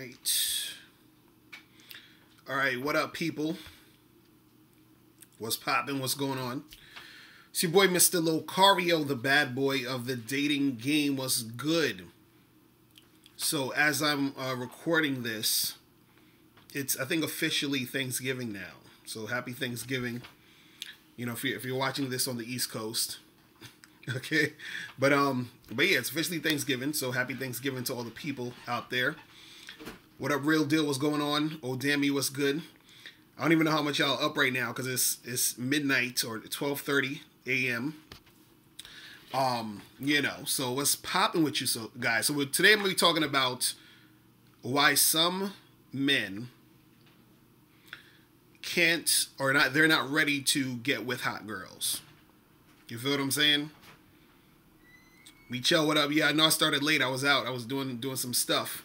right. All right, what up, people? What's poppin'? What's going on? It's your boy, Mr. Locario, the bad boy of the dating game. What's good? So, as I'm recording this, it's, I think, officially Thanksgiving now. So, happy Thanksgiving. You know, if you're watching this on the East Coast. Okay? But yeah, it's officially Thanksgiving. So, happy Thanksgiving to all the people out there. What up, Real Deal? What's going on? Oh, damn me, what's good? I don't even know how much y'all up right now because it's midnight or 12:30 a.m. You know, so what's popping with you, so guys? So today I'm going to be talking about why some men can't or not, they're not ready to get with hot girls. You feel what I'm saying? Me chill, what up? Yeah, I know I started late. I was out. I was doing some stuff.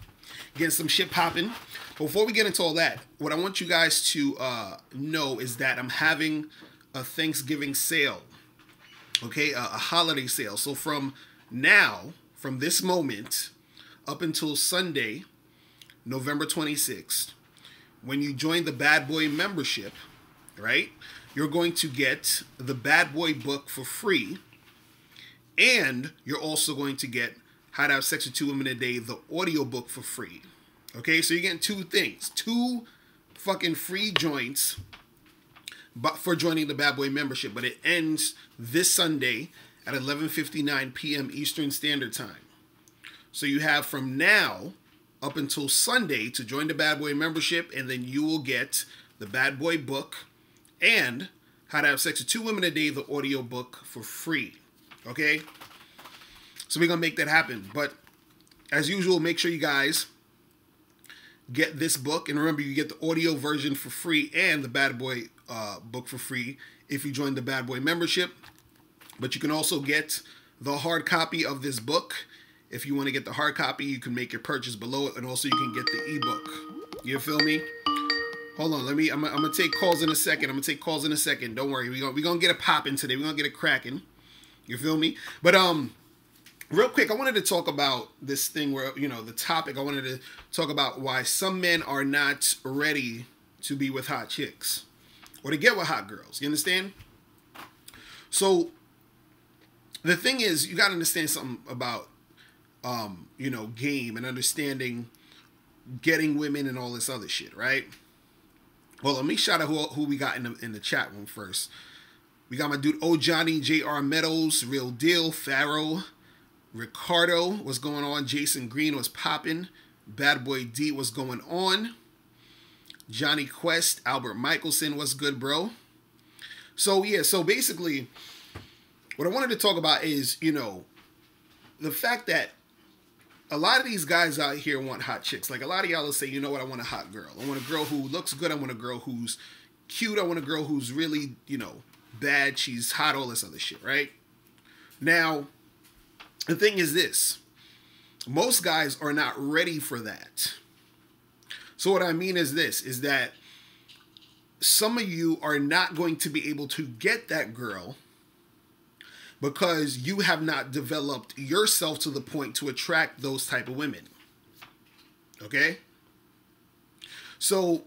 Getting some shit popping. Before we get into all that, what I want you guys to know is that I'm having a Thanksgiving sale. Okay, a holiday sale. So from now, from this moment, up until Sunday, November 26th, when you join the Bad Boy membership, right, you're going to get the Bad Boy book for free. And you're also going to get How to Have Sex with 2 Women a Day, the audiobook for free. Okay, so you're getting two things. Two fucking free joints but for joining the Bad Boy membership. But it ends this Sunday at 11:59 p.m. Eastern Standard Time. So you have from now up until Sunday to join the Bad Boy membership, and then you will get the Bad Boy book and How to Have Sex with 2 Women a Day, the audiobook for free. Okay? So we're going to make that happen. But as usual, make sure you guys get this book. And remember, you get the audio version for free and the Bad Boy book for free if you join the Bad Boy membership. But you can also get the hard copy of this book. If you want to get the hard copy, you can make your purchase below it. And also you can get the ebook. You feel me? Hold on. I'm going to take calls in a second. Don't worry. We're going to get it popping today. We're going to get it cracking. You feel me? But real quick, I wanted to talk about this thing where, you know, the topic. I wanted to talk about why some men are not ready to be with hot chicks or to get with hot girls. You understand? So the thing is, you got to understand something about, you know, game and understanding getting women and all this other shit, right? Well, let me shout out who we got in the chat room first. We got my dude, O Johnny, J.R. Meadows, Real Deal, Pharaoh, Ricardo, what's going on? Jason Green was popping. Bad Boy D, what's going on? Johnny Quest, Albert Michelson, what's good, bro? So, yeah, so basically, what I wanted to talk about is, you know, the fact that a lot of these guys out here want hot chicks. Like, a lot of y'all will say, you know what, I want a hot girl. I want a girl who looks good. I want a girl who's cute. I want a girl who's really, you know, bad, she's hot, all this other shit, right? Now, the thing is this. Most guys are not ready for that. So what I mean is this, is that some of you are not going to be able to get that girl because you have not developed yourself to the point to attract those type of women. Okay? So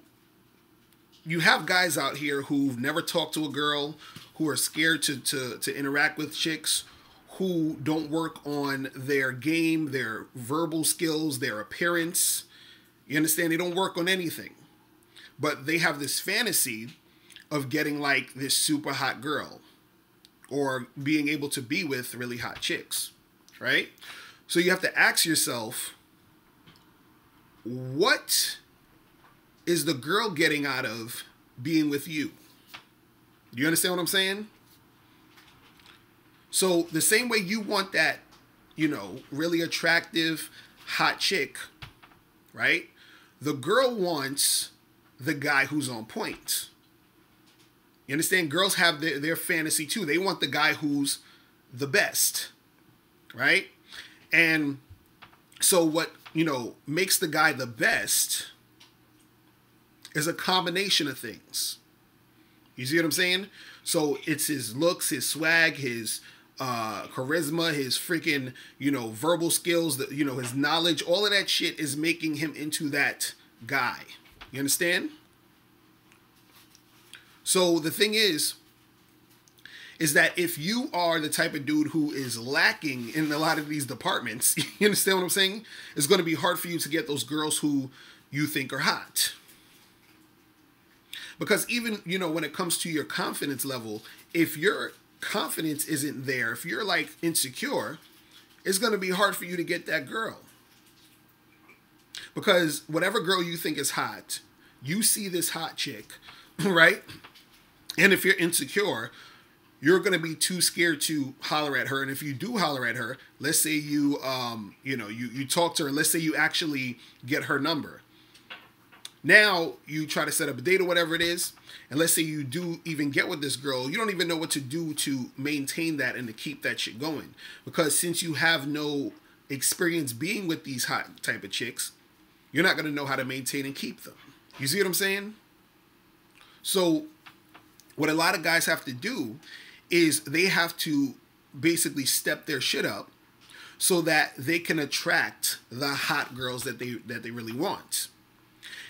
you have guys out here who've never talked to a girl, who are scared to interact with chicks, who don't work on their game, their verbal skills, their appearance. You understand? They don't work on anything. But they have this fantasy of getting like this super hot girl or being able to be with really hot chicks, right? So you have to ask yourself, what is the girl getting out of being with you? Do you understand what I'm saying? So the same way you want that, you know, really attractive, hot chick, right? The girl wants the guy who's on point. You understand? Girls have their fantasy too. They want the guy who's the best, right? And so what, you know, makes the guy the best is a combination of things. You see what I'm saying? So it's his looks, his swag, his charisma, his freaking, verbal skills, his knowledge, all of that shit is making him into that guy. You understand? So the thing is that if you are the type of dude who is lacking in a lot of these departments, you understand what I'm saying? It's going to be hard for you to get those girls who you think are hot. Because even, when it comes to your confidence level, if your confidence isn't there, if you're like insecure, it's going to be hard for you to get that girl. Because whatever girl you think is hot, you see this hot chick, right? And if you're insecure, you're going to be too scared to holler at her. And if you do holler at her, let's say you talk to her, and let's say you actually get her number. Now you try to set up a date or whatever it is. And let's say you do even get with this girl. You don't even know what to do to maintain that and to keep that shit going. Because since you have no experience being with these hot type of chicks, you're not going to know how to maintain and keep them. You see what I'm saying? So what a lot of guys have to do is they have to basically step their shit up so that they can attract the hot girls that they really want.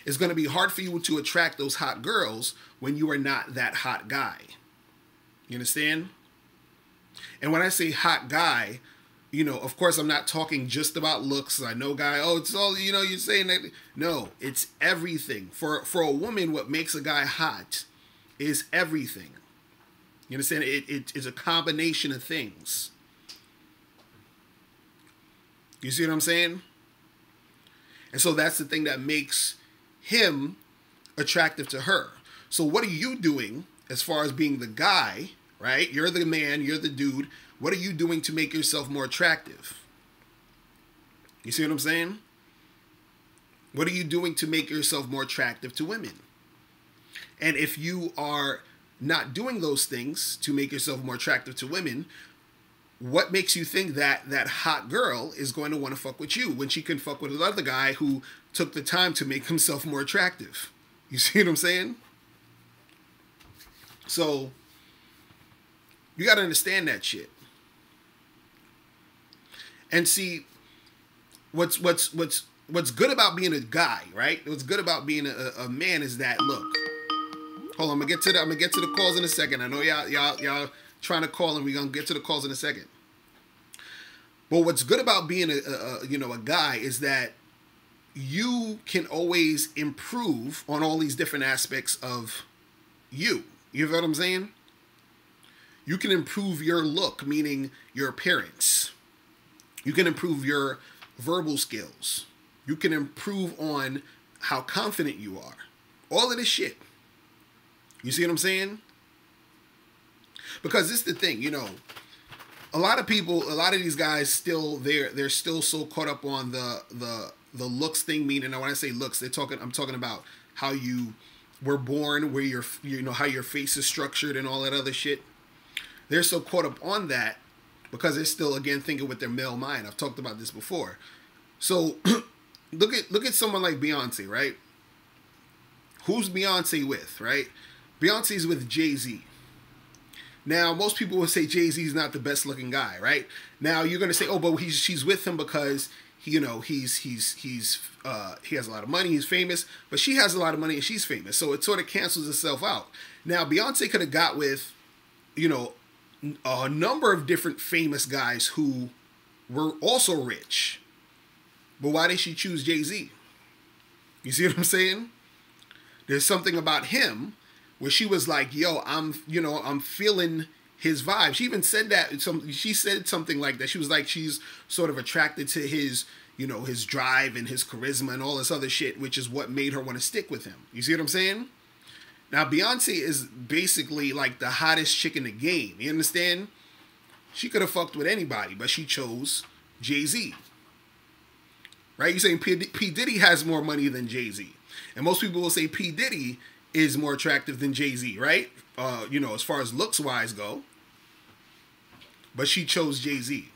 It's going to be hard for you to attract those hot girls when you are not that hot guy. You understand? And when I say hot guy, of course I'm not talking just about looks. I know it's all, you're saying that. No, it's everything. For a woman, what makes a guy hot is everything. You understand? It is a combination of things. You see what I'm saying? And so that's the thing that makes him attractive to her. So what are you doing as far as being the guy, right? You're the man, you're the dude. What are you doing to make yourself more attractive? You see what I'm saying? What are you doing to make yourself more attractive to women? And if you are not doing those things to make yourself more attractive to women, what makes you think that that hot girl is going to want to fuck with you when she can fuck with another guy who took the time to make himself more attractive? You see what I'm saying? So you got to understand that shit. And see, what's good about being a guy, right? What's good about being a man is that, look, hold on, I'm gonna get to the calls in a second. I know y'all trying to call, and we're gonna get to the calls in a second. But what's good about being a guy is that you can always improve on all these different aspects of you. You know what I'm saying? You can improve your look, meaning your appearance. You can improve your verbal skills. You can improve on how confident you are. All of this shit. You see what I'm saying? Because this is the thing, a lot of people, a lot of these guys still, they're still so caught up on the looks thing. Meaning, when I say looks, I'm talking about how you were born, where how your face is structured and all that other shit. They're so caught up on that because they're still, again, thinking with their male mind. I've talked about this before. So look at someone like Beyonce, right? Who's Beyonce with, right? Beyonce's with Jay-Z. Now, most people would say Jay-Z is not the best looking guy, right? Now you're gonna say, oh, but she's with him because he has a lot of money, he's famous, but she has a lot of money and she's famous, so it sort of cancels itself out. Now, Beyonce could have got with, a number of different famous guys who were also rich, but why did she choose Jay-Z? You see what I'm saying? There's something about him where she was like, yo, I'm feeling his vibe. She even said that, she said something like that. She was like, she's sort of attracted to his, his drive and his charisma and all this other shit, which is what made her want to stick with him. You see what I'm saying? Now, Beyonce is basically like the hottest chick in the game. You understand? She could have fucked with anybody, but she chose Jay-Z. Right? You're saying P. Diddy has more money than Jay-Z. And most people will say P. Diddy is more attractive than Jay-Z, right? As far as looks-wise go. But she chose Jay-Z.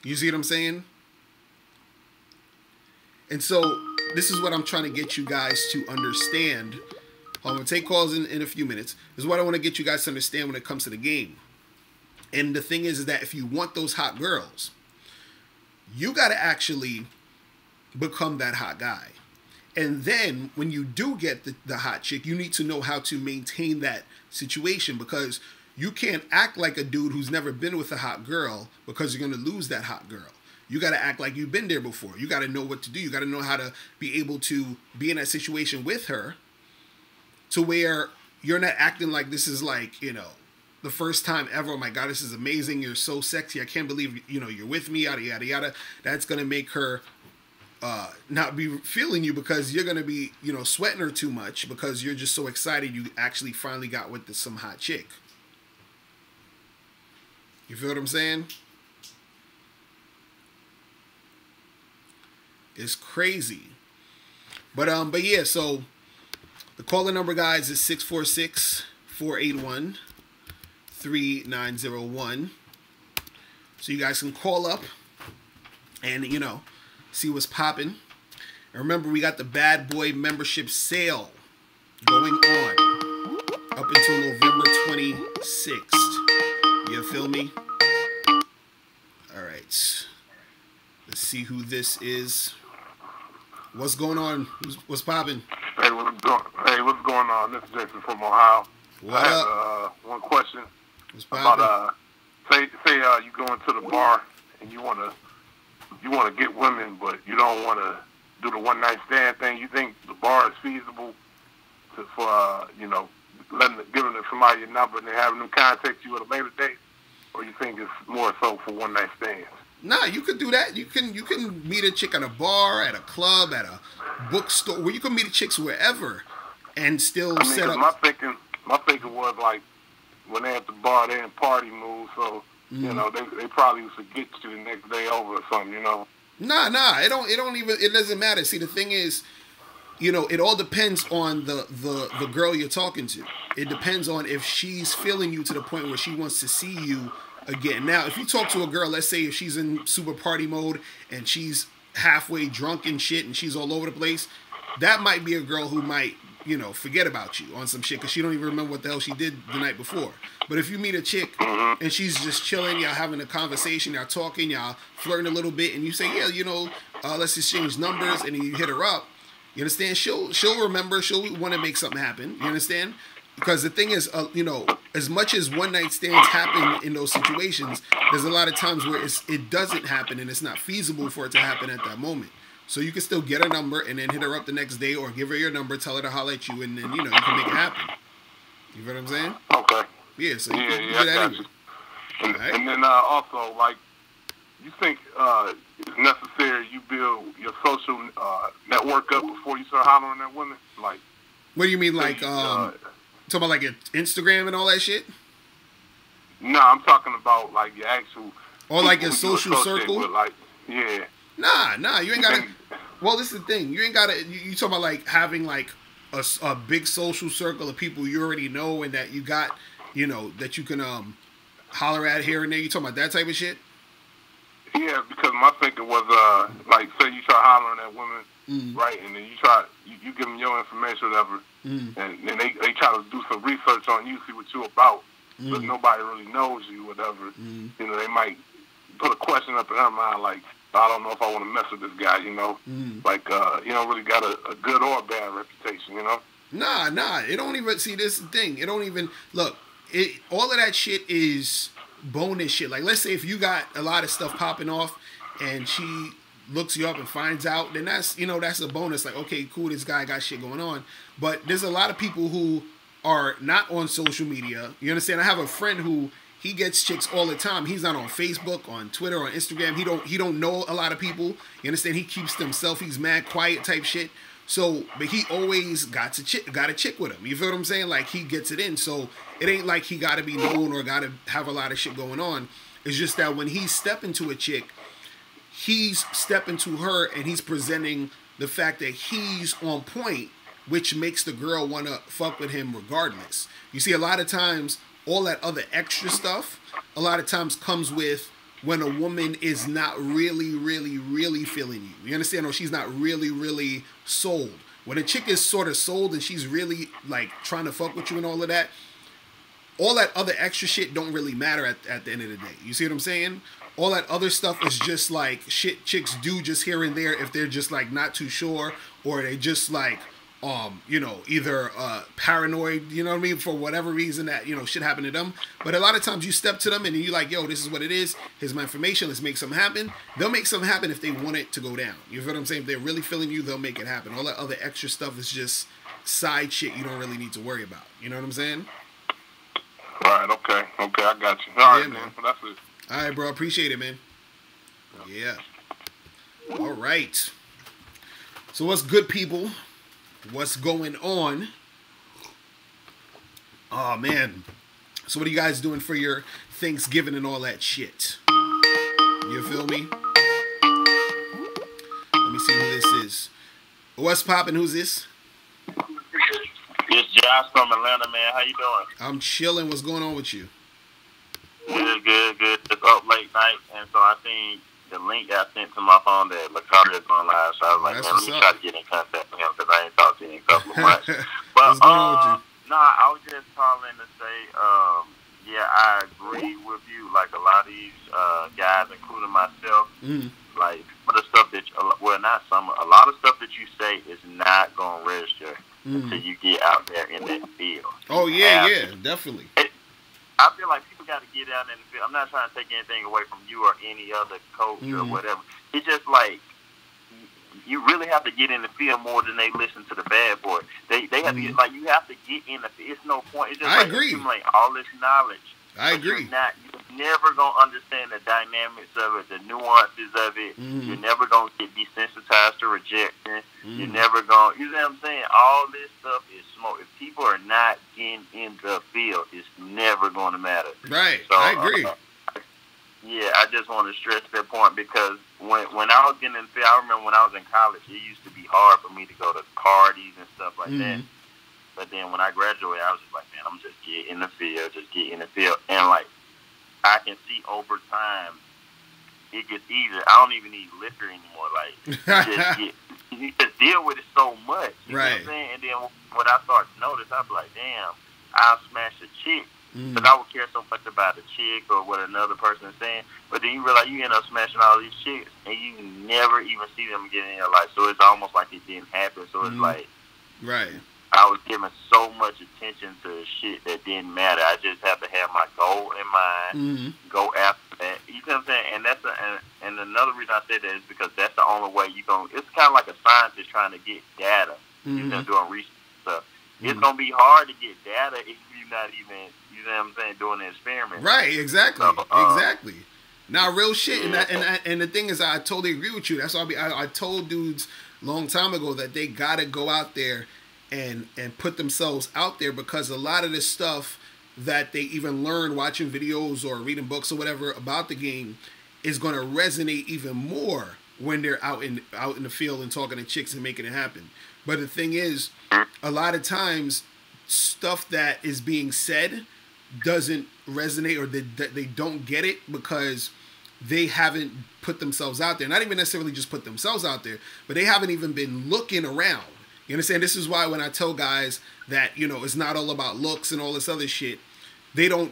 You see what I'm saying? And so, this is what I'm trying to get you guys to understand. I'm going to take calls in a few minutes. This is what I want to get you guys to understand when it comes to the game. And the thing is that if you want those hot girls, you got to actually become that hot guy. And then when you do get the hot chick, you need to know how to maintain that situation, because you can't act like a dude who's never been with a hot girl, because you're going to lose that hot girl. You got to act like you've been there before. You got to know what to do. You got to know how to be able to be in that situation with her, to where you're not acting like this is like, you know, the first time ever. Oh my God, this is amazing. You're so sexy. I can't believe, you know, you're with me, yada, yada, yada. That's going to make her not be feeling you, because you're going to be, you know, sweating her too much, because you're just so excited you actually finally got with some hot chick. You feel what I'm saying? It's crazy. But yeah, so the calling number, guys, is 646-481-3901. So you guys can call up and, you know, see what's popping. And remember, we got the Bad Boy membership sale going on up until November 26th. You feel me? All right. Let's see who this is. What's going on? What's popping? Hey, what's going on? This is Jason from Ohio. What I up? have one question. What's popping? About say you go into the bar and you wanna get women, but you don't wanna do the one night stand thing. You think the bar is feasible for you know, giving somebody your number and then having them contact you at a later date, or you think it's more so for one night stands? Nah, you could do that. You can meet a chick at a bar, at a club, at a bookstore, where you can meet chicks wherever, and still set up. My thinking was like, when they're at the bar, they're in party mood, so you know they probably forget you the next day over or something, you know. Nah, it doesn't matter. See, the thing is, you know, it all depends on the girl you're talking to. It depends on if she's feeling you to the point where she wants to see you again. Now, if you talk to a girl, let's say if she's in super party mode and she's halfway drunk and shit and she's all over the place, that might be a girl who might, you know, forget about you on some shit because she don't even remember what the hell she did the night before. But if you meet a chick and she's just chilling, y'all having a conversation, y'all talking, y'all flirting a little bit, and you say, yeah, you know, let's exchange numbers, and you hit her up, you understand? She'll remember. She'll want to make something happen. You understand? Because the thing is, you know, as much as one night stands happen in those situations, there's a lot of times where it doesn't happen and it's not feasible for it to happen at that moment. So you can still get her number and then hit her up the next day, or give her your number, tell her to holler at you, and then, you know, you can make it happen. You know what I'm saying? Okay. Yeah, so you yeah, can do that anyway. And then also, like, you think it's necessary you build your social network up before you start hollering at women? Like, what do you mean, like, talking about like your Instagram and all that shit? No, I'm talking about like your actual, or like your social circle. With, like, yeah. Nah, you ain't gotta. Well, this is the thing. You ain't gotta. You talking about like having like a big social circle of people you already know and that you got, you know, that you can holler at here and there. You talking about that type of shit? Yeah, because my thinking was like, say you try hollering at women, right, and then you give them your information or whatever, and then they try to do some research on you, see what you about, but nobody really knows you, whatever. You know, they might put a question up in her mind like, I don't know if I want to mess with this guy, you know, like you don't really got a good or bad reputation, you know. Nah, it don't even, see, this is the thing, it don't even, look, all of that shit is bonus shit. Like, let's say if you got a lot of stuff popping off and she looks you up and finds out, then that's, you know, that's a bonus. Like, okay, cool, this guy got shit going on. But there's a lot of people who are not on social media. You understand? I have a friend who, he gets chicks all the time. He's not on Facebook, on Twitter, on Instagram. He don't know a lot of people. You understand? He keeps to himself. He's mad quiet type shit. So, but he always got a chick with him. You feel what I'm saying? Like, he gets it in. So it ain't like he got to be known or got to have a lot of shit going on. It's just that when he's stepping to a chick, he's stepping to her and he's presenting the fact that he's on point, which makes the girl want to fuck with him regardless. You see, a lot of times, all that other extra stuff, a lot of times comes with when a woman is not really, really, really feeling you. You understand? Or she's not really, really sold. When a chick is sort of sold and she's really like trying to fuck with you and all of that, all that other extra shit don't really matter at the end of the day. You see what I'm saying? All that other stuff is just like shit chicks do just here and there if they're just like not too sure, or they just like you know, either paranoid, you know what I mean, for whatever reason that, you know, shit happened to them. But a lot of times you step to them and you're like, yo, this is what it is. Here's my information. Let's make something happen. They'll make something happen if they want it to go down. You feel what I'm saying? If they're really feeling you, they'll make it happen. All that other extra stuff is just side shit you don't really need to worry about. You know what I'm saying? Right, okay, I got you. All right, man. Well, that's it. All right, bro. Appreciate it, man. Yeah. All right. So what's good, people? What's going on? Oh, man. So what are you guys doing for your Thanksgiving and all that shit? You feel me? Let me see who this is. What's poppin'? Who's this? It's Josh from Atlanta, man. How you doing? I'm chilling. What's going on with you? Good. It's up late night, and so I think the link got sent to my phone that Locario is on live. So I was like, That's man, let me what's try up. to get in contact with him because I ain't talked to him in a couple of months. But What's going on with you? I was just calling to say, yeah, I agree with you. Like a lot of these guys, including myself, like some of the stuff that a lot of stuff that you say is not gonna register until you get out there in that field. Oh yeah, definitely. I feel like people got to get out in the field. I'm not trying to take anything away from you or any other coach or whatever. It's just like you really have to get in the field more than they listen to the bad boy. They have to get, like, you have to get in the field. It's no point. It's just I like agree. accumulate all this knowledge. I agree. You're never gonna understand the dynamics of it, the nuances of it. You're never gonna get desensitized to rejection. You're never gonna, you know what I'm saying? All this stuff is smoke. If people are not getting in the field, it's never gonna matter. Right. So, I agree. Yeah, I just want to stress that point because when I was getting in the field, I remember when I was in college, it used to be hard for me to go to parties and stuff like that. But then when I graduated, I was just like, man, I'm just get in the field, And, like, I can see over time, it gets easier. I don't even need liquor anymore. Like, you just deal with it so much. You know what I'm saying? And then when I started to notice, I was like, damn, I'll smash a chick. Because I would care so much about a chick or what another person is saying. But then you realize you end up smashing all these chicks, and you never even see them get in your life. So it's almost like it didn't happen. So it's like... Right. I was giving so much attention to shit that didn't matter. I just have to have my goal in mind, go after that. You know what I'm saying? And that's and another reason I say that is because that's the only way you going. It's kind of like a scientist trying to get data. You know, doing research stuff. It's gonna be hard to get data if you're not even, you know what I'm saying, doing the experiment. Right. Exactly. Exactly. Now, real shit. And the thing is, I totally agree with you. That's why I told dudes a long time ago that they gotta go out there and put themselves out there, because a lot of the stuff that they even learn watching videos or reading books or whatever about the game is going to resonate even more when they're out in the field and talking to chicks and making it happen. But the thing is, a lot of times stuff that is being said doesn't resonate, or they don't get it because they haven't put themselves out there. Not even necessarily just put themselves out there, but they haven't even been looking around. You understand? This is why when I tell guys that, you know, it's not all about looks and all this other shit, they don't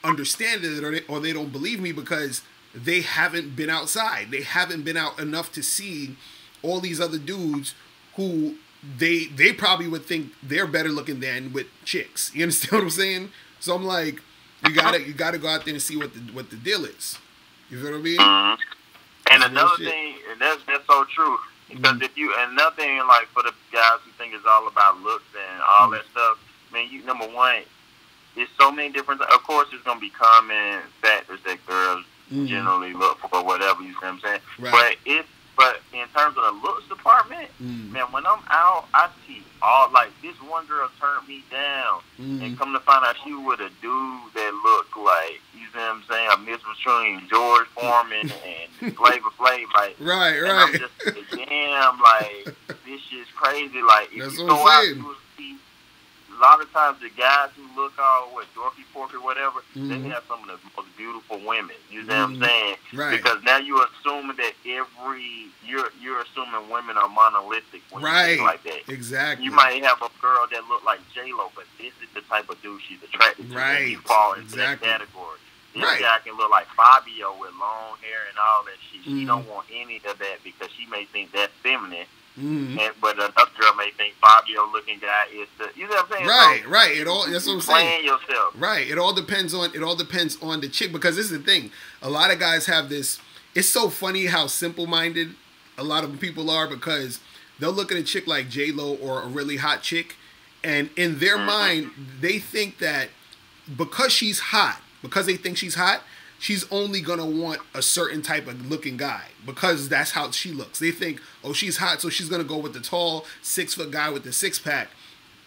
understand it, or they don't believe me, because they haven't been outside. They haven't been out enough to see all these other dudes who they probably would think they're better looking than with chicks. You understand what I'm saying? So I'm like, you gotta go out there and see what the deal is. You feel what I mean? And another thing, and that's so true. Because if you, and nothing like for the guys who think it's all about looks and all that stuff, man, number one, there's so many different, of course there's going to be common factors that girls generally look for or whatever, you see what I'm saying? Right. But in terms of the looks department, man, when I'm out, I see all, like, this one girl turned me down, and come to find out she was with a dude that looked like, you see what I'm saying, a mix between George Foreman and Flavor Flav, like, right. And I'm just like, damn, like, this shit's crazy, like, if that's you go out, you will see, lot of times the guys who look all dorky porky whatever, they have some of the most beautiful women. You know what I'm saying? Right. Because now you're assuming that you're assuming women are monolithic when you think like that. Exactly. You might have a girl that look like J-Lo, but this is the type of dude she's attracted to. Right. And you fall into that category. This right. guy can look like Fabio with long hair and all that shit. She don't want any of that because she may think that's feminine. But another girl may think Fabio looking guy is the, you know what I'm saying? Right, so right. It all, that's what I'm saying. Playing yourself. Right. It all depends on the chick, because this is the thing. A lot of guys have this. It's so funny how simple-minded a lot of people are, because they'll look at a chick like J-Lo or a really hot chick, and in their mind they think that because she's hot, because they think she's hot, she's only gonna want a certain type of looking guy because that's how she looks. They think, oh, she's hot, so she's gonna go with the tall 6-foot guy with the 6-pack.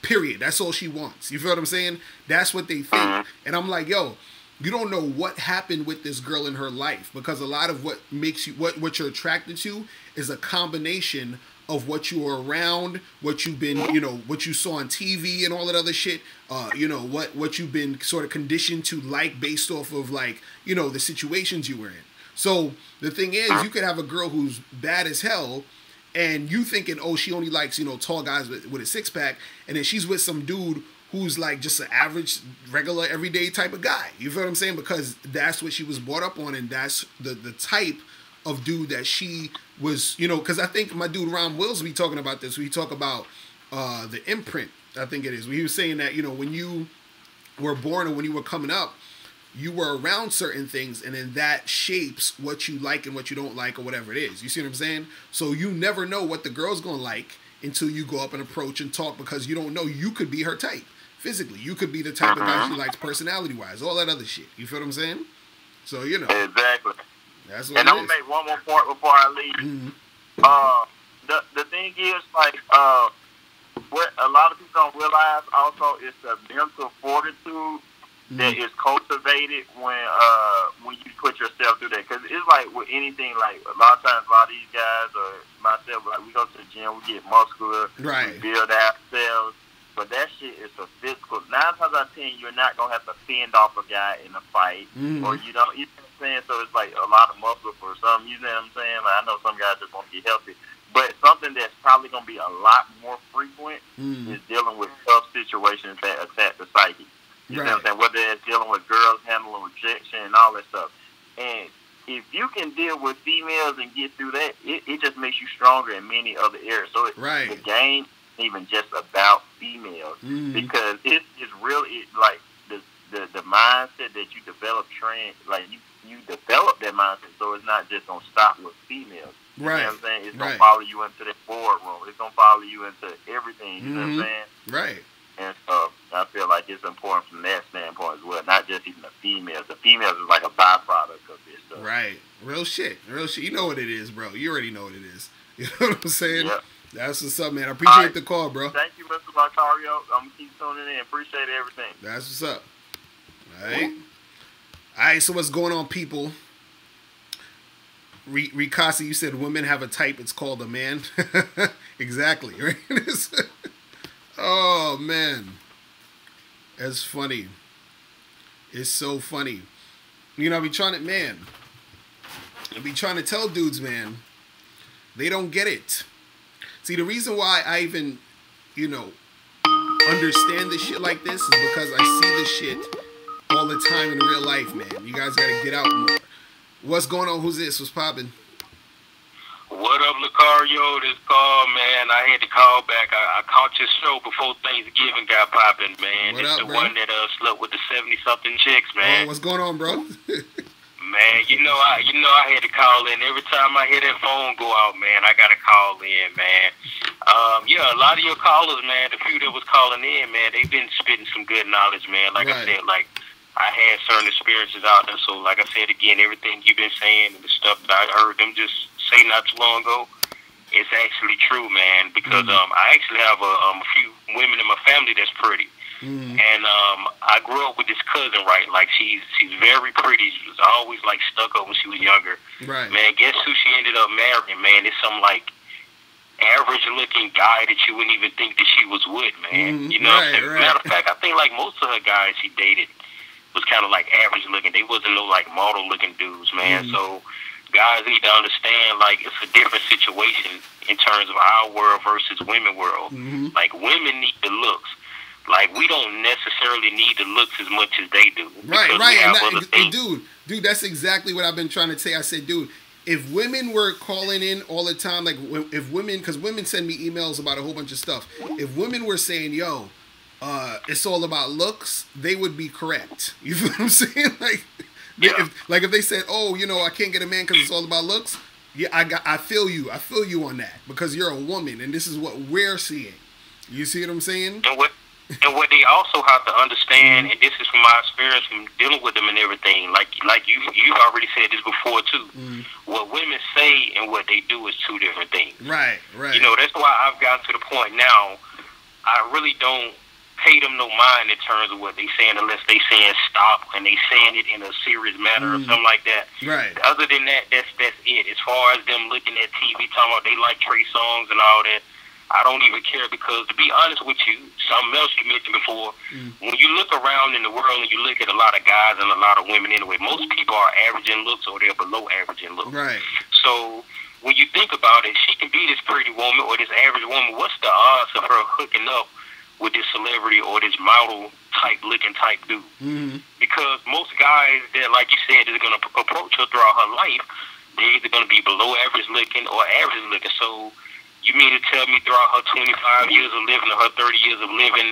Period. That's all she wants. You feel what I'm saying? That's what they think. And I'm like, yo, you don't know what happened with this girl in her life, because a lot of what makes you what you're attracted to is a combination of what you were around, what you've been, what you saw on TV and all that other shit, what you've been sort of conditioned to like based off of the situations you were in. So the thing is, you could have a girl who's bad as hell, and you thinking, oh, she only likes, tall guys with a 6-pack, and then she's with some dude who's like just an average, regular, everyday type of guy. You feel what I'm saying? Because that's what she was brought up on, and that's the type of dude that she was, because I think my dude Ron Wills be talking about this. We talk about the imprint, I think it is. He was saying that, when you were born or when you were coming up, you were around certain things, and then that shapes what you like and what you don't like or whatever it is. You see what I'm saying? So you never know what the girl's going to like until you go up and approach and talk, because you don't know. You could be her type physically. You could be the type of guy she likes personality-wise, all that other shit. You feel what I'm saying? So, Exactly. That's what and I'm going to make one more point before I leave. The thing is, what a lot of people don't realize also is the mental fortitude that is cultivated when you put yourself through that. Because it's like with anything, like a lot of times, a lot of these guys or myself, like we go to the gym, we get muscular, we build ourselves. But that shit is a physical. 9 times out of 10, you're not gonna have to fend off a guy in a fight, or you don't. You know what I'm saying? So it's like a lot of muscle for some. You know what I'm saying? Like, I know some guys just want to get healthy, but something that's probably gonna be a lot more frequent is dealing with tough situations that attack the psyche. You know what I'm saying? Whether it's dealing with girls handling rejection and all that stuff. And if you can deal with females and get through that, it just makes you stronger in many other areas. So the game even just about females, because it's really like the mindset that you develop you develop that mindset, so it's not just gonna stop with females. You know what I'm saying? It's gonna follow you into the boardroom. It's gonna follow you into everything. You know what I'm saying? Right. And so I feel like it's important from that standpoint as well, not just even the females. The females is like a byproduct of this stuff. Right. Real shit. You know what it is, bro. You already know what it is. You know what I'm saying? Yep. That's what's up, man. I appreciate the call, bro. Thank you, Mr. Locario. I'm going to keep tuning in. Appreciate everything. That's what's up. All right. All right, so what's going on, people? Ricasi, you said women have a type. It's called a man. Exactly, right? Oh, man. That's funny. It's so funny. I be trying to tell dudes, man, they don't get it. See, the reason why I even, understand this shit like this is because I see this shit all the time in real life, man. You guys gotta get out more. What's going on? Who's this? What's popping? What up, Locario? This call, man. I had to call back. I caught your show before Thanksgiving got popping, man. What it's up, the bro? one that slept with the 70-something chicks, man. Oh, what's going on, bro? Man, I had to call in. Every time I hear that phone go out, man, I gotta call in, man. A lot of your callers, man, the few that was calling in, man, they've been spitting some good knowledge, man. Like I said, I had certain experiences out there, so like I said again, everything you've been saying and the stuff that I heard them just say not too long ago, it's actually true, man. Because I actually have a few women in my family that's pretty. And I grew up with this cousin, right? Like she's very pretty. She was always like stuck up when she was younger. Right. Man, guess who she ended up marrying? Man, it's some like average looking guy that you wouldn't even think that she was with, man. You know what I'm saying? Right. Matter of fact, I think like most of her guys she dated was kind of like average looking. They wasn't no like model looking dudes, man. So guys need to understand like it's a different situation in terms of our world versus women world. Like women need the looks. Like we don't necessarily need the looks as much as they do. Right. And Dude, that's exactly what I've been trying to say. I said, dude, if women were calling in all the time, like if women, because women send me emails about a whole bunch of stuff. If women were saying, yo, it's all about looks, they would be correct. You feel what I'm saying? If they said, oh, you know, I can't get a man because it's all about looks. Yeah, I feel you. I feel you on that because you're a woman and this is what we're seeing. You see what I'm saying? And what they also have to understand, and this is from my experience from dealing with them and everything, like you already said this before too. What women say and what they do is two different things. Right. You know, that's why I've gotten to the point now. I really don't pay them no mind in terms of what they saying unless they saying stop and they saying it in a serious manner or something like that. Right. Other than that, that's it. As far as them looking at TV talking about they like Trey songs and all that, I don't even care because to be honest with you, something else you mentioned before, when you look around in the world and you look at a lot of guys and a lot of women anyway, most people are average in looks or they're below average in looks. Right. So when you think about it, she can be this pretty woman or this average woman. What's the odds of her hooking up with this celebrity or this model type looking type dude? Because most guys that, like you said, is going to approach her throughout her life, they're either going to be below average looking or average looking. So you mean to tell me throughout her 25 years of living or her 30 years of living,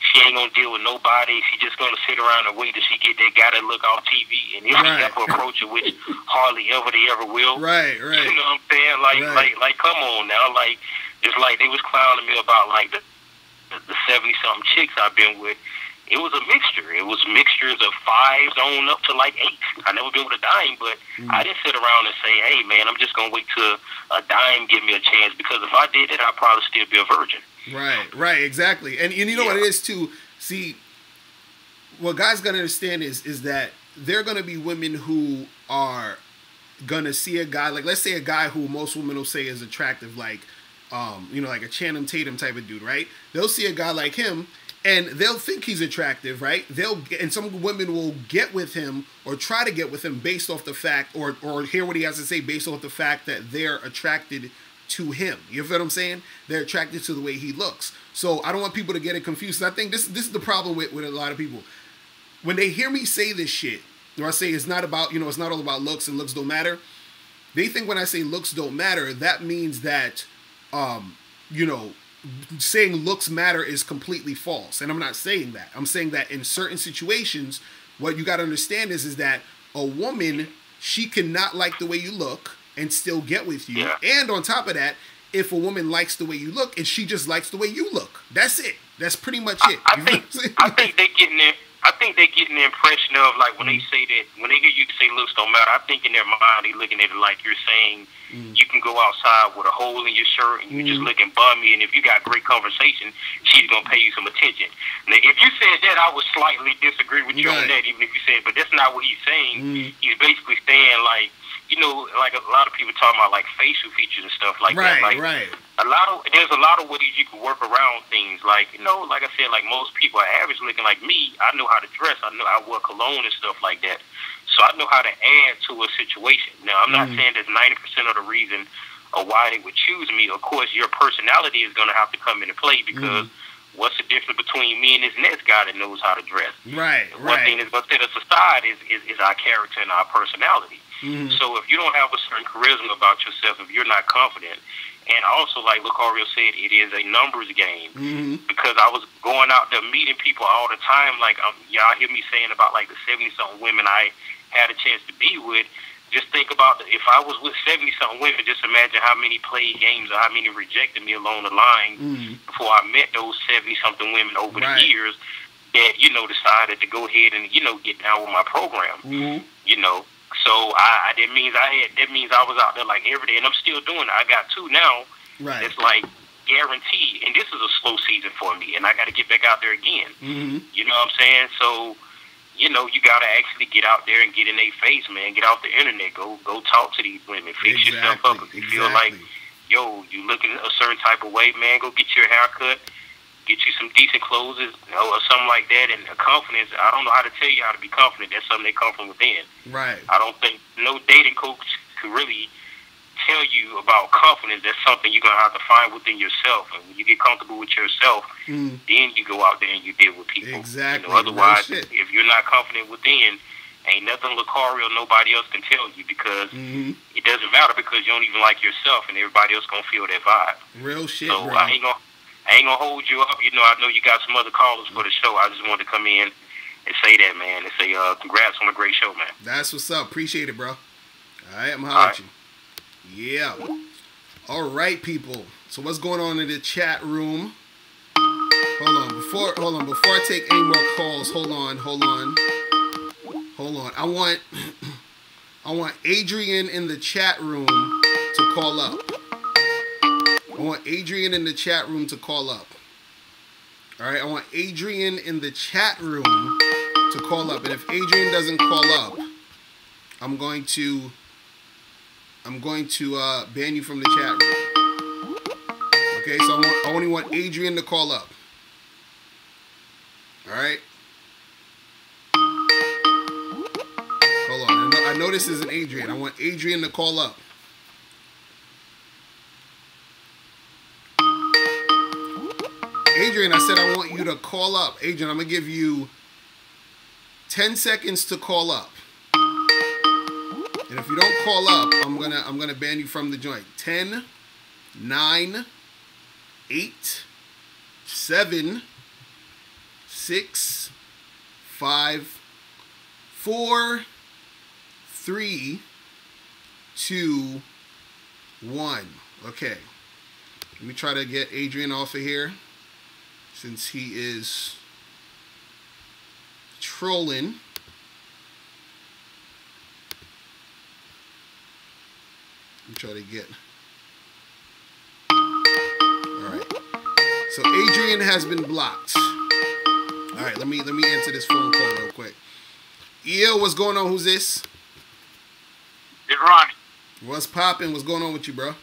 she ain't going to deal with nobody? She just going to sit around and wait till she get that guy that look off TV? And if she ever approach her, which hardly ever they ever will. Right. You know what I'm saying? Like, come on now. Like, it's like they was clowning me about, like, the 70-something chicks I've been with. It was a mixture. It was mixtures of 5s on up to like 8s. I never been with a dime, but I didn't sit around and say, hey, man, I'm just going to wait till a dime give me a chance because if I did it, I'd probably still be a virgin. Right, exactly. And you know what it is, too? See, what guys got to understand is that there are going to be women who are going to see a guy, like let's say a guy who most women will say is attractive, like, you know, like a Channing Tatum type of dude, right? They'll see a guy like him, and they'll think he's attractive, right? And some women will get with him or try to get with him based off the fact, or hear what he has to say based off the fact that they're attracted to him. You feel what I'm saying? They're attracted to the way he looks. So I don't want people to get it confused. I think this is the problem with a lot of people. When they hear me say this shit, or I say it's not about, you know, it's not all about looks and looks don't matter, they think when I say looks don't matter, that means that, you know, saying looks matter is completely false. And I'm not saying that. I'm saying that in certain situations, what you got to understand is that a woman, she cannot like the way you look and still get with you. And on top of that, if a woman likes the way you look and she just likes the way you look, that's it. That's pretty much it. I think they getting there. I think they're getting the impression of, like, when they say that, when they hear you say looks don't matter, I think in their mind they're looking at it like you're saying you can go outside with a hole in your shirt and you're just looking bummy, and if you got great conversation, she's going to pay you some attention. Now, if you said that, I would slightly disagree with you on that, even if you said, but that's not what he's saying. He's basically saying, like, you know, like a lot of people talking about like facial features and stuff like that. Like, there's a lot of ways you can work around things. Like, you know, like I said, like most people are average looking like me. I know how to dress. I know I wear cologne and stuff like that. So I know how to add to a situation. Now, I'm not saying that's 90% of the reason of why they would choose me. Of course, your personality is going to have to come into play because what's the difference between me and this next guy that knows how to dress? One thing that's going to set us aside is our character and our personality. So if you don't have a certain charisma about yourself, if you're not confident, and also like Locario said, it is a numbers game. Because I was going out there meeting people all the time. Like y'all hear me saying about like the 70-something women I had a chance to be with. Just think about if I was with 70-something women, just imagine how many played games or how many rejected me along the line before I met those 70-something women over the years that, you know, decided to go ahead and, you know, get down with my program. You know. So that means I was out there like every day, and I'm still doing it. I got 2 now. It's like guaranteed, and this is a slow season for me, and I got to get back out there again. You know what I'm saying? So, you know, you got to actually get out there and get in their face, man. Get off the internet. Go talk to these women. Fix yourself up if you feel like yo, you looking a certain type of way, man, go get your hair cut, get you some decent clothes, or something like that. And confidence, I don't know how to tell you how to be confident. That's something that comes from within. Right. I don't think no dating coach could really tell you about confidence. That's something you're going to have to find within yourself. And when you get comfortable with yourself, then you go out there and you deal with people. Exactly. Otherwise, if you're not confident within, ain't nothing Locario nobody else can tell you, because it doesn't matter, because you don't even like yourself, and everybody else gonna feel that vibe. Real shit, so bro. I ain't gonna hold you up. I know you got some other callers for the show. I just wanted to come in and say that, man, and say congrats on a great show, man. That's what's up. Appreciate it, bro. All right, I'm hollering at you. Yeah. All right, people. So what's going on in the chat room? Hold on. Before I take any more calls, hold on. I want Adrian in the chat room to call up. All right, I want Adrian in the chat room to call up. And if Adrian doesn't call up, I'm going to ban you from the chat room. Okay, so I only want Adrian to call up. All right. Hold on. I know this isn't Adrian. I want Adrian to call up. Adrian, I said I want you to call up. Adrian, I'm going to give you 10 seconds to call up. And if you don't call up, I'm gonna ban you from the joint. 10, 9, 8, 7, 6, 5, 4, 3, 2, 1. Okay. Let me try to get Adrian off of here, since he is trolling. I'm trying to get. Alright. So Adrian has been blocked. Alright, let me answer this phone call real quick. Yo, what's going on? Who's this? It's Ronnie. What's poppin'? What's going on with you, bro?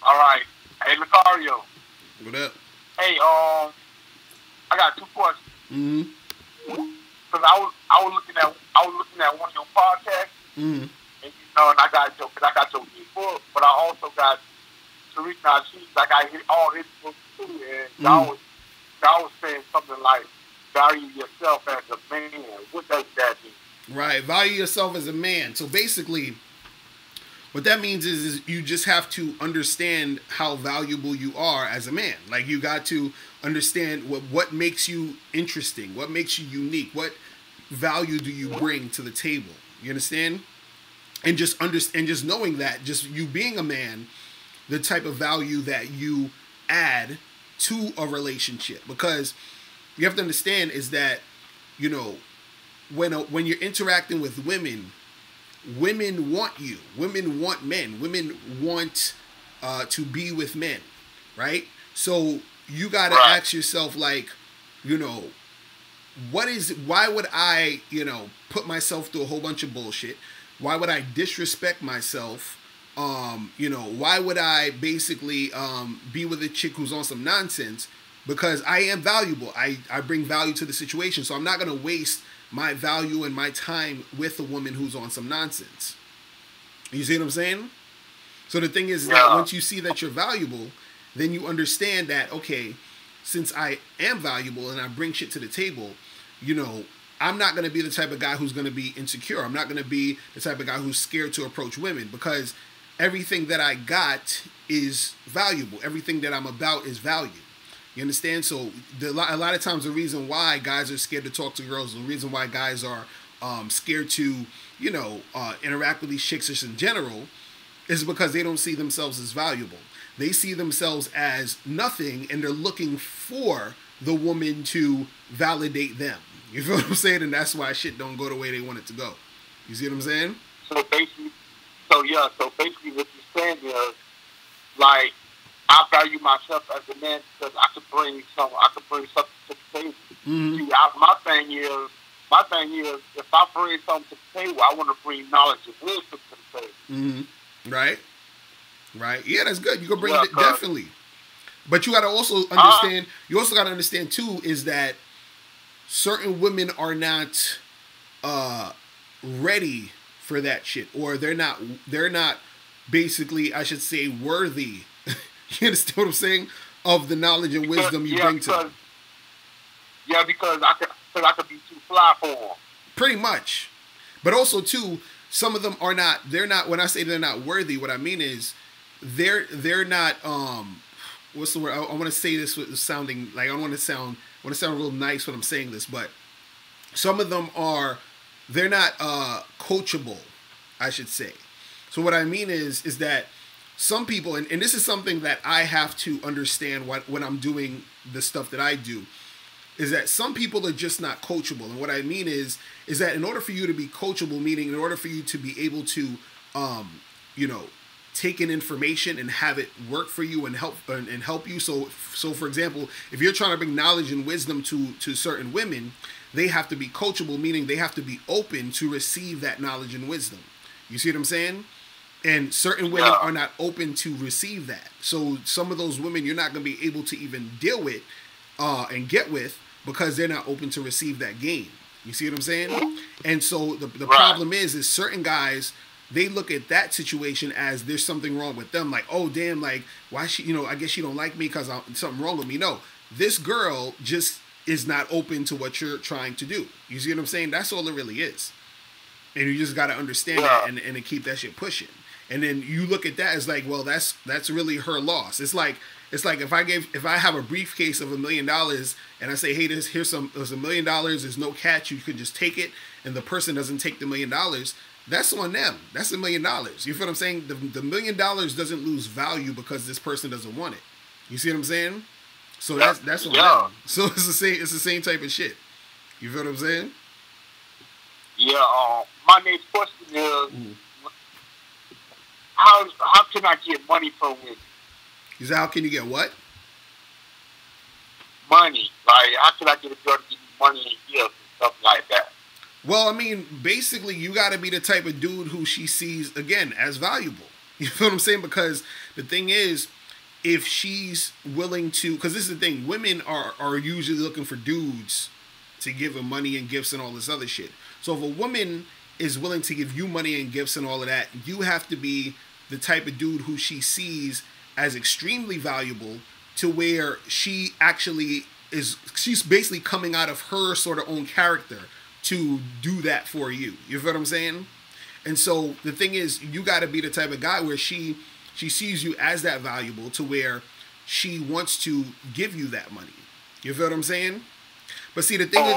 Alright. Hey, Locario. What up? Hey, I got two questions. Cause I was looking at one of your podcasts. And and I got your ebook, but I also got Tariq Nasheed. I got all his books too, and y'all was saying something like value yourself as a man. What does that mean? Right, value yourself as a man. So basically, what that means is you just have to understand how valuable you are as a man. Like, you got to understand what makes you interesting, what makes you unique, what value do you bring to the table. You understand? And just knowing that, just you being a man, the type of value that you add to a relationship. Because you have to understand is that, when you're interacting with women want you. Women want men. Women want to be with men, right? So you got to ask yourself, like, why would I, put myself through a whole bunch of bullshit? Why would I disrespect myself? Why would I basically be with a chick who's on some nonsense? Because I am valuable. I bring value to the situation. So I'm not going to waste my value and my time with a woman who's on some nonsense. You see what I'm saying? So the thing is that once you see that you're valuable, then you understand that, okay, since I am valuable and I bring shit to the table, I'm not going to be the type of guy who's going to be insecure. I'm not going to be the type of guy who's scared to approach women, because everything that I got is valuable. Everything that I'm about is value. You understand? So a lot of times the reason why guys are scared to talk to girls, the reason why guys are scared to, interact with these chicks just in general, is because they don't see themselves as valuable. They see themselves as nothing, and they're looking for the woman to validate them. You feel what I'm saying? And that's why shit don't go the way they want it to go. You see what I'm saying? So basically what you're saying is, like, I value myself as a man because I could bring something to the table. See, my thing is, if I bring something to the table, I want to bring knowledge and wisdom to the table. Right. Right? Yeah, that's good. You can bring it definitely. But you got to also understand. You also got to understand too is that certain women are not ready for that shit, or they're not basically, I should say, worthy. You understand what I'm saying? Of the knowledge and wisdom you bring to them. Yeah, because I could be too fly for them. Pretty much. But also too, some of them are not. They're not. When I say they're not worthy, what I mean is they're not. What's the word? I want to say this with sounding like I want to sound real nice when I'm saying this, but some of them are. They're not coachable, I should say. So what I mean is that some people, and this is something that I have to understand when I'm doing the stuff that I do, is that some people are just not coachable. And what I mean is that in order for you to be coachable, meaning in order for you to be able to, take in information and have it work for you and help you. So for example, if you're trying to bring knowledge and wisdom to certain women, they have to be coachable, meaning they have to be open to receive that knowledge and wisdom. You see what I'm saying? And certain women are not open to receive that. So some of those women you're not going to be able to even deal with and get with because they're not open to receive that game. You see what I'm saying? And so the problem is certain guys, they look at that situation as there's something wrong with them. Like, oh, damn, like, why she, I guess she don't like me because something wrong with me. No, this girl just is not open to what you're trying to do. You see what I'm saying? That's all it really is. And you just got to understand that and keep that shit pushing. And then you look at that as like, well, that's really her loss. It's like if I have a briefcase of $1 million and I say, hey, there's $1 million, there's no catch, you can just take it, and the person doesn't take the $1 million, that's on them. That's $1 million. You feel what I'm saying? The $1 million doesn't lose value because this person doesn't want it. You see what I'm saying? So that's on them. So it's the same type of shit. You feel what I'm saying? Yeah. My next question is, how can I get money from women? You say, how can you get what? Money. Like, how can I get a girl to give me money and gifts and stuff like that? Well, I mean, basically, you got to be the type of dude who she sees, again, as valuable. You feel what I'm saying? Because the thing is, if she's willing to, because this is the thing, women are usually looking for dudes to give them money and gifts and all this other shit. So if a woman is willing to give you money and gifts and all of that, you have to be the type of dude who she sees as extremely valuable to where she actually she's basically coming out of her sort of own character to do that for you. You feel what I'm saying? And so the thing is, you got to be the type of guy where she sees you as that valuable to where she wants to give you that money. You feel what I'm saying? But see, the thing is...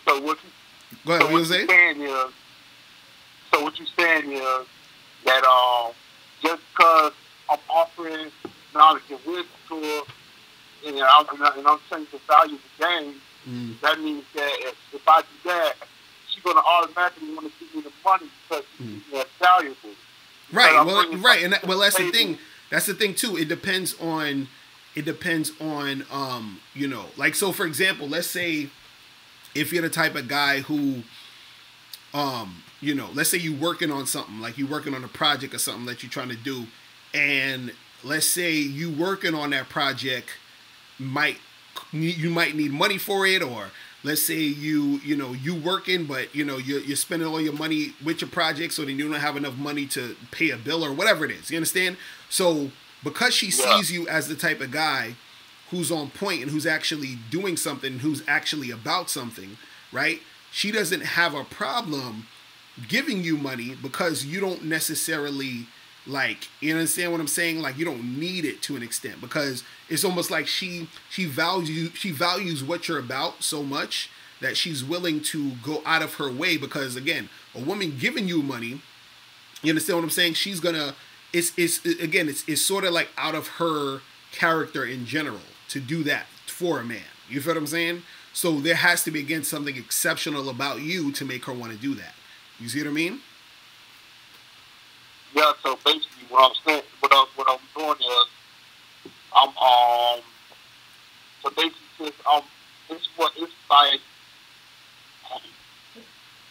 So what you're saying is... So what you're saying is that just because I'm offering knowledge and wisdom to her, and I'm saying to value the game, that means that if I do that, she's going to automatically want to give me the money because she's valuable. Right. Well, that's the thing. That's the thing too. It depends on, like, so for example, let's say if you're the type of guy who, let's say you're working on something, like you're working on a project or something that you're trying to do, and let's say you working on that project you might need money for it, or let's say you working, but you're spending all your money with your project, so then you don't have enough money to pay a bill or whatever it is. You understand? So because she sees you as the type of guy who's on point and who's actually doing something, who's actually about something, right? She doesn't have a problem giving you money because you don't necessarily, like, you understand what I'm saying? Like, you don't need it to an extent, because it's almost like she values what you're about so much that she's willing to go out of her way. Because again, a woman giving you money, you understand what I'm saying? She's gonna, it's sort of like out of her character in general to do that for a man. You feel what I'm saying? So there has to be, again, something exceptional about you to make her want to do that. You see what I mean? Yeah, so basically what I'm saying, what I'm doing is, so basically, it's what it's like,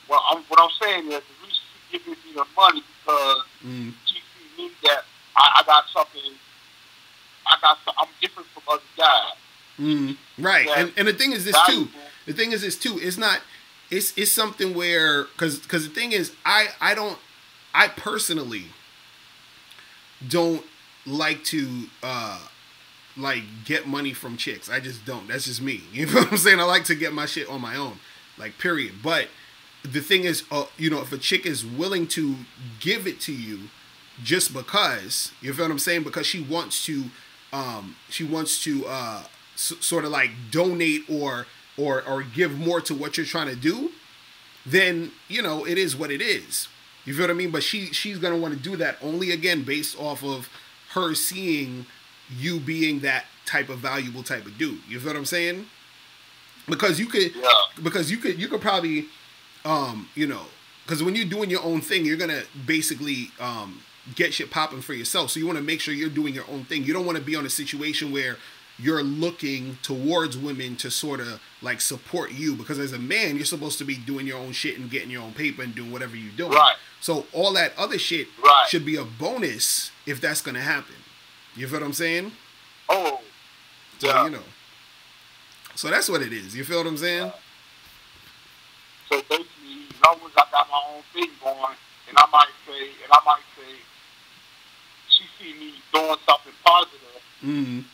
what I'm saying is, the reason she gives me the money because she sees me that I got something Right. Yeah. And the thing is this too. The thing is this too. It's not. It's something where because the thing is I personally don't like to like get money from chicks. I just don't. That's just me. You know what I'm saying? I like to get my shit on my own. Like period. But the thing is, you know, if a chick is willing to give it to you just because, you feel what I'm saying? Because she wants to sort of like donate or give more to what you're trying to do, then, you know, it is what it is. You feel what I mean? But she's going to want to do that only, again, based off of her seeing you being that type of valuable type of dude. You feel what I'm saying? Because you could probably, you know, because when you're doing your own thing, you're going to basically get shit popping for yourself. So you want to make sure you're doing your own thing. You don't want to be on a situation where you're looking towards women to sort of like support you, because as a man, you're supposed to be doing your own shit and getting your own paper and doing whatever you're doing. Right. So all that other shit should be a bonus if that's going to happen. You feel what I'm saying? Oh, so, yeah. You know. So that's what it is. You feel what I'm saying? So basically, as long as I got my own thing going, and I might say, she see me doing something positive, Mm-hmm. and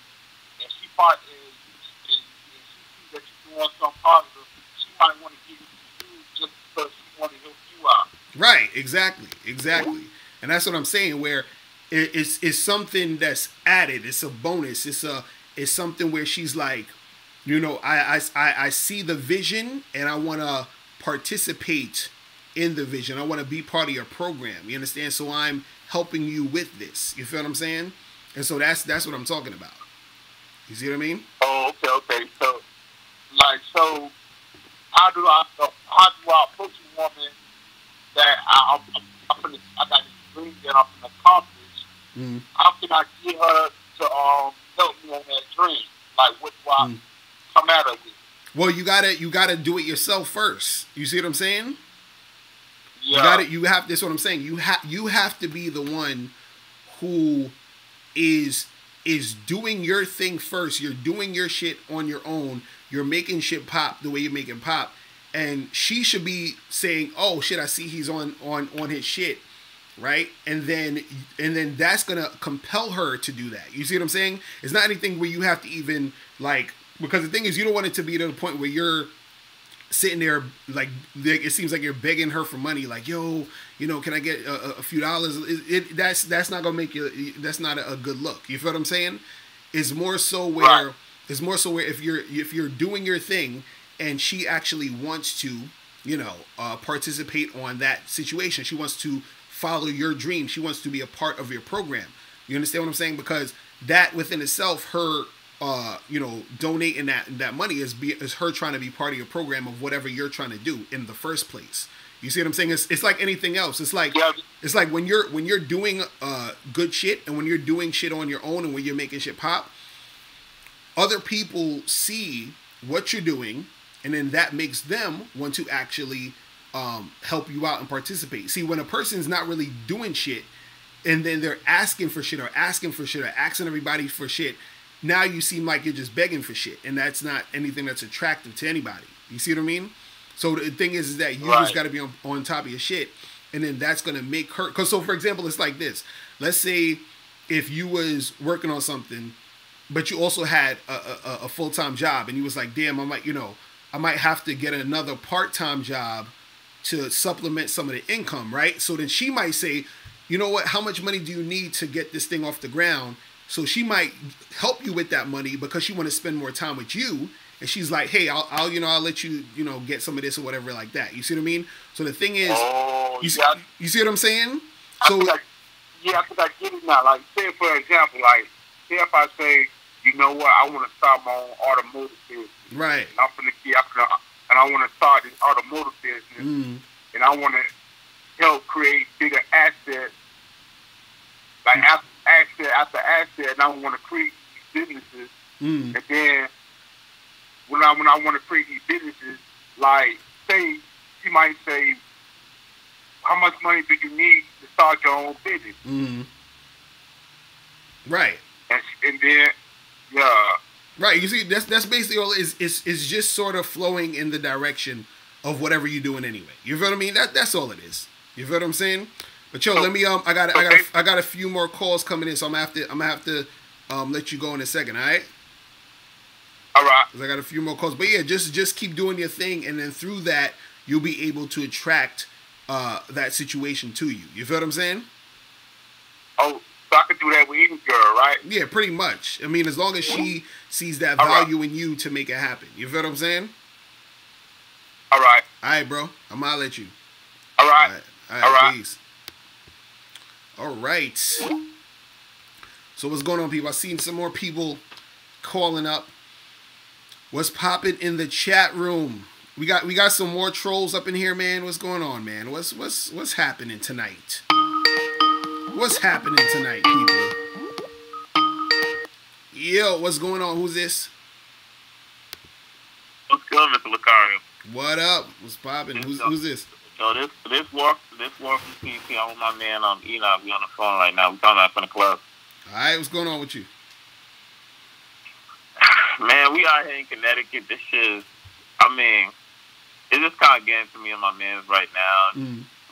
she part and she sees that you're doing something positive, she might want to give it to you just because she want to help you out. Right, exactly. And that's what I'm saying, where it's something that's added. It's a bonus. It's something where she's like, you know, I see the vision and I want to participate in the vision. I want to be part of your program. You understand? So I'm helping you with this. You feel what I'm saying? And so that's what I'm talking about. You see what I mean? Oh, okay. So how do I approach a woman that I got this dream that I'm gonna accomplish? Mm-hmm. How can I get her to help me on that dream? Like, what do I come at her with? Well, you gotta do it yourself first. You see what I'm saying? Yeah. That's what I'm saying. You have to be the one who is doing your thing first. You're doing your shit on your own. You're making shit pop the way you make it pop. And she should be saying, "Oh shit, I see he's on his shit." Right? And then that's gonna compel her to do that. You see what I'm saying? It's not anything where you have to even like, because the thing is, you don't want it to be to the point where you're sitting there like it seems like you're begging her for money, like, yo, you know, can I get a few dollars? That's not gonna make you. That's not a good look. You feel what I'm saying? It's more so where if you're doing your thing and she actually wants to, you know, participate on that situation. She wants to follow your dream. She wants to be a part of your program. You understand what I'm saying? Because that within itself, her you know, donating that money is her trying to be part of your program of whatever you're trying to do in the first place. You see what I'm saying? It's like anything else. It's like when you're doing good shit and when you're doing shit on your own and when you're making shit pop, other people see what you're doing, and then that makes them want to actually help you out and participate. See, when a person's not really doing shit and then they're asking for shit or asking everybody for shit, now you seem like you're just begging for shit, and that's not anything that's attractive to anybody. You see what I mean? So the thing is that you just got to be on top of your shit, and then that's going to make her... Because, so, for example, it's like this. Let's say if you was working on something, but you also had a full-time job, and you was like, damn, I might have to get another part-time job to supplement some of the income, right? So then she might say, you know what, how much money do you need to get this thing off the ground? So she might help you with that money because she want to spend more time with you. And she's like, hey, I'll let you, you know, get some of this or whatever like that. You see what I mean? So the thing is, you see what I'm saying? So I think I get it now. Like, say for example, like, say if I say, you know what, I want to start my own automotive business. Right. And I want to start this automotive business. And I want to help create bigger assets. Like after asset, and I want to create these businesses. And then when I want to create these businesses, like, say, she might say, how much money do you need to start your own business? Right. And then, Right. You see, that's basically all. Is just sort of flowing in the direction of whatever you're doing anyway. You feel what I mean? That's all it is. You feel what I'm saying? But yo, let me I got a few more calls coming in, so I'm gonna have to let you go in a second. All right. All right. 'Cause I got a few more calls, but yeah, just keep doing your thing, and then through that you'll be able to attract that situation to you. You feel what I'm saying? Oh, so I can do that with any girl, right? Yeah, pretty much. I mean, as long as she sees that value in you to make it happen. You feel what I'm saying? All right. All right, bro. I'm gonna let you. All right. All right. Peace. All right. So what's going on, people? I've seen some more people calling up. What's popping in the chat room? We got some more trolls up in here, man. What's going on, man? What's happening tonight? What's happening tonight, people? Yo, what's going on? Who's this? What's good, Mr. Locario? What up? What's popping? Who's this? So this walk from PC. I'm with my man Enoch. We on the phone right now. We talking about from the club. All right, what's going on with you? Man, we out here in Connecticut. This shit is, I mean, it's just kind of getting to me and my mans right now.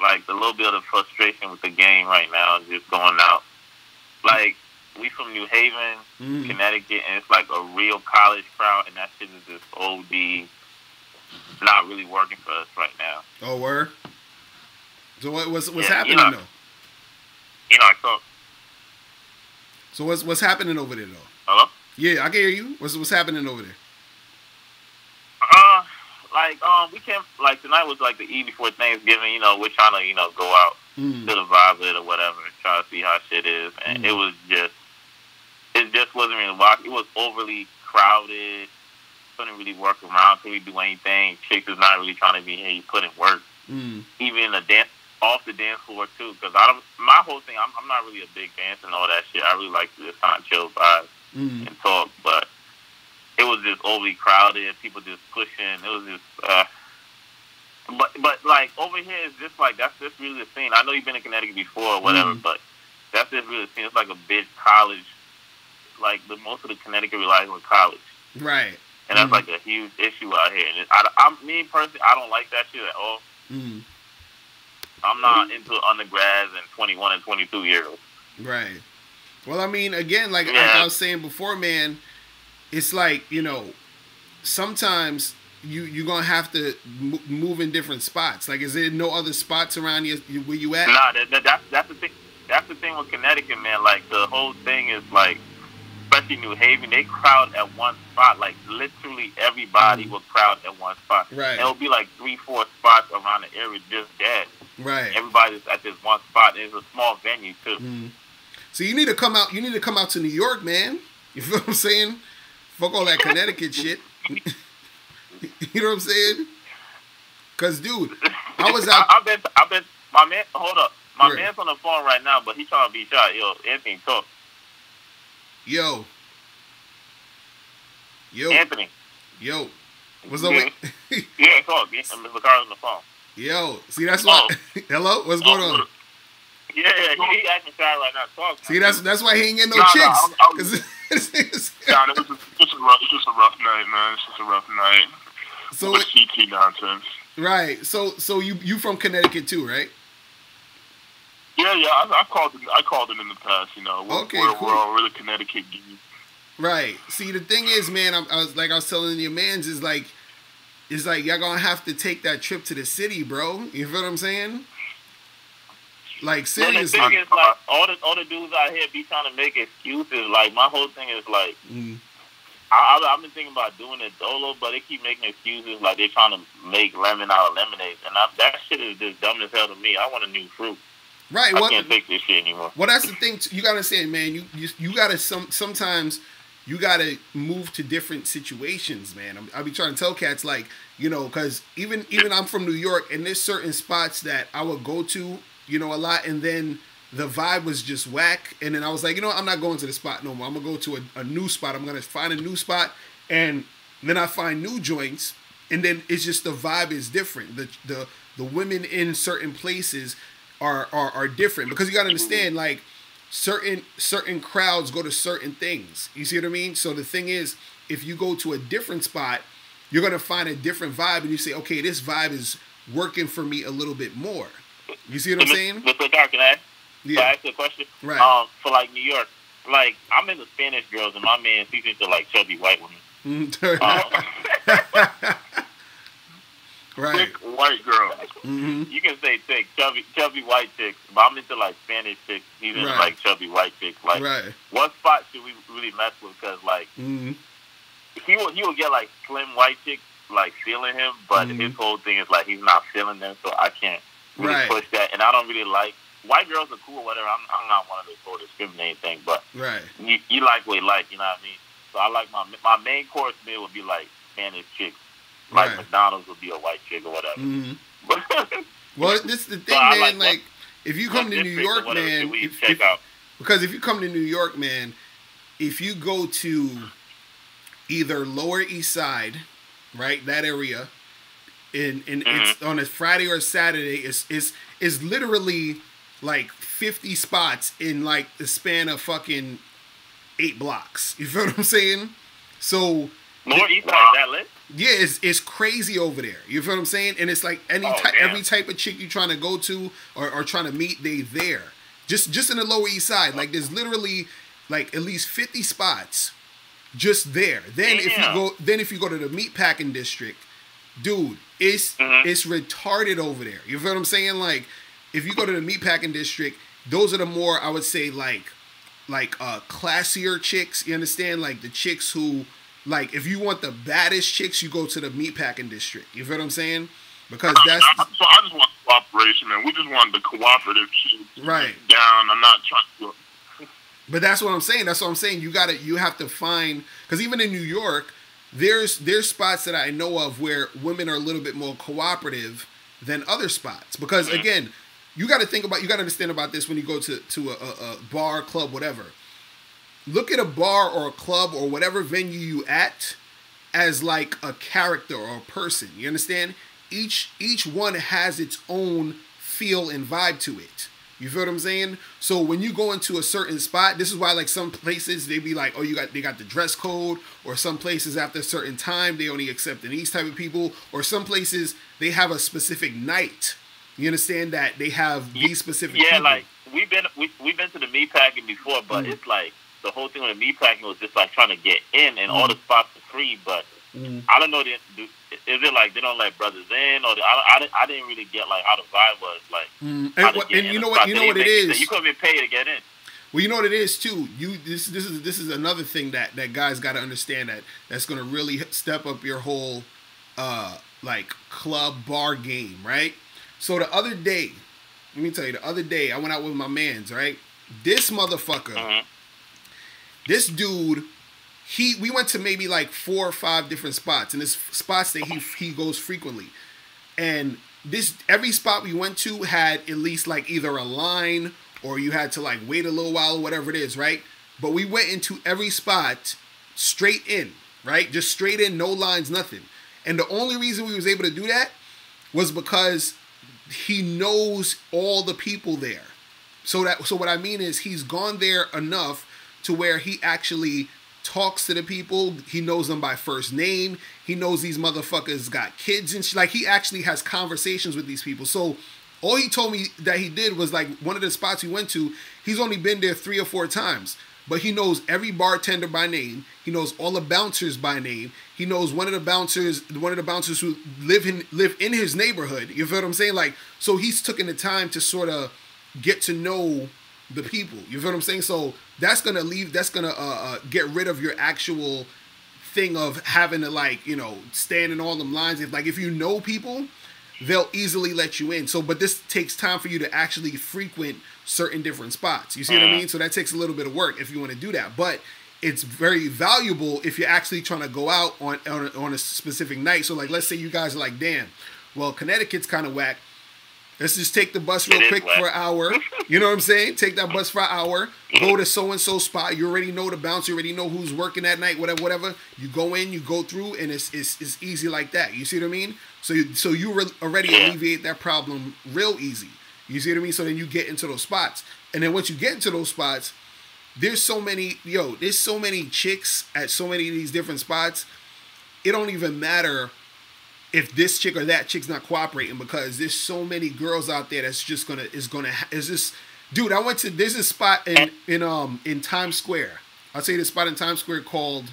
Like, the little bit of frustration with the game right now is just going out. Like, we from New Haven, Connecticut, and it's like a real college crowd, and that shit is just OD, not really working for us right now. Oh, word? So what's happening, though? I thought. So what's happening over there, though? Hello? Yeah, I can hear you. What's happening over there? We can't, like, tonight was like the eve before Thanksgiving, we're trying to, go out to the vibe of it or whatever and try to see how shit is. And it just wasn't really walking. It was overly crowded. Couldn't really work around, couldn't really do anything. Chicks is not really trying to be here. You put in work. Even in the dance, off the dance floor too. Because my whole thing, I'm not really a big dancer and all that shit. I really like to just kind of chill vibe and talk, but it was just overly crowded. People just pushing. It was just, but like over here, it's just like that's just really the scene. I know you've been in Connecticut before or whatever, but that's just really the scene. It's like a big college. Like most of the Connecticut relies on college, right? And that's like a huge issue out here. And me personally, I don't like that shit at all. I'm not into undergrads and 21 and 22 year olds. Right. Well, I mean, again, like I was saying before, man, it's like, sometimes you're going to have to move in different spots. Like, is there no other spots around where you at? Nah, that's the thing. That's the thing with Connecticut, man. Like, the whole thing is, like, especially New Haven, they crowd at one spot. Like, literally everybody will crowd at one spot. Right. And it'll be like 3-4 spots around the area just dead. Right. Everybody's at this one spot. And it's a small venue, too. So you need to come out. You need to come out to New York, man. You feel what I'm saying? Fuck all that Connecticut shit. You know what I'm saying? Cause, dude, I was out. I've been. My man, hold up. My man's on the phone right now, but he trying to be shot. Yo, Anthony, talk. Yo. Anthony. Yo. What's up? Yeah, talk. Mr. Carl's on the phone. Yo. See, that's why. Hello. What's going on? Yeah, he acting shy right now. Talk. See, that's why he ain't getting no chicks. It's just a rough night, man. It's just a rough night. So with CT nonsense. Right. So you from Connecticut too, right? Yeah. I called it in the past. We're all really Connecticut geeks. Right. See, the thing is, man, I was telling your mans is like y'all gonna have to take that trip to the city, bro. You feel what I'm saying? Like, seriously. The thing is, like, all the dudes out here be trying to make excuses. Like, my whole thing is, like, I've been thinking about doing it dolo, but they keep making excuses like they're trying to make lemon out of lemonade. And that shit is just dumb as hell to me. I want a new fruit. Right. I can't take this shit anymore. Well, that's the thing. You got to say, man, you got to sometimes you got to move to different situations, man. I'll be trying to tell cats, like, because even I'm from New York, and there's certain spots that I would go to, a lot, and then the vibe was just whack, and then I was like, I'm not going to the spot no more. I'm gonna go to a new spot. I'm gonna find a new spot, and then I find new joints, and then it's just the vibe is different. The women in certain places are different, because you gotta understand, like, certain crowds go to certain things. You see what I mean? So the thing is, if you go to a different spot, you're gonna find a different vibe, and you say, okay, this vibe is working for me a little bit more. You see what I'm saying? Mr. Dark, can I ask you a question? Right. For like New York, like I'm into Spanish girls, and my man he's into like chubby white women. Right. Thick white girl. Mm-hmm. You can say thick, chubby white chicks, but I'm into like Spanish chicks. He's into like chubby white chicks. Like, what spot should we really mess with? Because like he will get like slim white chicks like feeling him, but his whole thing is like he's not feeling them, so I can't really push that. And I don't really like white girls are cool, whatever. I'm not one of those who discriminate thing, but you like what you like, you know what I mean? So I like my main course meal would be like Spanish chicks. Like McDonald's would be a white chick or whatever. Well, this is the thing, man. Like, if you come to New York, man, because if you come to New York, man, if you go to either Lower East Side, right, that area, and it's on a Friday or a Saturday, it's literally like 50 spots in like the span of fucking 8 blocks. You feel what I'm saying? So Lower East Side is that lit? Yeah, it's crazy over there. You feel what I'm saying? And it's like every type of chick you trying to go to or trying to meet, they there. Just in the Lower East Side, like there's literally like at least 50 spots just there. Then if you go to the meatpacking district, dude, it's retarded over there. You feel what I'm saying? Like if you go to the meatpacking district, those are the more, I would say, like classier chicks. You understand? Like the chicks who, like, if you want the baddest chicks, you go to the meatpacking district. You feel what I'm saying? Because I just want cooperation, man. We just want the cooperative shit. Right. Down. I'm not trying to. But that's what I'm saying. That's what I'm saying. You have to find, because even in New York, there's spots that I know of where women are a little bit more cooperative than other spots. Because again, you got to understand about this when you go to a bar, club, whatever. Look at a bar or a club or whatever venue you at as like a character or a person. You understand? Each one has its own feel and vibe to it. You feel what I'm saying? So when you go into a certain spot, this is why like some places they be like, oh, they got the dress code, or some places after a certain time they only accept these type of people, or some places they have a specific night. You understand that they have these specific people. Like we've been to the meatpacking before, but it's like the whole thing with the meatpacking was just like trying to get in, and all the spots are free. But I don't know, is it like they don't let brothers in, or I didn't really get like how the vibe was like. And you know what it is. You couldn't even pay to get in. Well, you know what it is too. This is another thing that guys got to understand that's going to really step up your whole like club bar game, right? So the other day, let me tell you, I went out with my mans, right? This motherfucker. This dude, we went to maybe like 4 or 5 different spots, and it's spots that he goes frequently. And every spot we went to had at least like either a line or you had to like wait a little while or whatever it is, right? But we went into every spot straight in, right? Just straight in, no lines, nothing. And the only reason we was able to do that was because he knows all the people there. So what I mean is he's gone there enough to where he actually talks to the people. He knows them by first name. He knows these motherfuckers got kids and shit. Like he actually has conversations with these people. So all he told me that he did was like one of the spots we went to, he's only been there 3 or 4 times. But he knows every bartender by name. He knows all the bouncers by name. He knows one of the bouncers who live in his neighborhood. You feel what I'm saying? Like, so he's taken the time to sort of get to know the people. You feel what I'm saying? So that's gonna get rid of your actual thing of having to like, you know, stand in all them lines. If you know people, they'll easily let you in. So, but this takes time for you to actually frequent certain different spots. You see what I mean? So that takes a little bit of work if you want to do that. But it's very valuable if you're actually trying to go out on a specific night. So like, let's say you guys are like, damn, well, Connecticut's kind of whack. Let's just take the bus real quick for an hour. You know what I'm saying? Take that bus for an hour. Go to so-and-so spot. You already know the bounce. You already know who's working that night, whatever. You go in, you go through, and it's easy like that. You see what I mean? So you already alleviate that problem real easy. You see what I mean? So then you get into those spots. And then once you get into those spots, there's so many chicks at so many of these different spots. It don't even matter if this chick or that chick's not cooperating, because there's so many girls out there that's just dude. There's a spot in Times Square. I'll say this spot in Times Square called,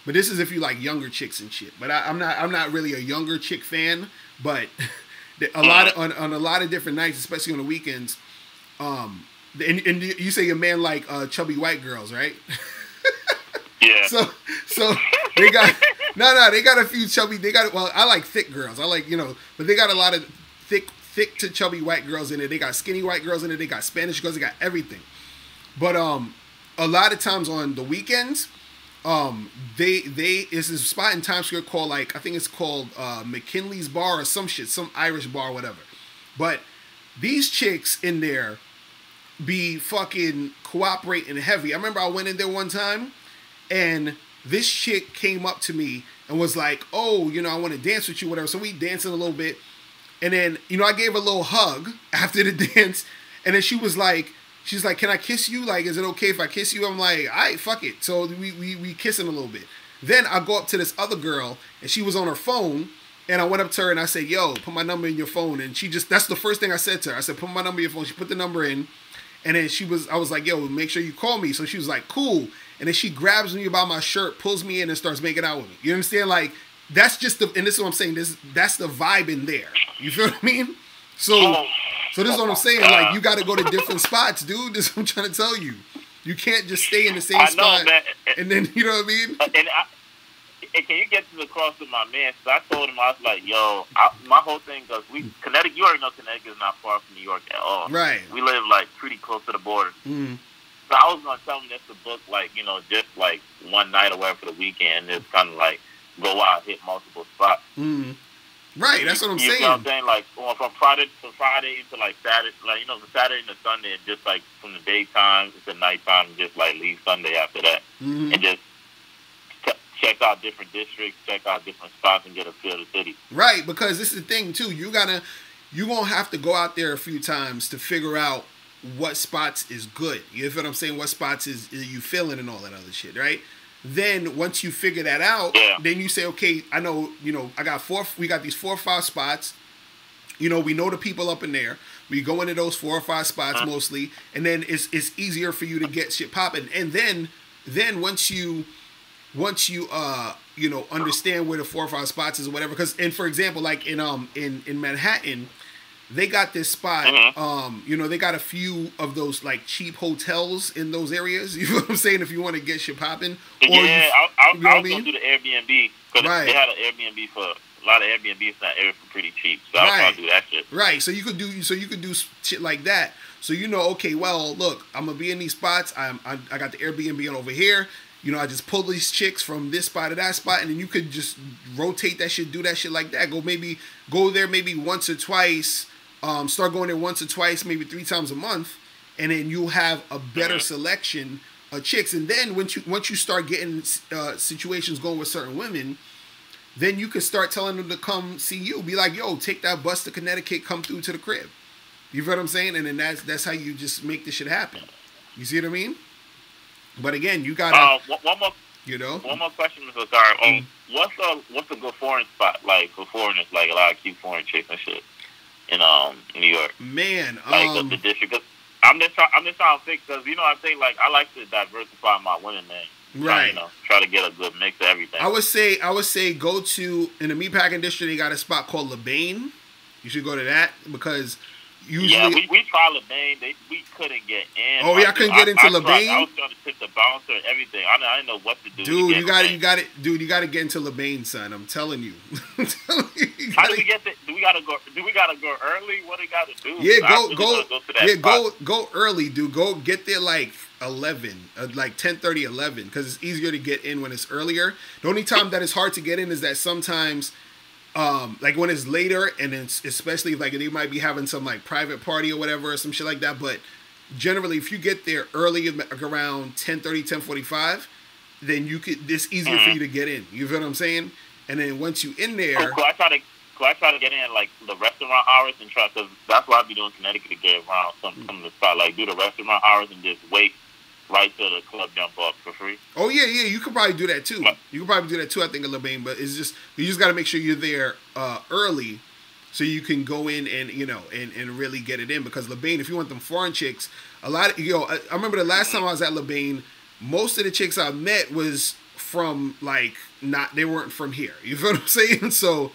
but this is if you like younger chicks and shit. But I'm not really a younger chick fan. But on a lot of different nights, especially on the weekends, and you say your man like chubby white girls, right? Yeah. So they got they got a few chubby. I like thick girls. I like but they got a lot of thick to chubby white girls in it. They got skinny white girls in it. They got Spanish girls. They got everything. But a lot of times on the weekends, it's this spot in Times Square called I think it's called McKinley's Bar or some shit, some Irish bar, whatever. But these chicks in there be fucking cooperating heavy. I remember I went in there one time, and this chick came up to me and was like, "Oh, I want to dance with you, whatever." So we dancing a little bit, and then I gave her a little hug after the dance, and then she's like, "Can I kiss you? Like, is it okay if I kiss you?" I'm like, "All right, fuck it." So we kissing a little bit. Then I go up to this other girl, and she was on her phone, and I went up to her and I said, "Yo, put my number in your phone." And that's the first thing I said to her. I said, "Put my number in your phone." She put the number in, and then I was like, "Yo, make sure you call me." So she was like, "Cool." And then she grabs me by my shirt, pulls me in, and starts making out with me. You understand? Like, that's just and this is what I'm saying. That's the vibe in there. You feel what I mean? So this is what I'm saying. Like, you got to go to different spots, dude. This is what I'm trying to tell you. You can't just stay in the same spot. Man. And then, you know what I mean? And can you get to the cross with my man? So I told him, I was like, yo, my whole thing, because Connecticut, you already know Connecticut is not far from New York at all. Right. We live, pretty close to the border. Mm. So I was going to tell him this to book, just, one night or whatever for the weekend. Just kind of, go out, hit multiple spots. Mm. Right, that's what I'm saying. You know what I'm saying? From Friday into, Saturday, from Saturday to Sunday, and just, from the daytime to nighttime, and just, leave Sunday after that. Mm-hmm. And just check out different districts, check out different spots, and get a feel of the city. Right, because this is the thing, too. You're going to have to go out there a few times to figure out what spots is good. You know what I'm saying? What spots is you feeling and all that other shit, right? Then once you figure that out, then you say, okay, I know, we got these 4 or 5 spots. We know the people up in there. We go into those 4 or 5 spots mostly, and then it's easier for you to get shit popping. And then once you understand where the 4 or 5 spots is or whatever, and for example, like in Manhattan, they got this spot, they got a few of those cheap hotels in those areas. You know what I'm saying? If you want to get shit popping. Yeah, I was going to do the Airbnb, because they had an Airbnb for a lot of Airbnbs in that area for pretty cheap. So I was going to do that shit. Right. So you could do shit like that. So okay, well, look, I'm gonna be in these spots. I got the Airbnb over here. I just pull these chicks from this spot to that spot, and then you could just rotate that shit, do that shit like that. Go there maybe once or twice. Start going there once or twice, maybe 3 times a month, and then you'll have a better selection of chicks. And then once you start getting situations going with certain women, then you can start telling them to come see you. Be like, yo, take that bus to Connecticut, come through to the crib. You feel what I'm saying? And then that's how you just make this shit happen. You see what I mean? But again, you gotta. One more question, Mr. Locario. What's a good foreign spot for foreigners, a lot of cute foreign chicks and shit in New York? Man, the district. I'm just trying to think, because what I'm saying. I like to diversify my women name. Right. Try to get a good mix of everything. I would say go to, in the meatpacking district, they got a spot called LeBain. You should go to that, because usually we tried LeBain. We couldn't get in. Oh, y'all couldn't get into LeBain? I was trying to tip the bouncer and everything. I didn't know what to do. Dude, you got to get into LeBain, son. I'm telling you. How do we get there? Do we gotta go early? What do we gotta do? Yeah, go early, dude. Go get there 11, 10:30, 11, because it's easier to get in when it's earlier. The only time that it's hard to get in is that sometimes, when it's later, and it's especially they might be having some private party or whatever or some shit like that. But generally, if you get there early, around 10:30, 10:45, then it's easier for you to get in. You feel what I'm saying? And then once you in there, could I try to get in the restaurant hours and because that's what I be doing in Connecticut to get around some of the spot. Do the restaurant hours and just wait right to the club jump off for free. Oh yeah, you could probably do that too. You could probably do that too. I think at LeBain, but it's just you just got to make sure you're there early, so you can go in and and really get it in. Because LeBain, if you want them foreign chicks, a lot of I remember the last time I was at LeBain, most of the chicks I met was from they weren't from here. You feel what I'm saying? So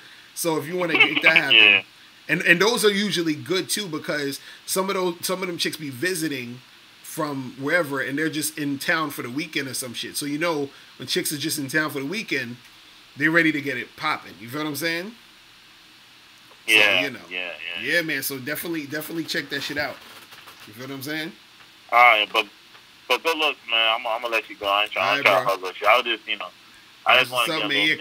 if you want to make that happen, yeah. and those are usually good too, because some of them chicks be visiting from wherever, and they're just in town for the weekend or some shit. So when chicks are just in town for the weekend, they're ready to get it popping. You feel what I'm saying? Yeah, so, yeah, man. So definitely check that shit out. You feel what I'm saying? All right, but good looks, man. I'm gonna let you go. I ain't trying to hustle you. I was just, I just want to get man.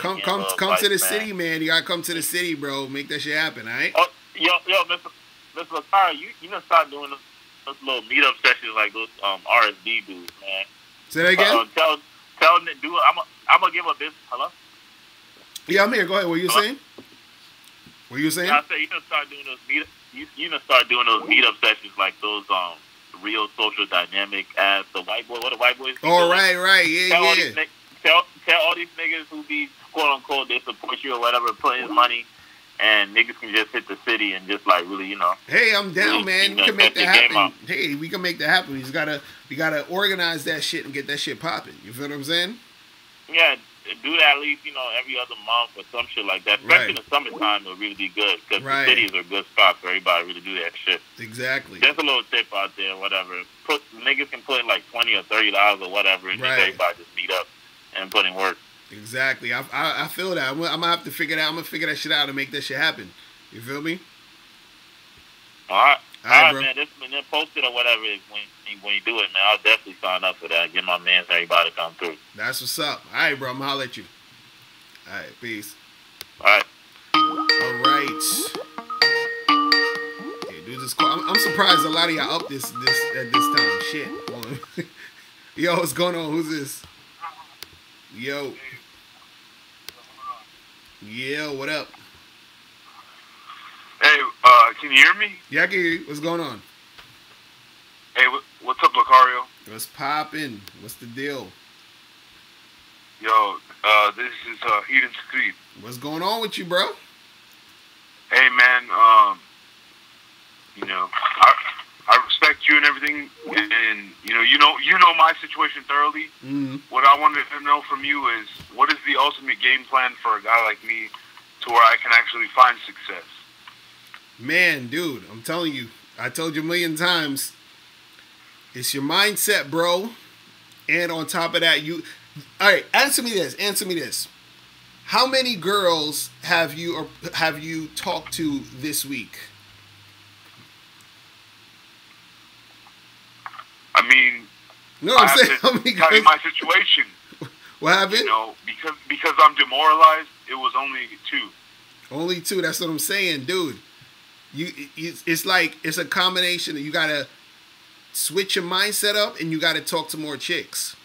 Come to the city, man. You gotta come to the city, bro. Make that shit happen, all right? Oh, yo, Mr. Locario, you gonna start doing those little meetup sessions like those RSD dudes, man. Say that again. Tell them to do it. I'm gonna give a business. Hello. Yeah, I'm here. Go ahead. What you saying? What you saying? I said you gonna start doing those meetup sessions like those real social dynamic as the white boy. What the white boys? Oh, right. Yeah. Tell all these niggas who be quote unquote they support you or whatever, put in money, and niggas can just hit the city and just really, Hey, I'm down, man. We can make that happen. Hey, we can make that happen. We gotta organize that shit and get that shit popping. You feel what I'm saying? Yeah, do that at least, every other month or some shit like that. Especially in the summertime, it'll really be good because the cities are good spots for everybody to really do that shit. Exactly. Just a little tip out there, whatever. Niggas can put in like $20 or $30 or whatever, and just everybody just meet up and put in work. Exactly. I feel that. I'm gonna have to figure that. I'm gonna figure that shit out and make that shit happen. You feel me? All right, bro. Man. Then post it or whatever when you do it, man. I'll definitely sign up for that. Get my man, everybody to come through. That's what's up. All right, bro. I'm gonna holler at you. All right, peace. All right. All right. Okay, dude, this call. I'm surprised a lot of y'all up this at this time. Shit. Yo, what's going on? Who's this? Yo. Yeah, what up? Hey, can you hear me? Yeah, I can hear you. What's going on? Hey, what's up, Locario? What's poppin'? What's the deal? Yo, this is Eden Street. What's going on with you, bro? Hey, man, I respect you and everything, and you know my situation thoroughly. Mm-hmm. What I wanted to know from you is, what is the ultimate game plan for a guy like me to where I can actually find success? Man, dude, I'm telling you, I told you a million times, it's your mindset, bro. And on top of that, all right, answer me this. How many girls have you talked to this week? I mean, no, I'm saying, how many tell you my situation. What happened? Because I'm demoralized, it was only 2. Only 2. That's what I'm saying, dude. It's like it's a combination. You gotta switch your mindset up, and you gotta talk to more chicks.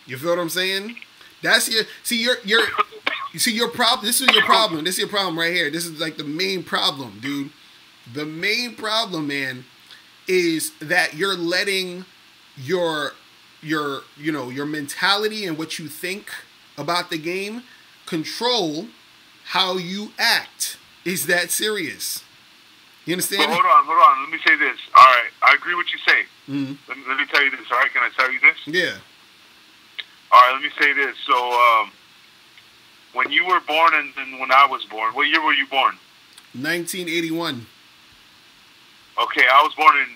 You feel what I'm saying? That's your problem. This is your problem. This is your problem right here. This is like the main problem, dude. The main problem, man, is that you're letting your mentality and what you think about the game control how you act. Is that serious? You understand? But hold on. Let me say this. All right, I agree with what you say. Mm-hmm. Let me tell you this. All right, can I tell you this? Yeah. All right, let me say this. So, when you were born and when I was born, what year were you born? 1981. Okay, I was born in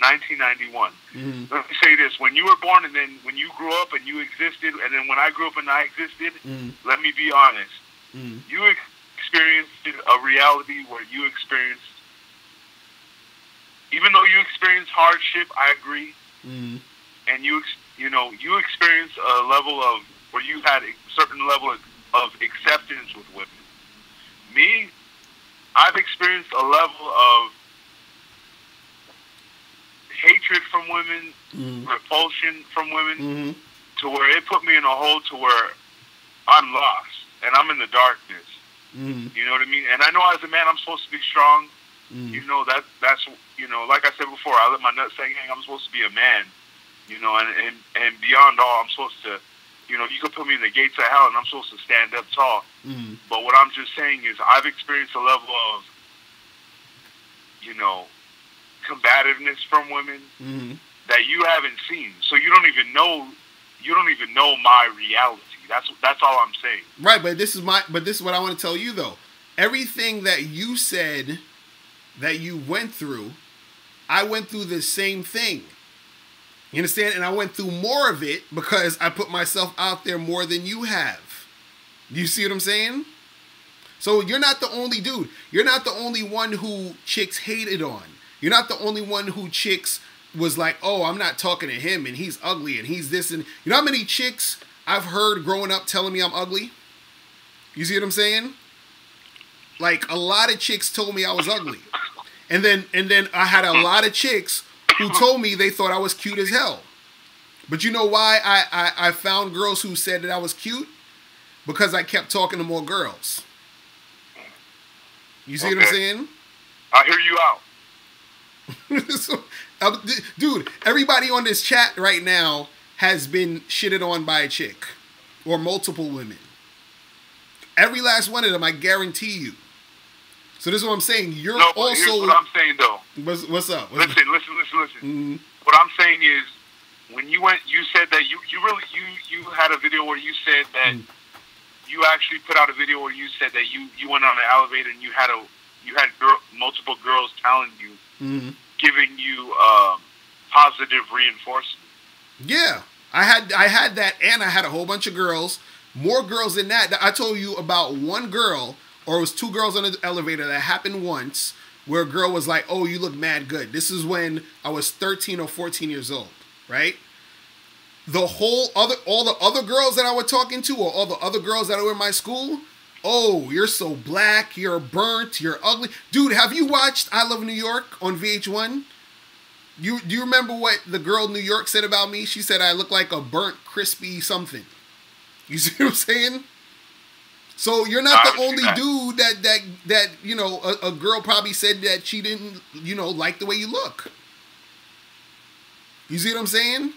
1991. Mm-hmm. Let me say this. When you were born and then when you grew up and you existed, and then when I grew up and I existed, let me be honest. You experienced a reality where you experienced, even though you experienced hardship, I agree, and you experienced a level of where you had a certain level of acceptance with women. Me, I've experienced a level of hatred from women, repulsion from women, to where it put me in a hole to where I'm lost and I'm in the darkness. You know what I mean? And I know as a man, I'm supposed to be strong. That's like I said before, I let my nutsack hang. I'm supposed to be a man. you know, and beyond all, I'm supposed to, you know, you could put me in the gates of hell, and I'm supposed to stand up tall. Mm-hmm. But what I'm just saying is, I've experienced a level of, you know, combativeness from women Mm-hmm. that you haven't seen. So you don't even know my reality. That's all I'm saying. Right, but this is what I want to tell you though. Everything that you said that you went through, I went through the same thing. You understand? And I went through more of it because I put myself out there more than you have. You see what I'm saying? So you're not the only dude. You're not the only one who chicks hated on. You're not the only one who chicks was like, oh, I'm not talking to him and he's ugly and he's this. And you know how many chicks I've heard growing up telling me I'm ugly? You see what I'm saying? Like, a lot of chicks told me I was ugly. And then I had a lot of chicks who told me they thought I was cute as hell. But you know why I found girls who said that I was cute? Because I kept talking to more girls. You see what I'm saying? I hear you out. So, dude, everybody on this chat right now has been shitted on by a chick. Or multiple women. Every last one of them, I guarantee you. So this is what I'm saying. You're also... Here's what I'm saying, though. What's up? Listen. Mm-hmm. What I'm saying is, when you said that you had a video where you said that you actually put out a video where you said that you went on an elevator and you had multiple girls telling you, giving you positive reinforcement. Yeah, I had that, and I had a whole bunch of girls, more girls than that. I told you about one girl, or it was two girls on the elevator that happened once, where a girl was like, "Oh, you look mad good." This is when I was 13 or 14 years old, right? All the other girls that I was talking to, or all the other girls that were in my school, oh, you're so black, you're burnt, you're ugly. Dude, have you watched I Love New York on VH1? Do you remember what the girl in New York said about me? She said I look like a burnt, crispy something. You see what I'm saying? So you're not the only dude that you know, a girl probably said that she didn't, you know, like the way you look. You see what I'm saying?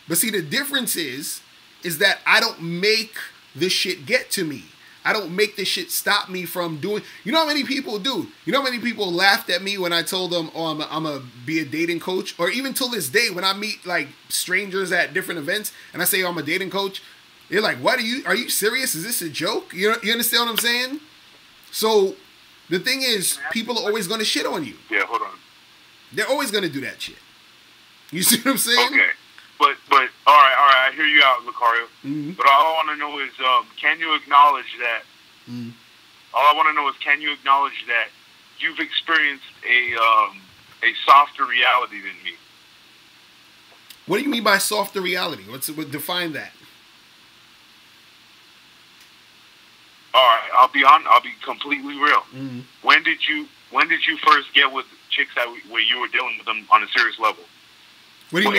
But see, the difference is that I don't make this shit get to me. I don't make this shit stop me from doing... You know how many people do? You know how many people laughed at me when I told them, oh, I'm a be a dating coach? Or even till this day, when I meet like strangers at different events and I say, oh, I'm a dating coach, they're like, what are you serious? Is this a joke? You understand what I'm saying? So the thing is, people are always going to shit on you. Yeah, hold on. They're always going to do that shit. You see what I'm saying? Okay. But all right, I hear you out, Locario. Mm-hmm. But all I want to know is, can you acknowledge that? Mm-hmm. All I want to know is, can you acknowledge that you've experienced a softer reality than me? What do you mean by softer reality? Define that. All right, I'll be completely real. Mm-hmm. When did you first get with chicks where you were dealing with them on a serious level? What do you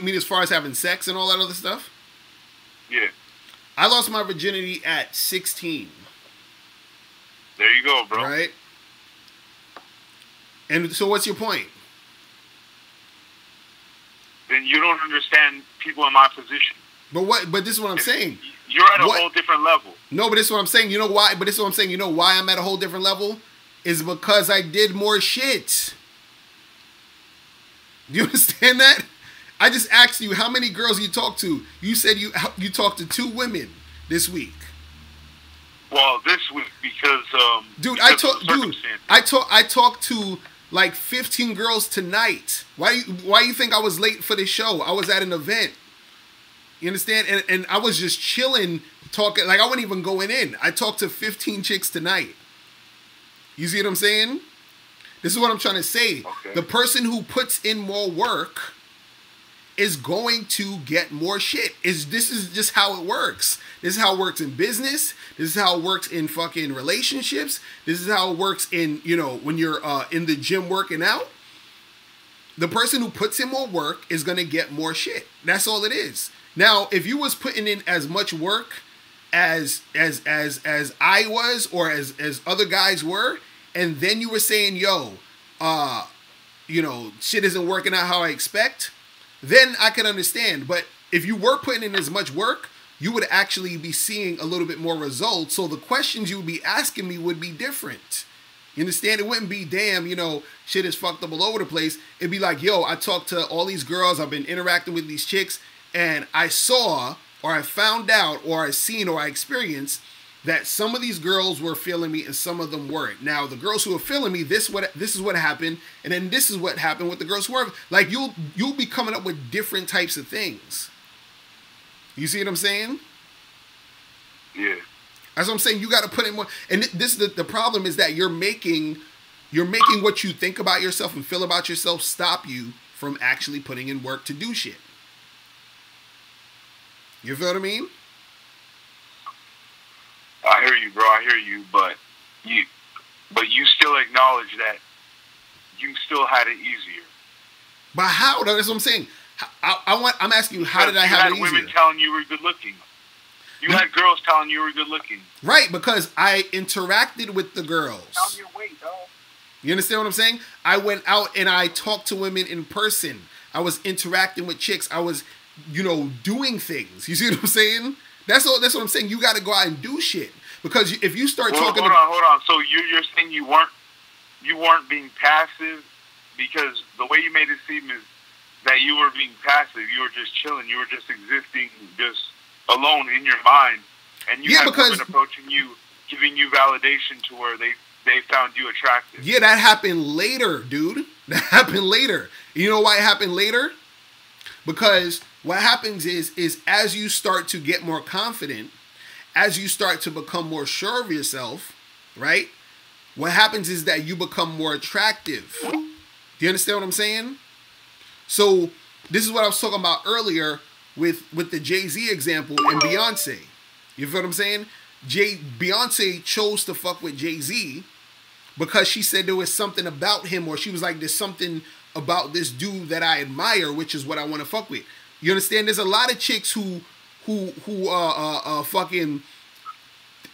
mean? As far as having sex and all that other stuff? Yeah. I lost my virginity at 16. There you go, bro. Right? And so what's your point? Then you don't understand people in my position. But this is what I'm saying. You're at a whole different level. No, but this is what I'm saying. You know why? But this is what I'm saying. You know why I'm at a whole different level? Is because I did more shit. Do you understand that? I just asked you how many girls you talked to. You said you talked to 2 women this week. Well, this week because I talked to like 15 girls tonight. Why you think I was late for this show? I was at an event. You understand? And I was just chilling, talking. Like, I wasn't even going in. I talked to 15 chicks tonight. You see what I'm saying? This is what I'm trying to say. Okay. The person who puts in more work is going to get more shit. This is just how it works. This is how it works in business. This is how it works in fucking relationships. This is how it works in, you know, when you're in the gym working out. The person who puts in more work is going to get more shit. That's all it is. Now, if you was putting in as much work as I was, or as other guys were, and then you were saying, yo, you know, shit isn't working out how I expect, then I can understand. But if you were putting in as much work, you would actually be seeing a little bit more results. So the questions you would be asking me would be different. You understand? It wouldn't be, damn, you know, shit is fucked up all over the place. It'd be like, yo, I talked to all these girls. I've been interacting with these chicks. And I saw, or I found out, or I seen, or I experienced that some of these girls were feeling me and some of them weren't. Now, the girls who are feeling me, this is what happened. And then this is what happened with the girls who weren't. Like, you'll be coming up with different types of things. You see what I'm saying? Yeah. That's what I'm saying. You got to put in more. And this is the problem is that you're making what you think about yourself and feel about yourself stop you from actually putting in work to do shit. You feel what I mean? I hear you, bro. I hear you, but you still acknowledge that you still had it easier. But how? That's what I'm saying. I'm asking you, how did I have it easier? You had women telling you were good looking. You had girls telling you were good looking. Right, because I interacted with the girls. Down your weight, dog. You understand what I'm saying? I went out and I talked to women in person. I was interacting with chicks. I was, you know, doing things. You see what I'm saying? That's what I'm saying. You got to go out and do shit. Because if you start talking... Hold on. So you're saying you weren't being passive, because the way you made it seem is that you were being passive. You were just chilling. You were just existing, just alone in your mind. And you had women approaching you, giving you validation to where they found you attractive. Yeah, that happened later, dude. That happened later. You know why it happened later? Because what happens is as you start to get more confident, as you start to become more sure of yourself, right? What happens is that you become more attractive. Do you understand what I'm saying? So this is what I was talking about earlier with the Jay-Z example and Beyonce. You feel what I'm saying? Beyonce chose to fuck with Jay-Z because she said there was something about him, or she was like, there's something about this dude that I admire, which is what I want to fuck with. You understand? There's a lot of chicks who fucking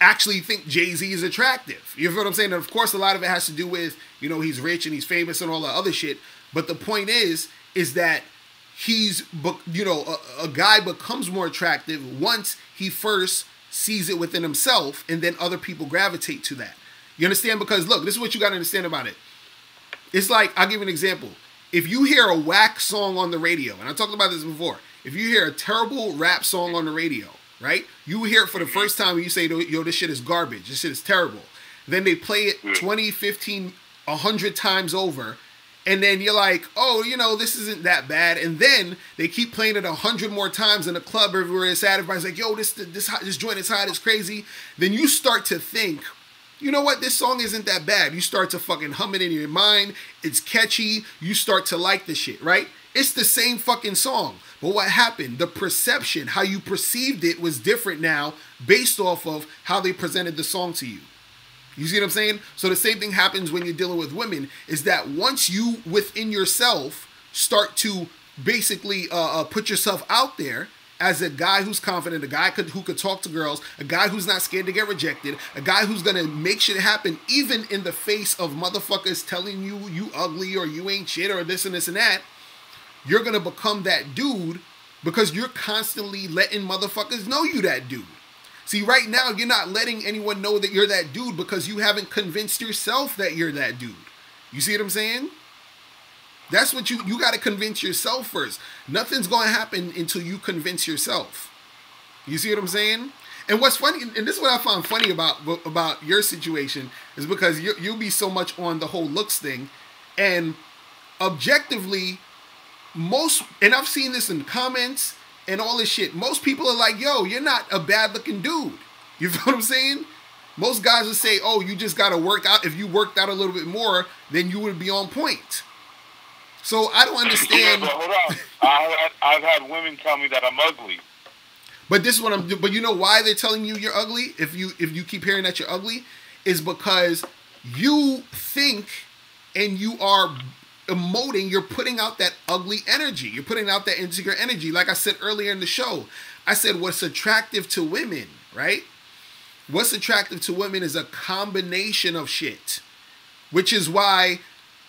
actually think Jay-Z is attractive. You feel what I'm saying? And of course, a lot of it has to do with, you know, he's rich and he's famous and all that other shit. But the point is that he's, you know, a guy becomes more attractive once he first sees it within himself, and then other people gravitate to that. You understand? Because look, this is what you got to understand about it. It's like, I'll give you an example. If you hear a whack song on the radio, and I talked about this before, if you hear a terrible rap song on the radio, right? You hear it for the first time and you say, yo, this shit is garbage. This shit is terrible. Then they play it 20, 15, 100 times over. And then you're like, oh, you know, this isn't that bad. And then they keep playing it 100 more times in the club everywhere it's at. Everybody's like, yo, this joint is hot, it's crazy. Then you start to think, you know what, this song isn't that bad. You start to fucking hum it in your mind. It's catchy. You start to like the shit, right? It's the same fucking song. But what happened? The perception, how you perceived it was different now based off of how they presented the song to you. You see what I'm saying? So the same thing happens when you're dealing with women, is that once you within yourself start to basically put yourself out there as a guy who's confident, a guy who could talk to girls, a guy who's not scared to get rejected, a guy who's going to make shit happen even in the face of motherfuckers telling you ugly or you ain't shit or this and this and that, you're going to become that dude because you're constantly letting motherfuckers know you that dude. See, right now, you're not letting anyone know that you're that dude because you haven't convinced yourself that you're that dude. You see what I'm saying? That's what you got to convince yourself first. Nothing's going to happen until you convince yourself. You see what I'm saying? And what's funny, and this is what I found funny about your situation, is because you'll be so much on the whole looks thing. And objectively, and I've seen this in comments and all this shit, most people are like, yo, you're not a bad looking dude. You feel what I'm saying? Most guys would say, oh, you just got to work out. If you worked out a little bit more, then you would be on point. So I don't understand. Yeah, but hold on. I've had women tell me that I'm ugly. But this is what but you know why they're telling you you're ugly? If you keep hearing that you're ugly, is because you think and you are emoting, you're putting out that ugly energy. You're putting out that insecure energy. Like I said earlier in the show, I said what's attractive to women, right? What's attractive to women is a combination of shit. Which is why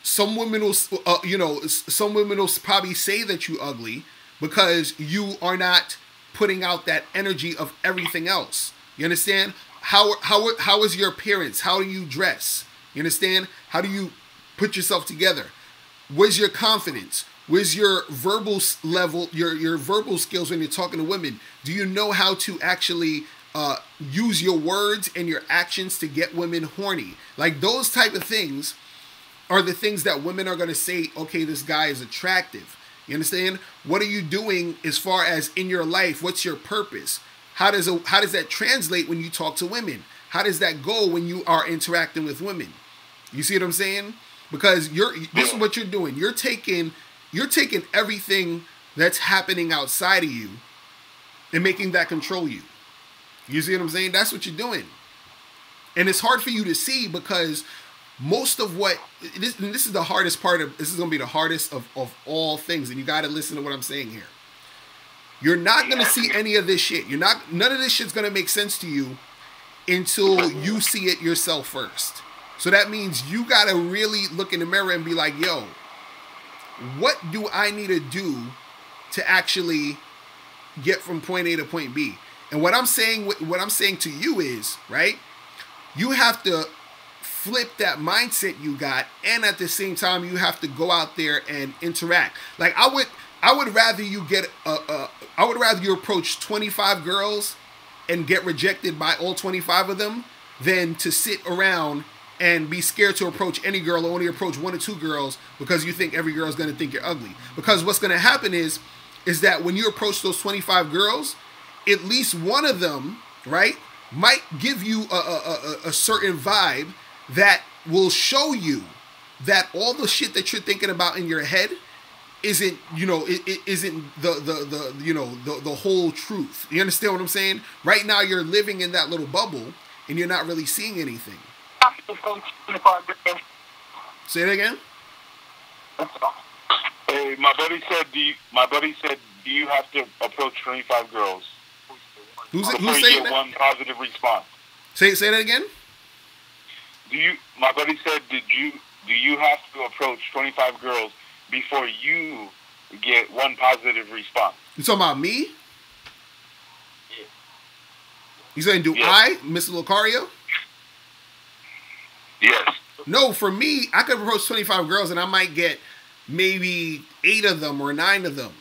some women will, some women will probably say that you ugly because you are not putting out that energy of everything else. You understand? How is your appearance? How do you dress? You understand? How do you put yourself together? Where's your confidence? Where's your verbal level, your verbal skills when you're talking to women? Do you know how to actually use your words and your actions to get women horny? Like those type of things are the things that women are going to say, okay, this guy is attractive. You understand? What are you doing as far as in your life? What's your purpose? How does that translate when you talk to women? How does that go when you are interacting with women? You see what I'm saying? Because this is what you're doing. You're taking everything that's happening outside of you and making that control you. You see what I'm saying? That's what you're doing. And it's hard for you to see because most of what this is the hardest part of this is going to be the hardest of all things, and you got to listen to what I'm saying here. You're not going to see any of this shit. None of this shit's going to make sense to you until you see it yourself first. So that means you got to really look in the mirror and be like, yo, what do I need to do to actually get from point A to point B? And what I'm saying to you is, right? You have to flip that mindset you got, and at the same time, you have to go out there and interact. Like I would rather you approach 25 girls and get rejected by all 25 of them than to sit around and be scared to approach any girl or only approach 1 or 2 girls because you think every girl is going to think you're ugly. Because what's going to happen is that when you approach those 25 girls, at least one of them, right, might give you a certain vibe that will show you that all the shit that you're thinking about in your head isn't, it isn't the whole truth. You understand what I'm saying? Right now you're living in that little bubble and you're not really seeing anything. Say it again. Hey, my buddy said, do you have to approach 25 girls? Who's saying that? One positive response. Say that again. My buddy said, do you have to approach 25 girls before you get one positive response? You talking about me? Yeah. You saying, I, Mr. Locario? Yes. No, for me, I could approach 25 girls and I might get maybe 8 of them or 9 of them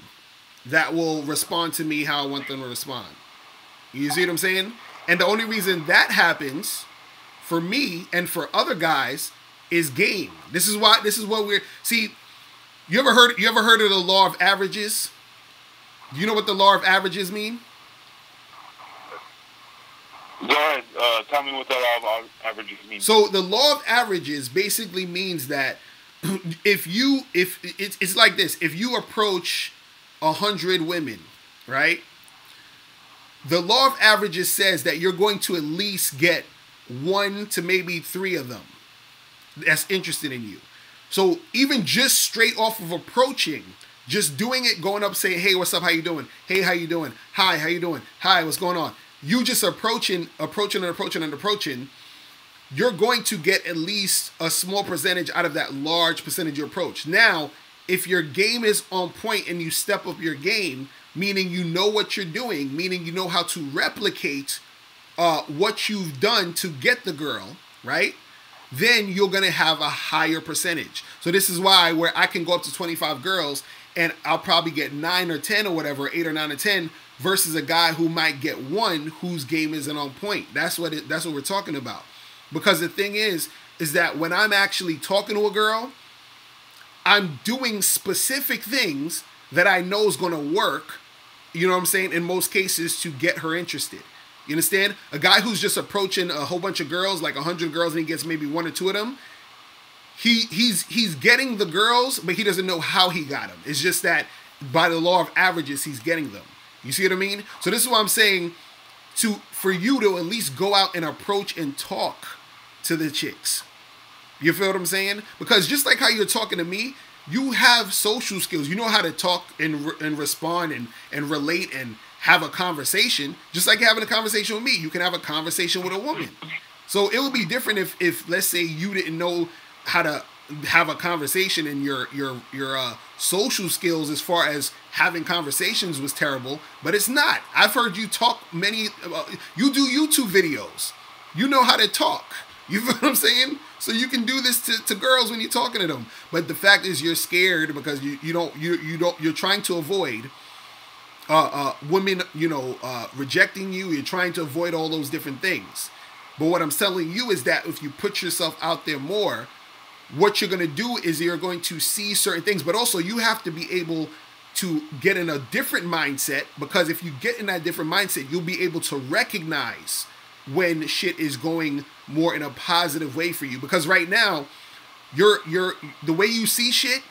that will respond to me how I want them to respond. You see what I'm saying? And the only reason that happens for me and for other guys is game. This is what we're see. You ever heard of the law of averages? Do you know what the law of averages mean? Go ahead. Tell me what the law of averages means. So the law of averages basically means that if it's like this, if you approach 100 women, right? The law of averages says that you're going to at least get 1 to maybe 3 of them that's interested in you. So even just straight off of approaching, just doing it, going up, saying, hey, what's up? How you doing? Hey, how you doing? Hi, how you doing? Hi, what's going on? You just approaching, you're going to get at least a small percentage out of that large percentage you approach. Now, if your game is on point and you step up your game, meaning you know what you're doing, meaning you know how to replicate what you've done to get the girl, right? Then you're going to have a higher percentage. So this is why where I can go up to 25 girls and I'll probably get 9 or 10 or whatever, 8 or 9 or 10 versus a guy who might get 1 whose game isn't on point. That's what we're talking about. Because the thing is that when I'm actually talking to a girl, I'm doing specific things that I know is going to work, you know what I'm saying, in most cases to get her interested. You understand? A guy who's just approaching a whole bunch of girls, like 100 girls, and he gets maybe 1 or 2 of them, he's getting the girls, but he doesn't know how he got them. It's just that by the law of averages, he's getting them. You see what I mean? So this is what I'm saying, for you to at least go out and approach and talk to the chicks. You feel what I'm saying? Because just like how you're talking to me, you have social skills. You know how to talk and respond and relate and have a conversation. Just like having a conversation with me, you can have a conversation with a woman. So it would be different if let's say you didn't know how to have a conversation and your social skills as far as having conversations was terrible, but it's not. I've heard you talk you do YouTube videos. You know how to talk. You feel what I'm saying? So you can do this to girls when you're talking to them. But the fact is you're scared because you're trying to avoid women, rejecting you. You're trying to avoid all those different things. But what I'm telling you is that if you put yourself out there more, what you're going to do is you're going to see certain things. But also you have to be able to get in a different mindset, because if you get in that different mindset, you'll be able to recognize when shit is going more in a positive way for you. Because right now, you're the way you see shit,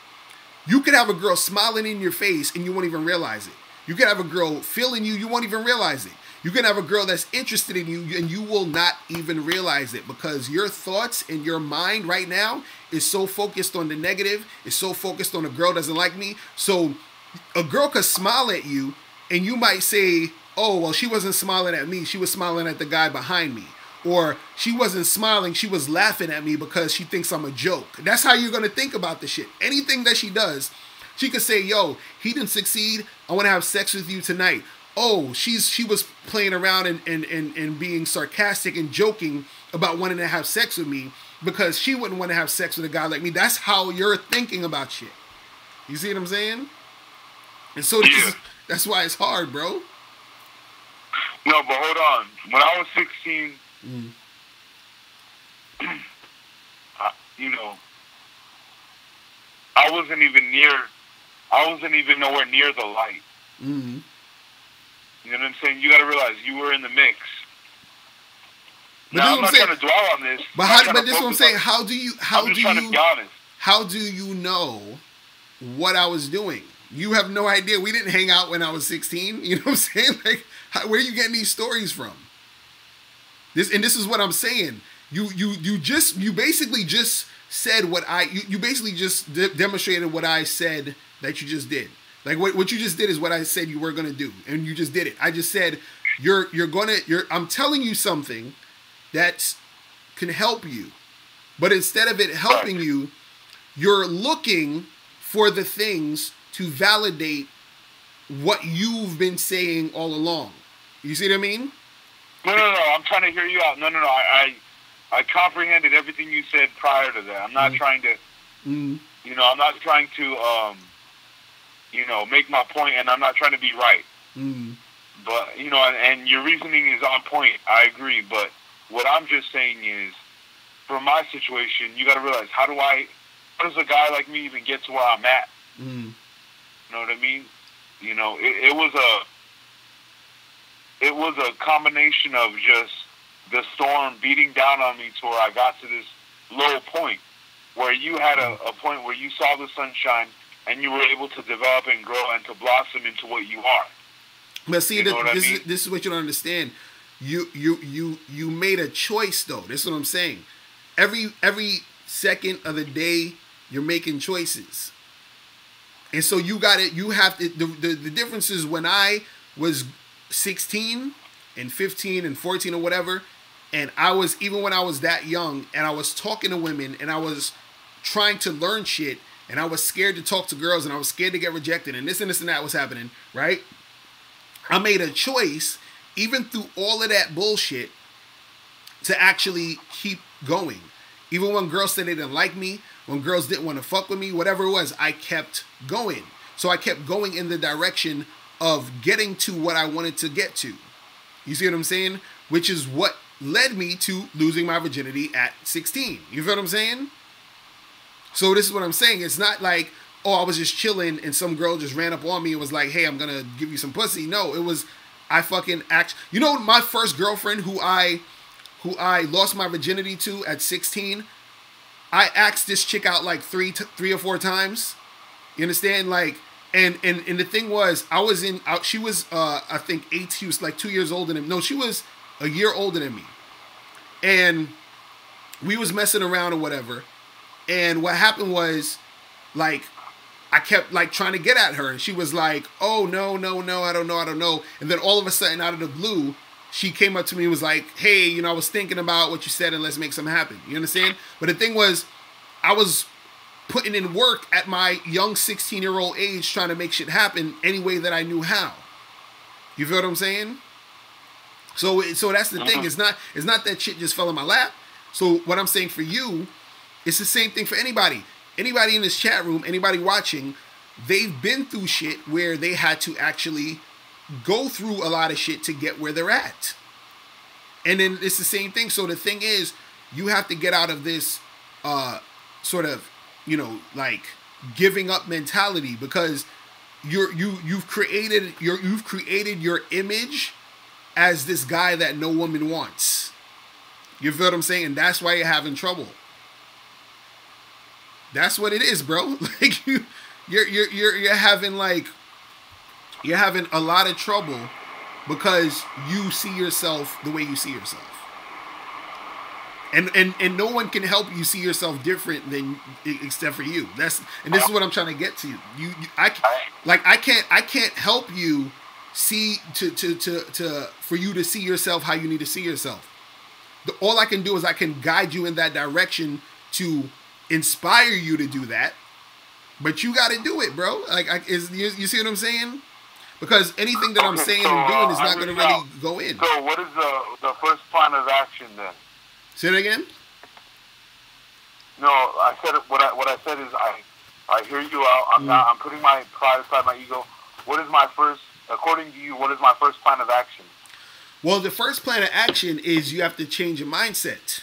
you could have a girl smiling in your face and you won't even realize it. You could have a girl feeling you, you won't even realize it. You can have a girl that's interested in you and you will not even realize it, because your thoughts and your mind right now is so focused on the negative, is so focused on a girl doesn't like me. So a girl could smile at you and you might say, oh, well, she wasn't smiling at me. She was smiling at the guy behind me. Or she wasn't smiling. She was laughing at me because she thinks I'm a joke. That's how you're going to think about the shit. Anything that she does, she could say, yo, he didn't succeed. I want to have sex with you tonight. Oh, she was playing around and being sarcastic and joking about wanting to have sex with me because she wouldn't want to have sex with a guy like me. That's how you're thinking about shit. You see what I'm saying? And so that's why it's hard, bro. No, but hold on. When I was 16, I wasn't even nowhere near the light. Mm-hmm. You know what I'm saying? You got to realize you were in the mix. But now, I'm not trying to dwell on this. But this is what I'm saying. How do you know what I was doing? You have no idea. We didn't hang out when I was 16. You know what I'm saying? Like, where are you getting these stories from? This is what I'm saying. You basically just said you basically just demonstrated what I said that you just did. Like what you just did is what I said you were gonna do, and you just did it. I just said I'm telling you something that can help you, but instead of it helping you, you're looking for the things to validate what you've been saying all along. You see what I mean? No. I'm trying to hear you out. No. I comprehended everything you said prior to that. I'm not trying to, I'm not trying to, make my point, and I'm not trying to be right. But, and your reasoning is on point. I agree. But what I'm just saying is, for my situation, you got to realize, how does a guy like me even get to where I'm at? You know what I mean? It was a combination of just the storm beating down on me to where I got to this low point where you had a point where you saw the sunshine and you were able to develop and grow and to blossom into what you are. But see, this is what you don't understand. You made a choice, though. This is what I'm saying. Every second of the day, you're making choices. And so you got it. You have to. The difference is when I was 16 and 15 and 14 or whatever, and even when I was that young, and I was talking to women, and I was trying to learn shit, and I was scared to talk to girls, and I was scared to get rejected, and this and that was happening, right? I made a choice, even through all of that bullshit, to actually keep going. Even when girls said they didn't like me, when girls didn't want to fuck with me, whatever it was, I kept going. So I kept going in the direction of getting to what I wanted to get to. You see what I'm saying? Which is what led me to losing my virginity at 16. You feel what I'm saying? So this is what I'm saying. It's not like, oh, I was just chilling and some girl just ran up on me and was like, hey, I'm going to give you some pussy. No, it was, I fucking my first girlfriend who I lost my virginity to at 16, I asked this chick out like three or four times. You understand? Like, and the thing was, she was, I think 8, she was like 2 years older than me. No, she was a year older than me. And we was messing around or whatever. And what happened was, like, I kept like trying to get at her, and she was like, oh, no, I don't know. And then all of a sudden, out of the blue, she came up to me and was like, hey, I was thinking about what you said, and let's make something happen. You understand? But the thing was, I was putting in work at my young 16-year-old age trying to make shit happen any way that I knew how. You feel what I'm saying? So that's the thing. It's not that shit just fell in my lap. So what I'm saying for you, it's the same thing for anybody. Anybody in this chat room, anybody watching, they've been through shit where they had to actually go through a lot of shit to get where they're at. And then it's the same thing. So the thing is, you have to get out of this sort of, like giving up mentality, because you've created your image as this guy that no woman wants. You feel what I'm saying? And that's why you're having trouble. That's what it is, bro. Like you're having a lot of trouble because you see yourself the way you see yourself. And no one can help you see yourself different than except for you. This is what I'm trying to get to. I can't help you see for you to see yourself how you need to see yourself. All I can do is I can guide you in that direction to inspire you to do that. But you got to do it, bro. You see what I'm saying? Because anything that I'm saying and doing is not going to really go in. So what is the first plan of action then? Say it again? No, I said what I said is I hear you out. I'm putting my pride aside, my ego. According to you, what is my first plan of action? Well, the first plan of action is you have to change your mindset.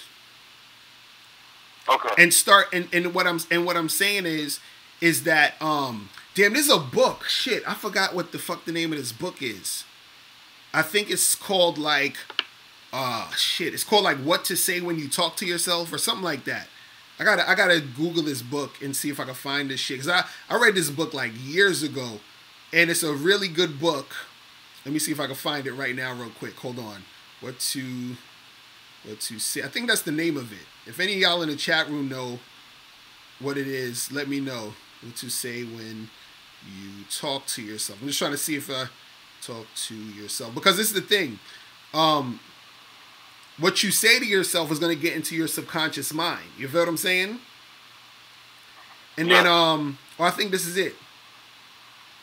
Okay. And start and what I'm saying is that damn, this is a book. Shit, I forgot what the fuck the name of this book is. I think it's called it's called What to Say When You Talk to Yourself or something like that. I gotta Google this book and see if I can find this shit, because I read this book years ago, and it's a really good book. Let me see if I can find it right now real quick. Hold on. What to say. I think that's the name of it. If any of y'all in the chat room know what it is, let me know. What to say when you talk to yourself. I'm just trying to see if I talk to yourself, because this is the thing. What you say to yourself is going to get into your subconscious mind. You feel what I'm saying? And then, I think this is it.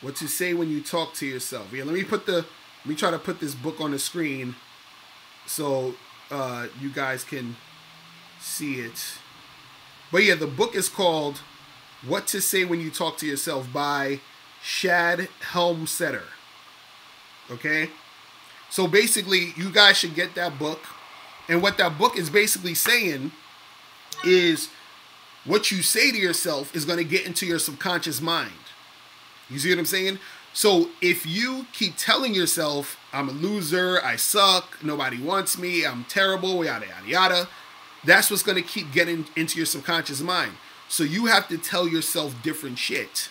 What to say when you talk to yourself. Yeah, let me try to put this book on the screen so you guys can see it. But yeah, the book is called What to Say When You Talk to Yourself by Shad Helmstetter. Okay? So basically, you guys should get that book. And what that book is basically saying is what you say to yourself is going to get into your subconscious mind. You see what I'm saying? So if you keep telling yourself, I'm a loser, I suck, nobody wants me, I'm terrible, yada, yada, yada, that's what's going to keep getting into your subconscious mind. So you have to tell yourself different shit.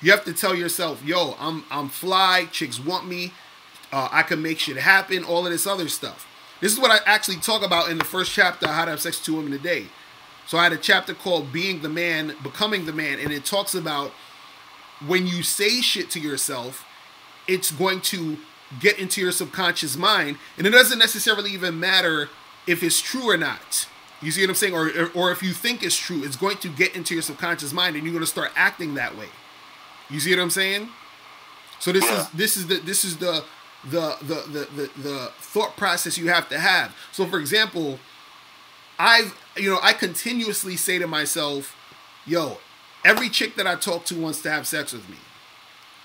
You have to tell yourself, yo, I'm fly, chicks want me, I can make shit happen, all of this other stuff. This is what I actually talk about in the first chapter, How to Have Sex with 2 Women a Day. So I had a chapter called Being the Man, Becoming the Man, and it talks about when you say shit to yourself, it's going to get into your subconscious mind, and it doesn't necessarily even matter if it's true or not. You see what I'm saying? Or if you think it's true, it's going to get into your subconscious mind, and you're going to start acting that way. You see what I'm saying? So this is the thought process you have to have. So for example, I continuously say to myself, yo, every chick that I talk to wants to have sex with me.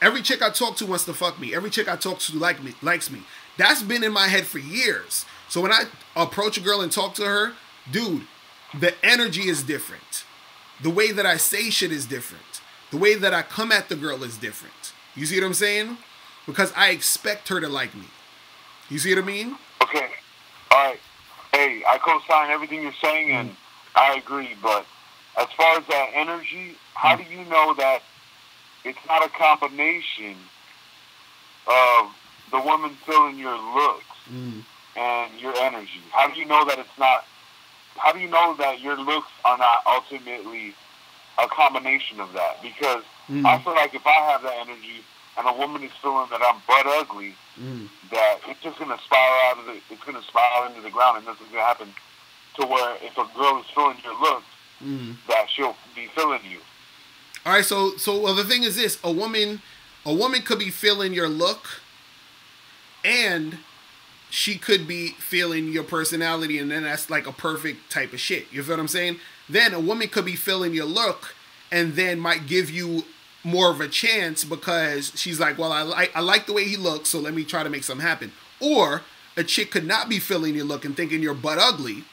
Every chick I talk to wants to fuck me. Every chick I talk to likes me. That's been in my head for years. So when I approach a girl and talk to her, dude, the energy is different. The way that I say shit is different. The way that I come at the girl is different. You see what I'm saying? Because I expect her to like me. You see what I mean? Okay. All right. Hey, I co-sign everything you're saying, and I agree. But as far as that energy, how do you know that it's not a combination of the woman feeling your looks and your energy? How do you know that it's not? How do you know that your looks are not ultimately a combination of that? Because I feel like if I have that energy and a woman is feeling that I'm butt ugly, that it's just gonna spiral into the ground, and nothing's gonna happen. To where if a girl is feeling your looks, that she'll be feeling you. All right, so well, the thing is this: a woman could be feeling your look, and she could be feeling your personality, and then that's like a perfect type of shit. You feel what I'm saying? Then a woman could be feeling your look, and then might give you more of a chance because she's like, well, I like the way he looks, so let me try to make something happen. Or a chick could not be feeling your look and thinking you're butt ugly,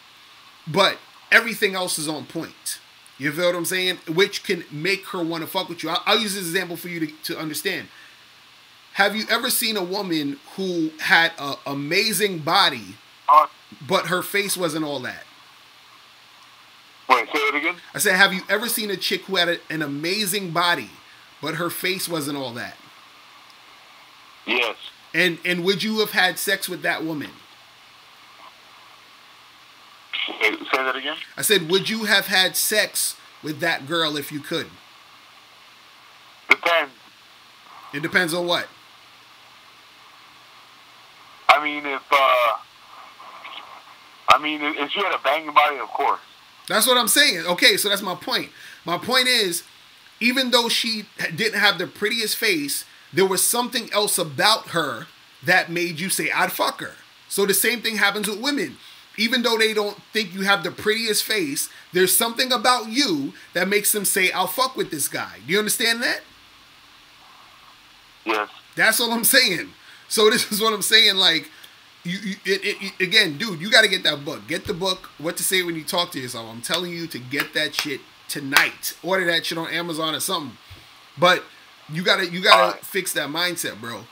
but everything else is on point. You feel what I'm saying? Which can make her want to fuck with you. I'll use this example for you to understand. Have you ever seen a woman who had an amazing body, but her face wasn't all that? Wait, say it again? I said, have you ever seen a chick who had an amazing body, but her face wasn't all that? Yes. And would you have had sex with that woman? Say that again? I said, would you have had sex with that girl if you could? Depends. It depends on what? I mean, if she had a banging body, of course. That's what I'm saying. Okay, so that's my point. My point is, even though she didn't have the prettiest face, there was something else about her that made you say, I'd fuck her. So the same thing happens with women. Even though they don't think you have the prettiest face, there's something about you that makes them say, I'll fuck with this guy. Do you understand that? Yes. That's all I'm saying. So this is what I'm saying. Like, again, dude, you got to get that book. Get the book, What to Say When You Talk to Yourself. I'm telling you to get that shit tonight. Order that shit on Amazon or something. But you gotta fix that mindset, bro.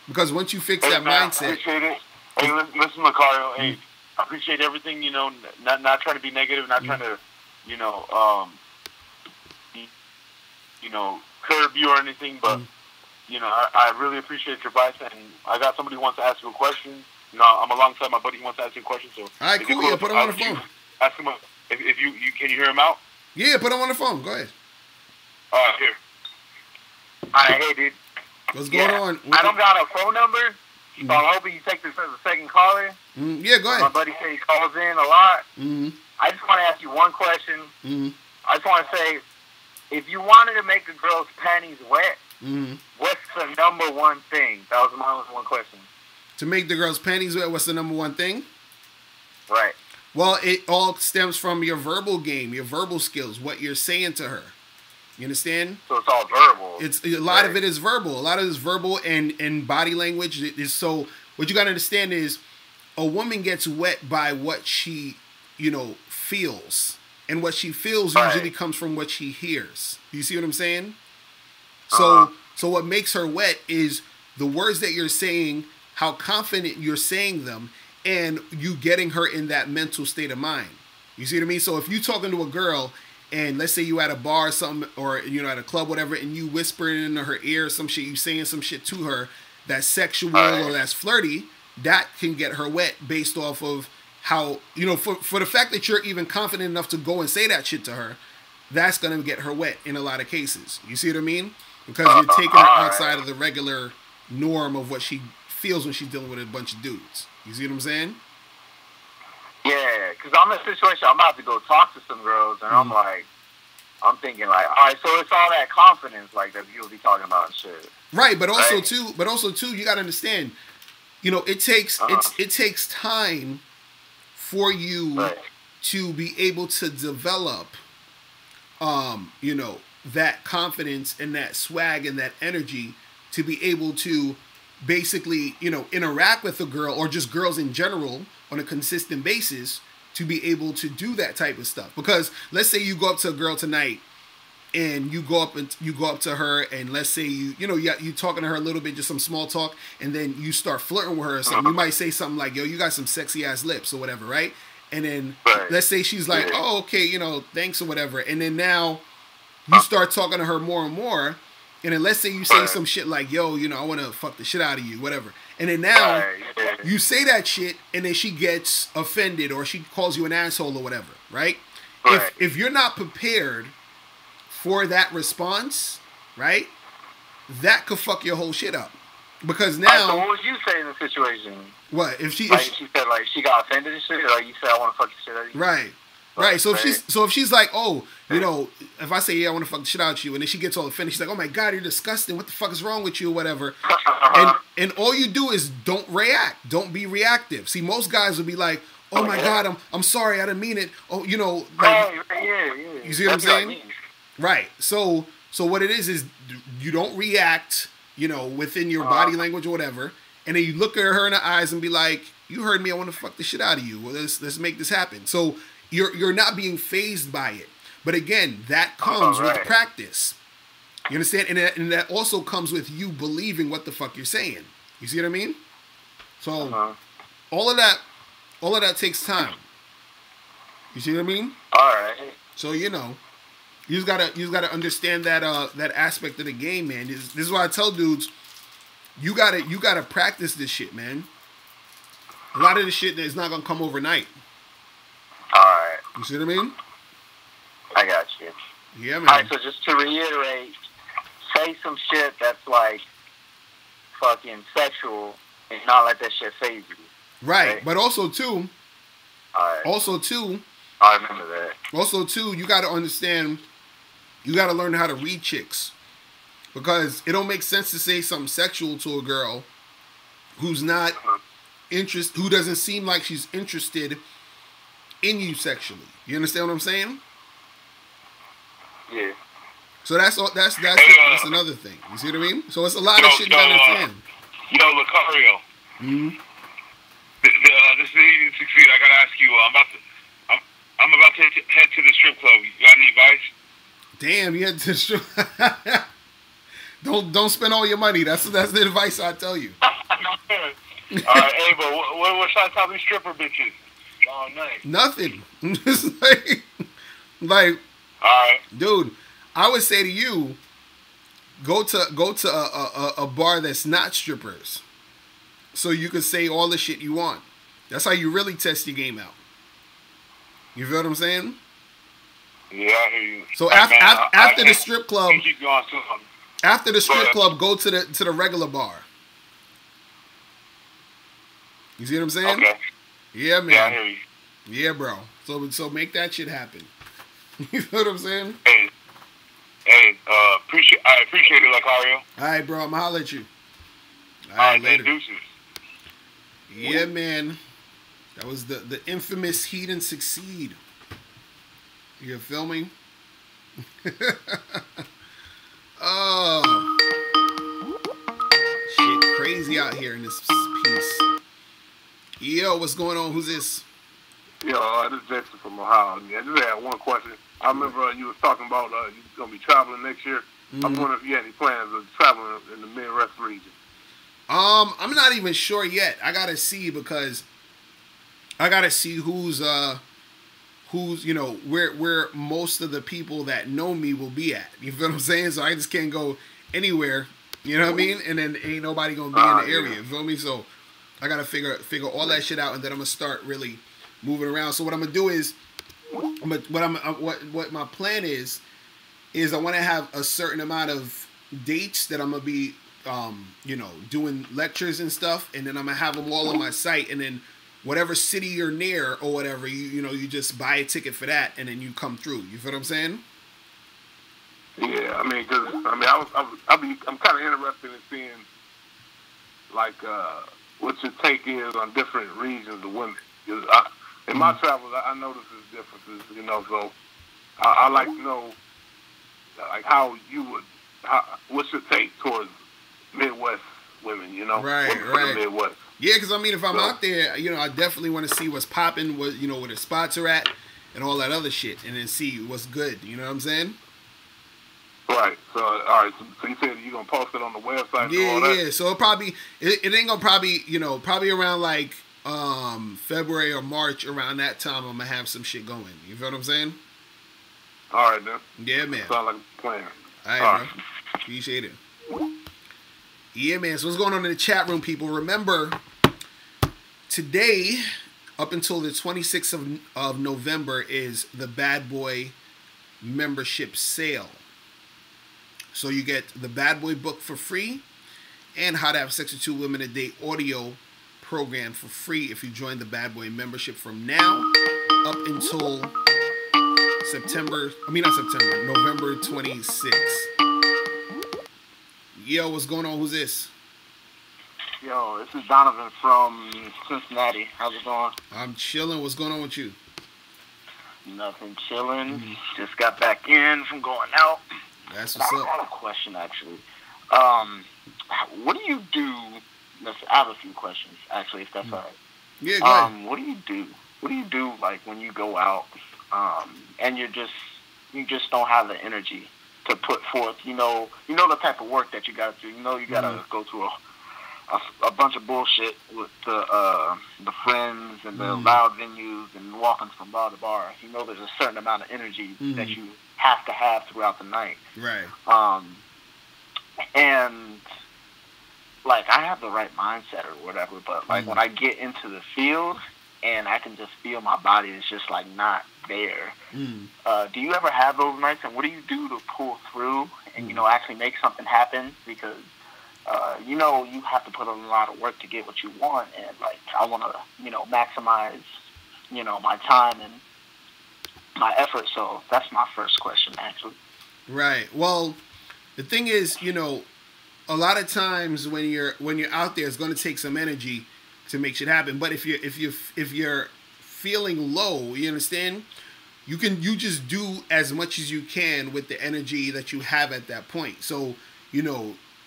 Because once you fix that mindset, I appreciate it. Hey, listen, Locario. Hey, I appreciate everything. You know, not trying to be negative, not trying to, curb you or anything, but. I really appreciate your advice, and I got somebody who wants to ask you a question. I'm alongside my buddy who wants to ask you a question. So, all right, cool. Yeah, put him on the phone. Ask him if you can you hear him out? Yeah, put him on the phone. Go ahead. All right, here. All right, hey, dude. What's going on? I don't got a phone number, so I'm hoping you take this as a second caller. Yeah, go ahead. My buddy said he calls in a lot. Mm-hmm. I just want to ask you one question. Mm-hmm. I just want to say, if you wanted to make a girl's panties wet, what's the number one thing? That was my only one question. To make the girl's panties wet, what's the number one thing? Right. Well, it all stems from your verbal game, your verbal skills, what you're saying to her. You understand? So it's all verbal. It's a lot of it is verbal. A lot of it is verbal and body language. So what you got to understand is a woman gets wet by what she, feels. And what she feels usually comes from what she hears. You see what I'm saying? So what makes her wet is the words that you're saying, how confident you're saying them, and you getting her in that mental state of mind. You see what I mean? So if you're talking to a girl, and let's say you at a bar or something, or at a club, whatever, and you whispering into her ear some shit, you saying some shit to her that's sexual or that's flirty, that can get her wet based off of how, for the fact that you're even confident enough to go and say that shit to her, that's going to get her wet in a lot of cases. You see what I mean? Because you're taking her outside of the regular norm of what she feels when she's dealing with a bunch of dudes. You see what I'm saying? Yeah, because I'm in a situation, I'm about to go talk to some girls, and I'm thinking like, all right, so it's all that confidence like that you'll be talking about and shit. Right, but also too, you gotta understand, it takes time for you to be able to develop, that confidence and that swag and that energy to be able to basically, interact with a girl or just girls in general on a consistent basis to be able to do that type of stuff. Because let's say you go up to a girl tonight and you go up to her and let's say you talking to her a little bit, just some small talk, and then you start flirting with her or something. You might say something like, yo, you got some sexy ass lips or whatever, right? And then let's say she's like, oh, okay, thanks or whatever. And then now you start talking to her more and more. And then let's say you say some shit like, yo, I want to fuck the shit out of you, whatever. And then now you say that shit and then she gets offended or she calls you an asshole or whatever, right? If you're not prepared for that response, right, that could fuck your whole shit up. Because now... so what would you say in the situation? What? If she said, like, she got offended and shit? Like, you said, I want to fuck the shit out of you? Right. Right. So if she's like, oh, you know, if I say, yeah, I want to fuck the shit out of you, and then she gets all offended, she's like, oh my God, you're disgusting. What the fuck is wrong with you, or whatever. And all you do is don't react. Don't be reactive. See, most guys would be like, oh my God, I'm sorry, I didn't mean it. Oh, you know, like, you see what I'm saying? Right. So what it is you don't react, you know, within your body language or whatever, and then you look at her in the eyes and be like, you heard me, I want to fuck the shit out of you. Well, let's make this happen. So you're not being phased by it. But again, that comes with practice. You understand? And that also comes with you believing what the fuck you're saying. You see what I mean? So all of that takes time. You see what I mean? All right. So you know, you just gotta understand that that aspect of the game, man. This is why I tell dudes, you gotta practice this shit, man. A lot of this shit is not gonna come overnight. All right. You see what I mean? I got you. Yeah, man. All right, so just to reiterate, say some shit that's like fucking sexual and not let that shit phase you. Right, okay? but also too. All right. I remember that. Also too, you got to understand. You got to learn how to read chicks, because it don't make sense to say something sexual to a girl who's not who doesn't seem like she's interested in you sexually. You understand what I'm saying? Yeah. So that's another thing. You see what I mean? So it's a lot of shit to understand. Locario. Mm-hmm. This is Easy to Succeed. I gotta ask you. I'm about to head to the strip club. You got any advice? Damn, you had to strip. Don't spend all your money. That's the advice I tell you. All right, hey, but what should I tell these stripper bitches all night? Nothing. Just like, all right, dude. I would say to you, go to a bar that's not strippers, so you can say all the shit you want. That's how you really test your game out. You feel what I'm saying? Yeah, I hear you. So after the strip club, keep going after the strip club, go to the regular bar. You see what I'm saying? Okay. Yeah, man. Yeah, I hear you. Yeah, bro. So make that shit happen. You know what I'm saying? Hey, I appreciate it, Locario. All right, bro. I'm gonna holler at you. All right, later. Deuces. Yeah, man. That was the infamous Heat and Succeed. You feel me? Oh. Shit crazy out here in this piece. Yo, what's going on? Who's this? Yo, this is Jackson from Ohio. Yeah, I just had one question. I remember you was talking about you're going to be traveling next year. Mm-hmm. I'm wondering if you had any plans of traveling in the Midwest region. I'm not even sure yet. I gotta see, because I gotta see who's you know, where most of the people that know me will be at. You feel what I'm saying? So I just can't go anywhere. You know what I mean? And then ain't nobody gonna be in the area. You feel me? So I gotta figure all that shit out, and then I'm gonna start really moving around. So what I'm gonna do is, what my plan is I want to have a certain amount of dates that I'm gonna be you know, doing lectures and stuff, and then I'm gonna have them all on my site, and then whatever city you're near or whatever, you know, you just buy a ticket for that, and then you come through. You feel what I'm saying? Yeah, I mean, I'm kind of interested in seeing like what your take is on different regions of women. In my travels, I notice there's differences, you know. So I like to know like what's your take towards Midwest women, you know? Right. Midwest. Yeah, because I mean, if I'm out there, you know, I definitely want to see what's popping, where the spots are at, and all that other shit, and then see what's good. You know what I'm saying? Right. So, all right. So you said you're gonna post it on the website. Yeah, and all that? yeah. So it ain't gonna probably around like February or March, around that time, I'm gonna have some shit going. You feel what I'm saying? All right, then. Yeah, man. Sound like a plan. All right, bro. Appreciate it. Yeah, man. So what's going on in the chat room, people? Remember, today, up until the 26th of November, is the Bad Boy membership sale. So you get the Bad Boy book for free, and How to Have Sex with Two Women a Day audio program for free if you join the Bad Boy membership from now up until November 26th. Yo, what's going on? Who's this? Yo, this is Donovan from Cincinnati. How's it going? I'm chilling. What's going on with you? Nothing, chilling. Just got back in from going out. That's what's up. I got a question, actually. What do you do? I have a few questions, actually, if that's all right. Yeah, go ahead. What do you do? What do you do, like, when you go out, and you just don't have the energy to put forth, you know the type of work that you got to do. You know you got to go through a bunch of bullshit with the friends and the loud venues and walking from bar to bar. You know there's a certain amount of energy that you have to have throughout the night. Right. And like I have the right mindset or whatever, but like when I get into the field and I can just feel my body is just like not there. Do you ever have those nights, and what do you do to pull through and actually make something happen? Because you have to put in a lot of work to get what you want, and like I want to maximize my time and my effort. So that's my first question, actually. Right. Well, the thing is, a lot of times when you're out there, it's going to take some energy to make shit happen. But if you're feeling low, you understand, you just do as much as you can with the energy that you have at that point. So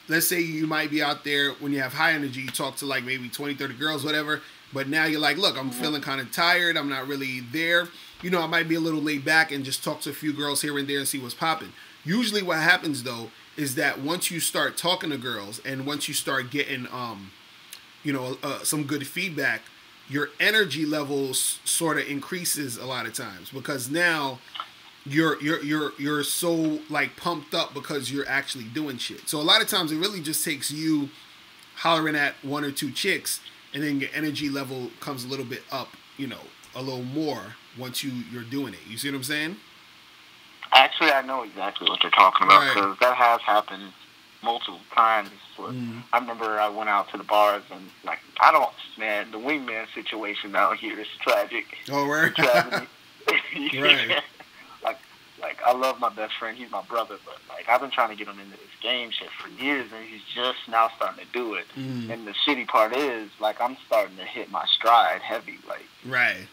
let's say you might be out there when you have high energy, you talk to like maybe 20, 30 girls, whatever. But now you're like, look, I'm feeling kind of tired. I'm not really there. I might be a little laid back and just talk to a few girls here and there and see what's popping. Usually what happens though is that once you start talking to girls and once you start getting some good feedback, your energy levels sort of increases a lot of times, because now you're so like pumped up because you're actually doing shit. So a lot of times it really just takes you hollering at one or two chicks, and then your energy level comes a little bit up, a little more once you're doing it. You see what I'm saying? Actually, I know exactly what you're talking about, because that has happened multiple times. I remember I went out to the bars and like the wingman situation out here is tragic. Oh, right. Right. Like I love my best friend. He's my brother, but like I've been trying to get him into this game shit for years, and he's just now starting to do it. And the shitty part is, like, I'm starting to hit my stride heavy. Like, right.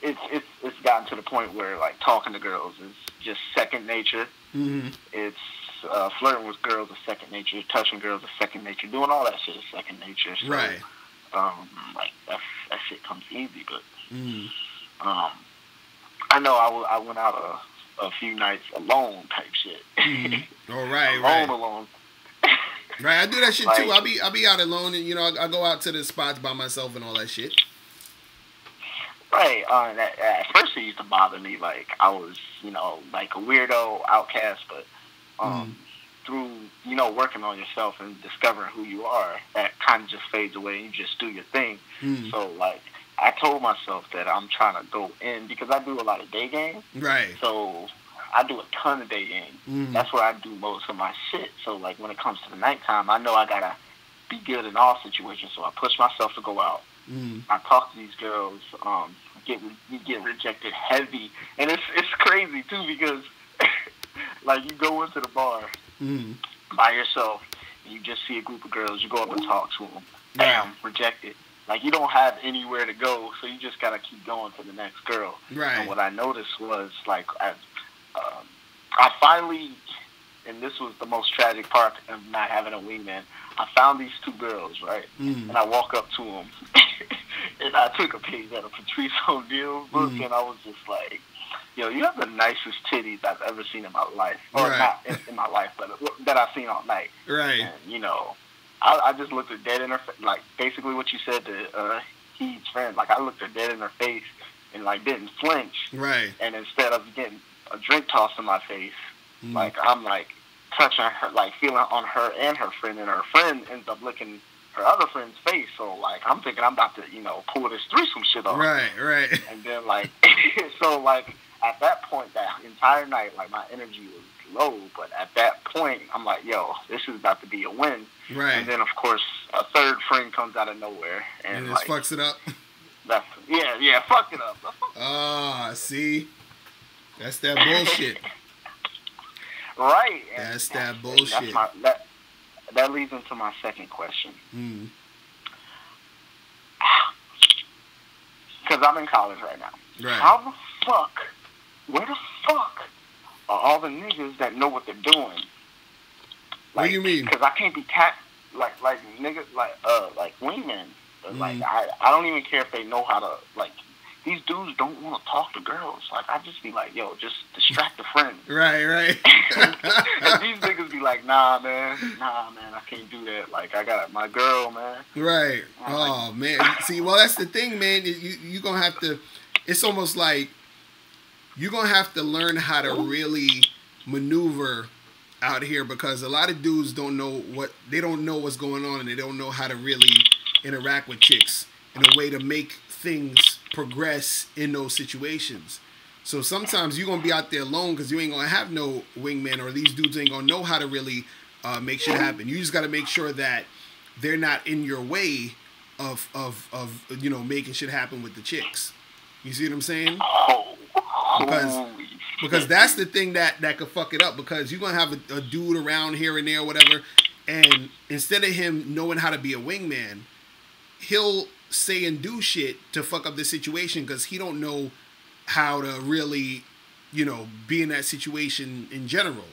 It's gotten to the point where like talking to girls is just second nature. It's flirting with girls is second nature. Touching girls is second nature. Doing all that shit is second nature. So, right. Like that shit comes easy, but I know I went out a few nights alone type shit. Oh, right. Alone. Right, I do that shit like, too. I'll be out alone, and I go out to the spots by myself and all that shit. Right. At first, it used to bother me. Like I was, like a weirdo outcast, but through working on yourself and discovering who you are, that kind of just fades away, and you just do your thing. So like, I told myself that I'm trying to go in, because I do a lot of day games. Right. So I do a ton of day games. That's where I do most of my shit. So like when it comes to the nighttime, I know I gotta be good in all situations. So I push myself to go out. I talk to these girls. Get rejected heavy, and it's crazy too, because like you go into the bar by yourself, and you just see a group of girls. You go up and talk to them. Bam, rejected. Like you don't have anywhere to go, so you just gotta keep going to the next girl. Right. And what I noticed was like I finally, and this was the most tragic part of not having a wingman, I found these two girls, right? And I walk up to them, and I took a page out of Patrice O'Neal's book, and I was just like, yo, you have the nicest titties I've ever seen in my life. Or not in my life, but that I've seen all night. Right. And, I just looked her dead in her face, like, basically what you said to Heath's friend. Like, I looked her dead in her face and, like, didn't flinch. Right. And instead of getting a drink tossed in my face, like, I'm, like, touching her, like, feeling on her and her friend ends up licking her other friend's face. So, like, I'm thinking I'm about to, pull this threesome shit off. Right. And then, like, so, like, at that point, that entire night, like, my energy was low. But at that point, I'm like, yo, this is about to be a win. Right. And then, of course, a third friend comes out of nowhere. And just fucks it up. Fuck it up. Ah, see? That's that bullshit. Right. That's that bullshit. That leads into my second question. Because I'm in college right now. Right. Where the fuck are all the niggas that know what they're doing? Like, what do you mean? Because I can't be like niggas, like women. Like, I don't even care if they know how to, like, these dudes don't want to talk to girls. Like, I just be like, yo, just distract the friend. Right. And these niggas be like, nah, man, I can't do that. Like, I got my girl, man. Right. Oh, man. See, well, that's the thing, man. You're going to have to, it's almost like you're going to have to learn how to really maneuver out here, because a lot of dudes don't know what's going on, and they don't know how to really interact with chicks in a way to make things progress in those situations. So sometimes you're going to be out there alone because you ain't going to have no wingman, or these dudes ain't going to know how to really make shit happen. You just got to make sure that they're not in your way of making shit happen with the chicks. You see what I'm saying? Because that's the thing that could fuck it up, because you're going to have a dude around here and there or whatever, and instead of him knowing how to be a wingman, he'll say and do shit to fuck up the situation because he don't know how to really, be in that situation in general.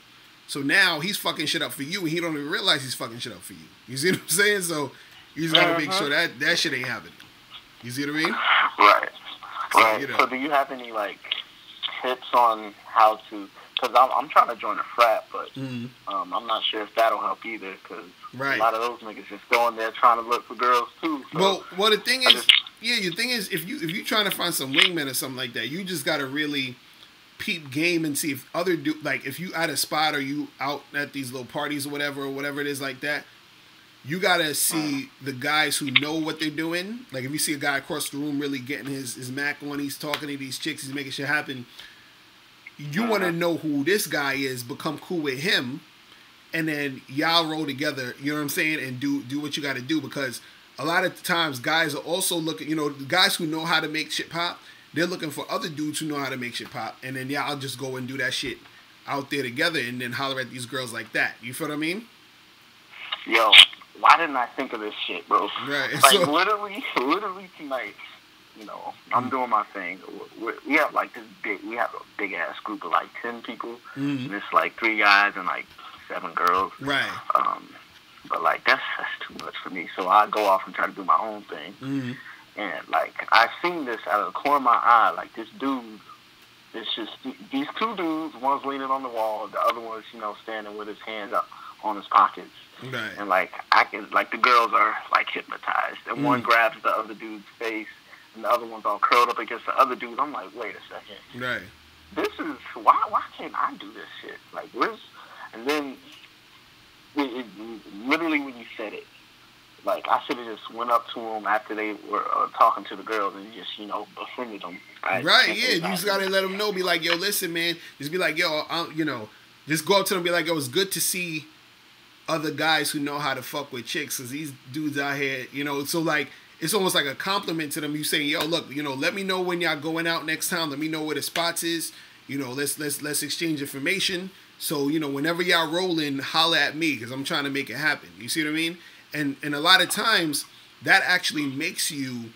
So now he's fucking shit up for you, and he don't even realize he's fucking shit up for you. You see what I'm saying? So you just gotta make sure that shit ain't happening. You see what I mean? Right. So, So do you have any, like, tips on how to... Because I'm trying to join a frat, but I'm not sure if that'll help either, because a lot of those niggas just going there trying to look for girls, too. So well, the thing is, the thing is, if you trying to find some wingmen or something like that, you just got to really peep game and see if other like, if you at a spot or you out at these little parties or whatever it is like that, you got to see the guys who know what they're doing. Like, if you see a guy across the room really getting his Mac on, he's talking to these chicks, he's making shit happen, you want to know who this guy is, become cool with him, and then y'all roll together, you know what I'm saying, and do what you got to do, because a lot of times guys are also looking, the guys who know how to make shit pop, they're looking for other dudes who know how to make shit pop, and then y'all just go and do that shit out there together and then holler at these girls like that. You feel what I mean? Yo, why didn't I think of this shit, bro? Right. Like, so, literally tonight, I'm doing my thing. We have like we have a big ass group of like 10 people, and it's like 3 guys and like 7 girls. Right. But like that's too much for me. So I go off and try to do my own thing. And like I seen this out of the corner of my eye. Like this dude, it's just these 2 dudes. One's leaning on the wall, the other one's standing with his hands up on his pockets. Right. And like the girls are like hypnotized, and one grabs the other dude's face, and the other one's all curled up against the other dude. I'm like, wait a second. Right. This is why can't I do this shit? Like, and then literally when you said it, like I should have just went up to them after they were talking to the girls and just befriended them. Right. Yeah. You just gotta let them know. Be like, yo, listen, man. Just be like, yo, just go up to them. And be like, yo, it's good to see other guys who know how to fuck with chicks, because these dudes out here, so like it's almost like a compliment to them. You saying, yo, look, let me know when y'all going out next time. Let me know where the spots is. Let's exchange information. So whenever y'all rolling, holla at me, because I'm trying to make it happen. You see what I mean? And a lot of times that actually makes you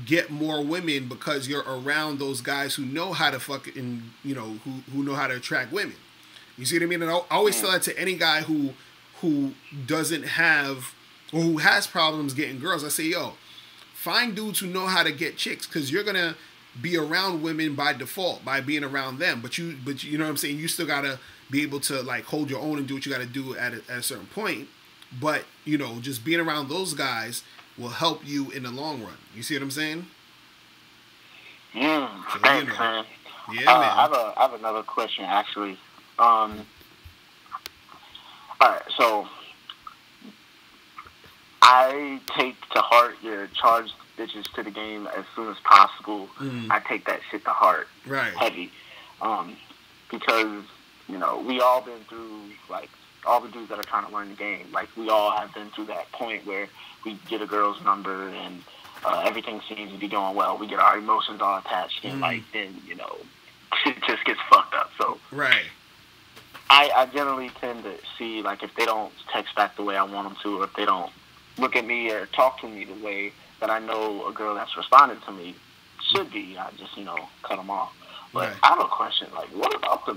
get more women, because you're around those guys who know how to fuck and who know how to attract women. You see what I mean? And I always tell that to any guy who doesn't have, or who has problems getting girls. I say, yo, find dudes who know how to get chicks, because you're gonna be around women by default by being around them. But you know what I'm saying? You still gotta be able to like hold your own and do what you gotta do at a certain point. But just being around those guys will help you in the long run. You see what I'm saying? Thanks, man. Yeah, man. I have another question actually. All right, so I take to heart your charge bitches to the game as soon as possible. I take that shit to heart, right? Heavy, because you know, we all been through, like, all the dudes that are trying to learn the game. Like, we all have been through that point where we get a girl's number and everything seems to be going well. We get our emotions all attached, and, like, then, you know, shit just gets fucked up. So, right. I generally tend to see, like, if they don't text back the way I want them to, or if they don't look at me or talk to me the way that I know a girl that's responded to me should be, I just, you know, cut them off. But I have a question, like, what about the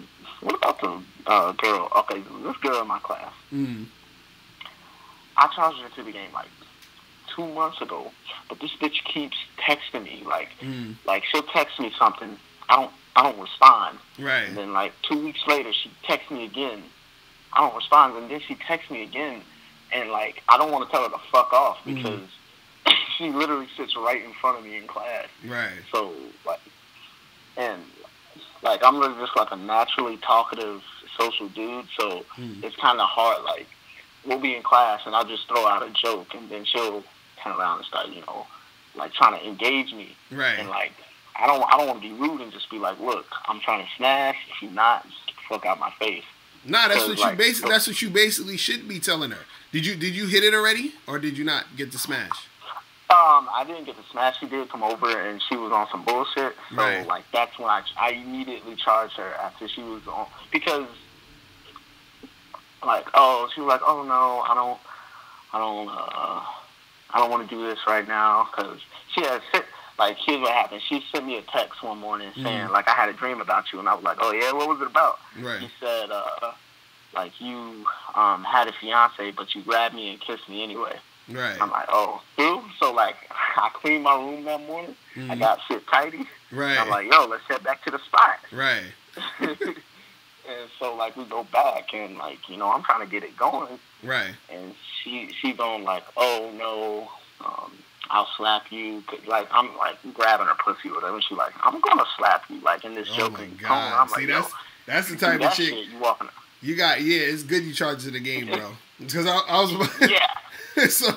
girl? Okay, this girl in my class. I charged her to the game like 2 months ago, but this bitch keeps texting me, like she'll text me something, I don't respond. Right. And then like 2 weeks later, she texts me again, I don't respond, and then she texts me again, and like I don't want to tell her to fuck off because she literally sits right in front of me in class. Right. So like, and like I'm really just like a naturally talkative social dude, so it's kind of hard. Like we'll be in class and I'll just throw out a joke, and then she'll turn around and start, you know, like trying to engage me. Right. And like I don't want to be rude and just be like, look, I'm trying to smash. If you're not, just get the fuck out my face. Nah, that's what like, that's what you basically should be telling her. Did you hit it already, or did you not get the smash? I didn't get the smash. She did come over and she was on some bullshit. So like that's when I immediately charged her after she was on, because like she was like, oh no, I don't want to do this right now, because she has like, here's what happened. She sent me a text one morning saying like, I had a dream about you, and I was like, oh yeah, what was it about? Right. She said like you had a fiance, but you grabbed me and kissed me anyway. Right. I'm like, oh, who? So like, I cleaned my room that morning. I got shit tidy. Right. I'm like, yo, let's head back to the spot. Right. And so like we go back, and like, you know, I'm trying to get it going. Right. And she going like, oh no, I'll slap you. Like I'm like grabbing her pussy or whatever. And she like, I'm gonna slap you, like in this joking tone. I'm See, like, that's the type of chick. Shit, you walking. You got it's good you charge to the game, bro. Because I was so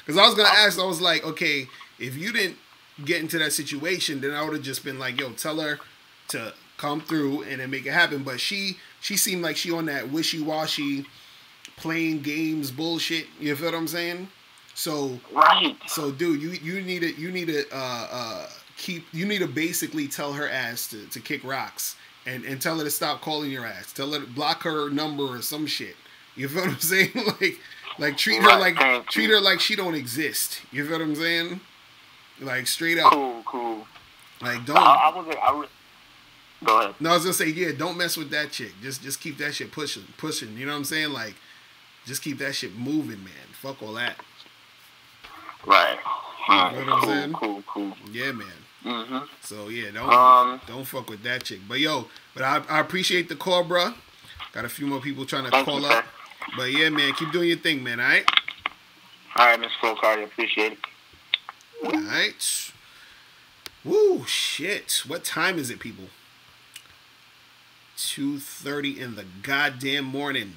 because I was gonna ask, I was like, okay, if you didn't get into that situation, then I would have just been like, yo, tell her to come through and then make it happen. But she seemed like she on that wishy-washy playing games bullshit. You feel what I'm saying? So So dude, you need to basically tell her ass to kick rocks and tell her to stop calling your ass. Tell her to block her number or some shit. You feel what I'm saying? Like treat her like she don't exist. You feel what I'm saying? Like straight up. Cool. Like don't. Go ahead. No, I was gonna say don't mess with that chick. Just keep that shit pushing. You know what I'm saying? Like just keep that shit moving, man. Fuck all that. Right. You know what I'm saying? Cool. Yeah, man. Mm-hmm. So yeah, don't fuck with that chick. But I appreciate the call, bro. Got a few more people trying to call up. But yeah, man, keep doing your thing, man. All right. All right, Mr. Locario, appreciate it. All right. Woo, shit. What time is it, people? 2:30 in the goddamn morning.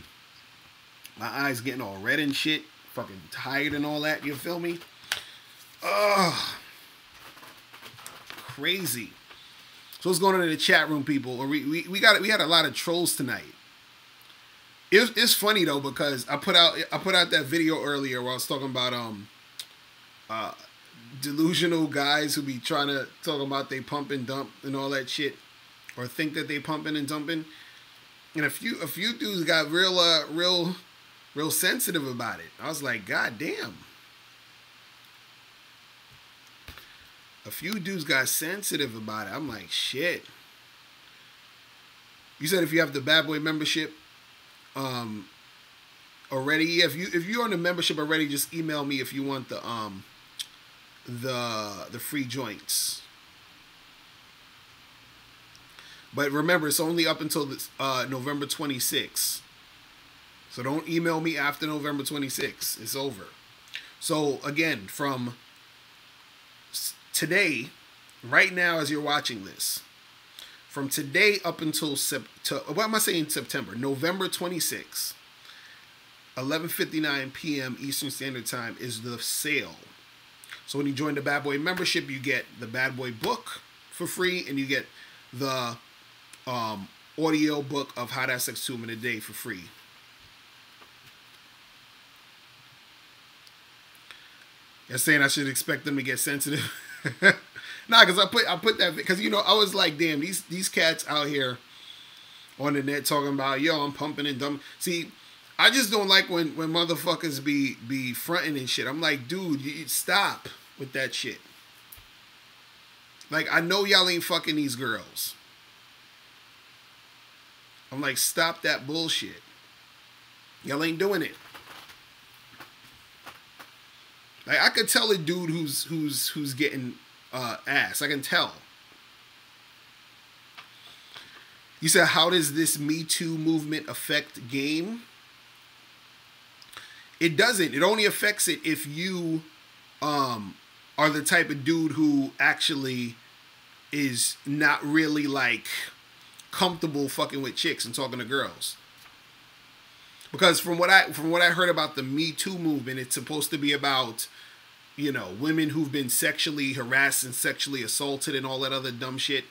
My eyes getting all red and shit. Fucking tired and all that. You feel me? Ugh. Crazy. So what's going on in the chat room, people? We had a lot of trolls tonight. It's funny though, because I put out that video earlier where I was talking about delusional guys who be trying to talk about they pump and dump and all that shit, or think that they pumping and dumping, and a few dudes got real sensitive about it. I was like, God damn. A few dudes got sensitive about it. I'm like, shit. You said if you have the Bad Boy membership already, if you're on the membership already, just email me if you want the free joints. But remember, it's only up until November 26th. So don't email me after November 26th. It's over. So again, from today, right now as you're watching this, from today up until September, November 26th, 11:59 p.m. Eastern Standard Time is the sale. So when you join the Bad Boy membership, you get the Bad Boy book for free, and you get the audio book of how to have sex 2 women a day for free. You're saying I should expect them to get sensitive? Nah, because I put that because I was like, damn, these cats out here on the net talking about, yo, I'm pumping and dumb. See, I just don't like when motherfuckers be fronting and shit. I'm like, dude, you stop with that shit. Like, I know y'all ain't fucking these girls. I'm like, stop that bullshit. Y'all ain't doing it. Like, I could tell a dude who's getting ass. I can tell. You said, how does this Me Too movement affect game? It doesn't. It only affects it if you are the type of dude who actually is not really like comfortable fucking with chicks and talking to girls. Because from what I heard about the Me Too movement, it's supposed to be about, women who've been sexually harassed and sexually assaulted and all that other dumb shit.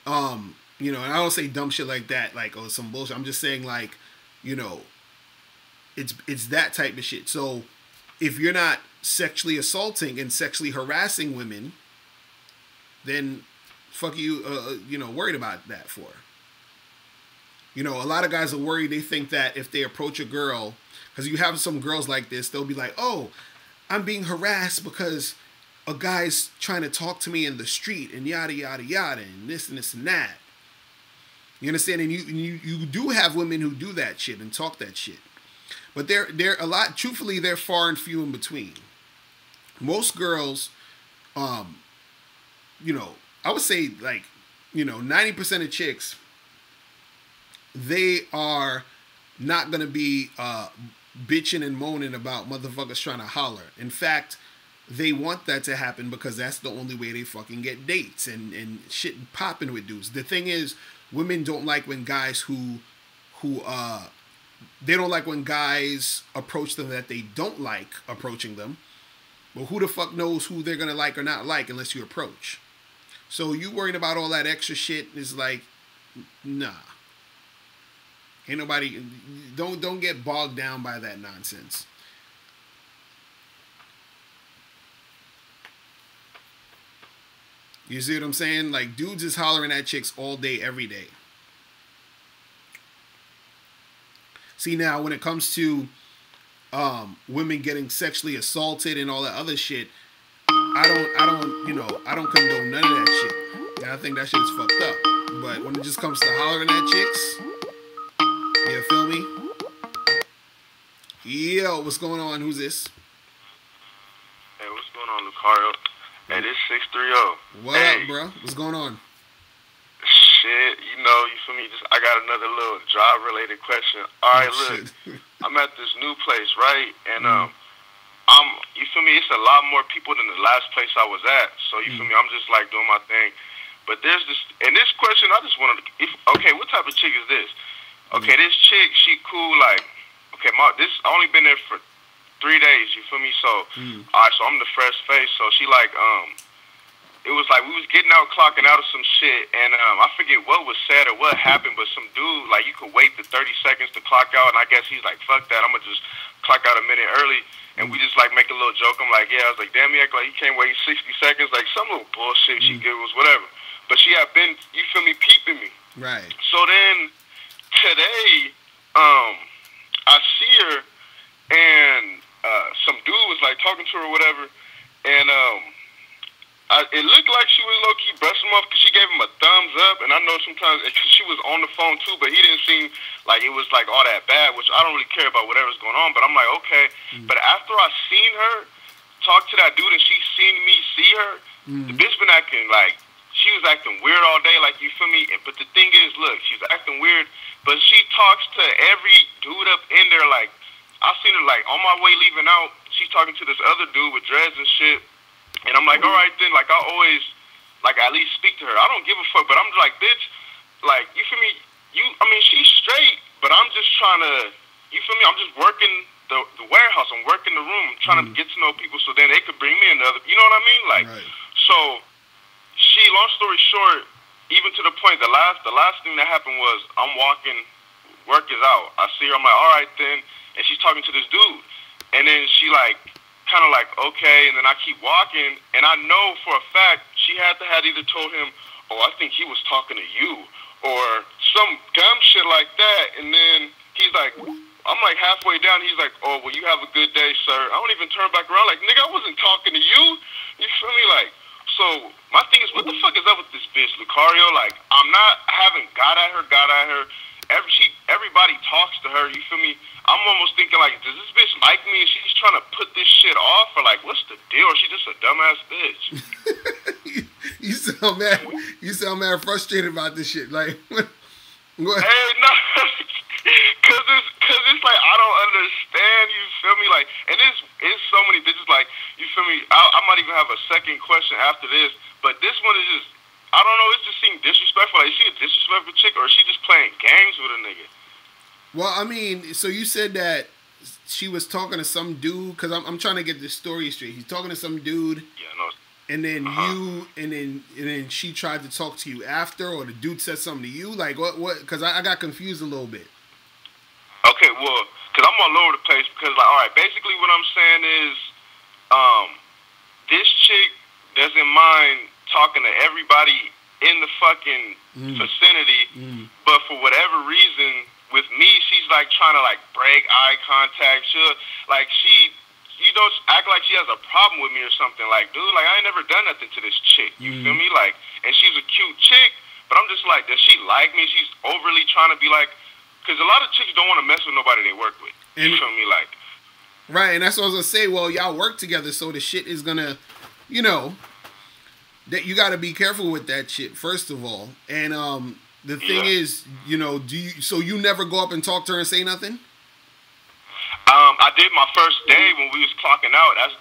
And I don't say dumb shit like that, like, oh, some bullshit. I'm just saying, like, it's that type of shit. So if you're not sexually assaulting and sexually harassing women, then fuck you, worried about that for. A lot of guys are worried. They think that if they approach a girl, because you have some girls like this, they'll be like, oh, I'm being harassed because a guy's trying to talk to me in the street and yada, yada, yada, and this and that. You understand? And you do have women who do that shit and talk that shit. But they're a lot, truthfully, they're far and few in between. Most girls, I would say like, 90% of chicks, they are not going to be bitching and moaning about motherfuckers trying to holler. In fact, they want that to happen because that's the only way they fucking get dates and shit popping with dudes. The thing is, women don't like when guys they don't like when guys approach them that they don't like approaching them. But who the fuck knows who they're going to like or not like unless you approach. So you worrying about all that extra shit is like, nah. Ain't nobody, don't get bogged down by that nonsense. You see what I'm saying? Like, dudes is hollering at chicks all day, every day. See, now, when it comes to women getting sexually assaulted and all that other shit, I don't condone none of that shit. And I think that shit is fucked up. But when it just comes to hollering at chicks, you feel me? Yo, what's going on? Who's this? Hey, what's going on, Locario? Hey, this 630. What up, bro? What's going on? Shit, you feel me? I got another little job-related question. All right, look, I'm at this new place, right? And you feel me? It's a lot more people than the last place I was at. So you feel me? I'm just like doing my thing. But there's this, and this question, I just wanted to, okay, what type of chick is this? Okay, this chick, she cool, like, okay, I only been there for 3 days, you feel me? So, all right, so I'm the fresh face. So she like, it was like we was getting out, clocking out of some shit, and I forget what was said or what happened, but some dude, like, you could wait the 30 seconds to clock out, and I guess he's like, fuck that, I'm gonna just clock out a minute early, and we just like make a little joke. I'm like, yeah, I was like, damn, you act like you can't wait 60 seconds, like some little bullshit she gives, whatever. But she had been, you feel me, peeping me. Right. So then today, I see her, and some dude was like talking to her or whatever, and it looked like she was low-key brushing him off because she gave him a thumbs up, and I know sometimes cause she was on the phone too, but he didn't seem like it was like all that bad, which I don't really care about whatever's going on, but I'm like, okay. But after I seen her talk to that dude and she seen me see her, the bitch been acting like, she was acting weird all day, like, you feel me? But the thing is, look, she's acting weird, but she talks to every dude up in there, like, I seen her, like, on my way leaving out, she's talking to this other dude with dreads and shit, and I'm like, all right then, like, I always, like, at least speak to her. I don't give a fuck, but I'm like, bitch, like, you feel me? She's straight, but I'm just trying to, you feel me? I'm just working the warehouse. I'm working the room. I'm trying to get to know people so then they could bring me another, you know what I mean? Like, so, long story short, even to the point, the last thing that happened was I'm walking, work is out. I see her, I'm like, all right then, and she's talking to this dude, and then she like, kind of like, okay, and then I keep walking, and I know for a fact she had either told him, oh, I think he was talking to you, or some dumb shit like that, and then he's like, I'm like halfway down, he's like, oh, well, you have a good day, sir. I don't even turn back around like, nigga, I wasn't talking to you. You feel me? Like, so my thing is, what the fuck is up with this bitch, Locario? Like, I haven't got at her. Everybody talks to her, you feel me? I'm almost thinking, like, does this bitch like me and she's trying to put this shit off? Or, like, what's the deal? Or she just a dumbass bitch? You sound mad frustrated about this shit. Like, what? Hey, no. Cause it's like, I don't understand, you feel me? Like, and it's so many bitches, like, you feel me? I might even have a second question after this, but this one is just, I don't know, it just seemed disrespectful. Like, is she a disrespectful chick, or is she just playing games with a nigga? Well, I mean, so you said that she was talking to some dude, because I'm trying to get this story straight. He's talking to some dude. Yeah, no. And then and then she tried to talk to you after, or the dude said something to you? Like, what? Because I got confused a little bit. Okay, well, because I'm all over the place, because, like, all right, basically what I'm saying is, this chick doesn't mind talking to everybody in the fucking vicinity, but for whatever reason, with me, she's, like, trying to, like, break eye contact. You don't act like she has a problem with me or something. Like, dude, like, I ain't never done nothing to this chick. You feel me? Like, and she's a cute chick, but I'm just like, does she like me? She's overly trying to be like, because a lot of chicks don't want to mess with nobody they work with. You feel me? Like, right, and that's what I was going to say. Well, y'all work together, so the shit is going to, you know, that you got to be careful with that shit, first of all. And the thing is, you know, so you never go up and talk to her and say nothing? I did my first day when we was clocking out. I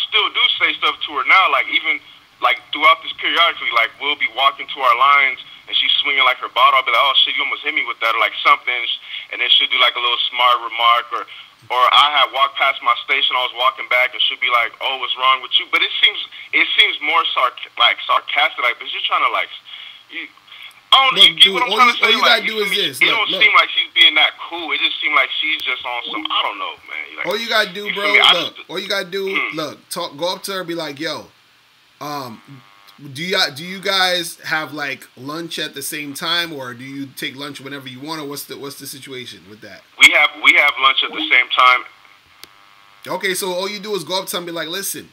still do say stuff to her now, like, even, like, throughout this periodically, like, we'll be walking to our lines, and she's swinging, like, her bottle. I'll be like, oh, shit, you almost hit me with that, or, like, something, and then she'll do, like, a little smart remark, or I had walked past my station, I was walking back, and she'll be like, oh, what's wrong with you? But it seems more sarcastic, like, but she's trying to, like, I don't know, you get what I'm trying to say? All you gotta do is this. It don't seem like she's being that cool. It just seems like she's just on some, I don't know, man. Like, all you gotta do, bro, all you gotta do, go up to her, be like, yo, do you guys have, like, lunch at the same time, or do you take lunch whenever you want, or what's the situation with that? We have lunch at the same time. Okay, so all you do is go up to her and be like, listen,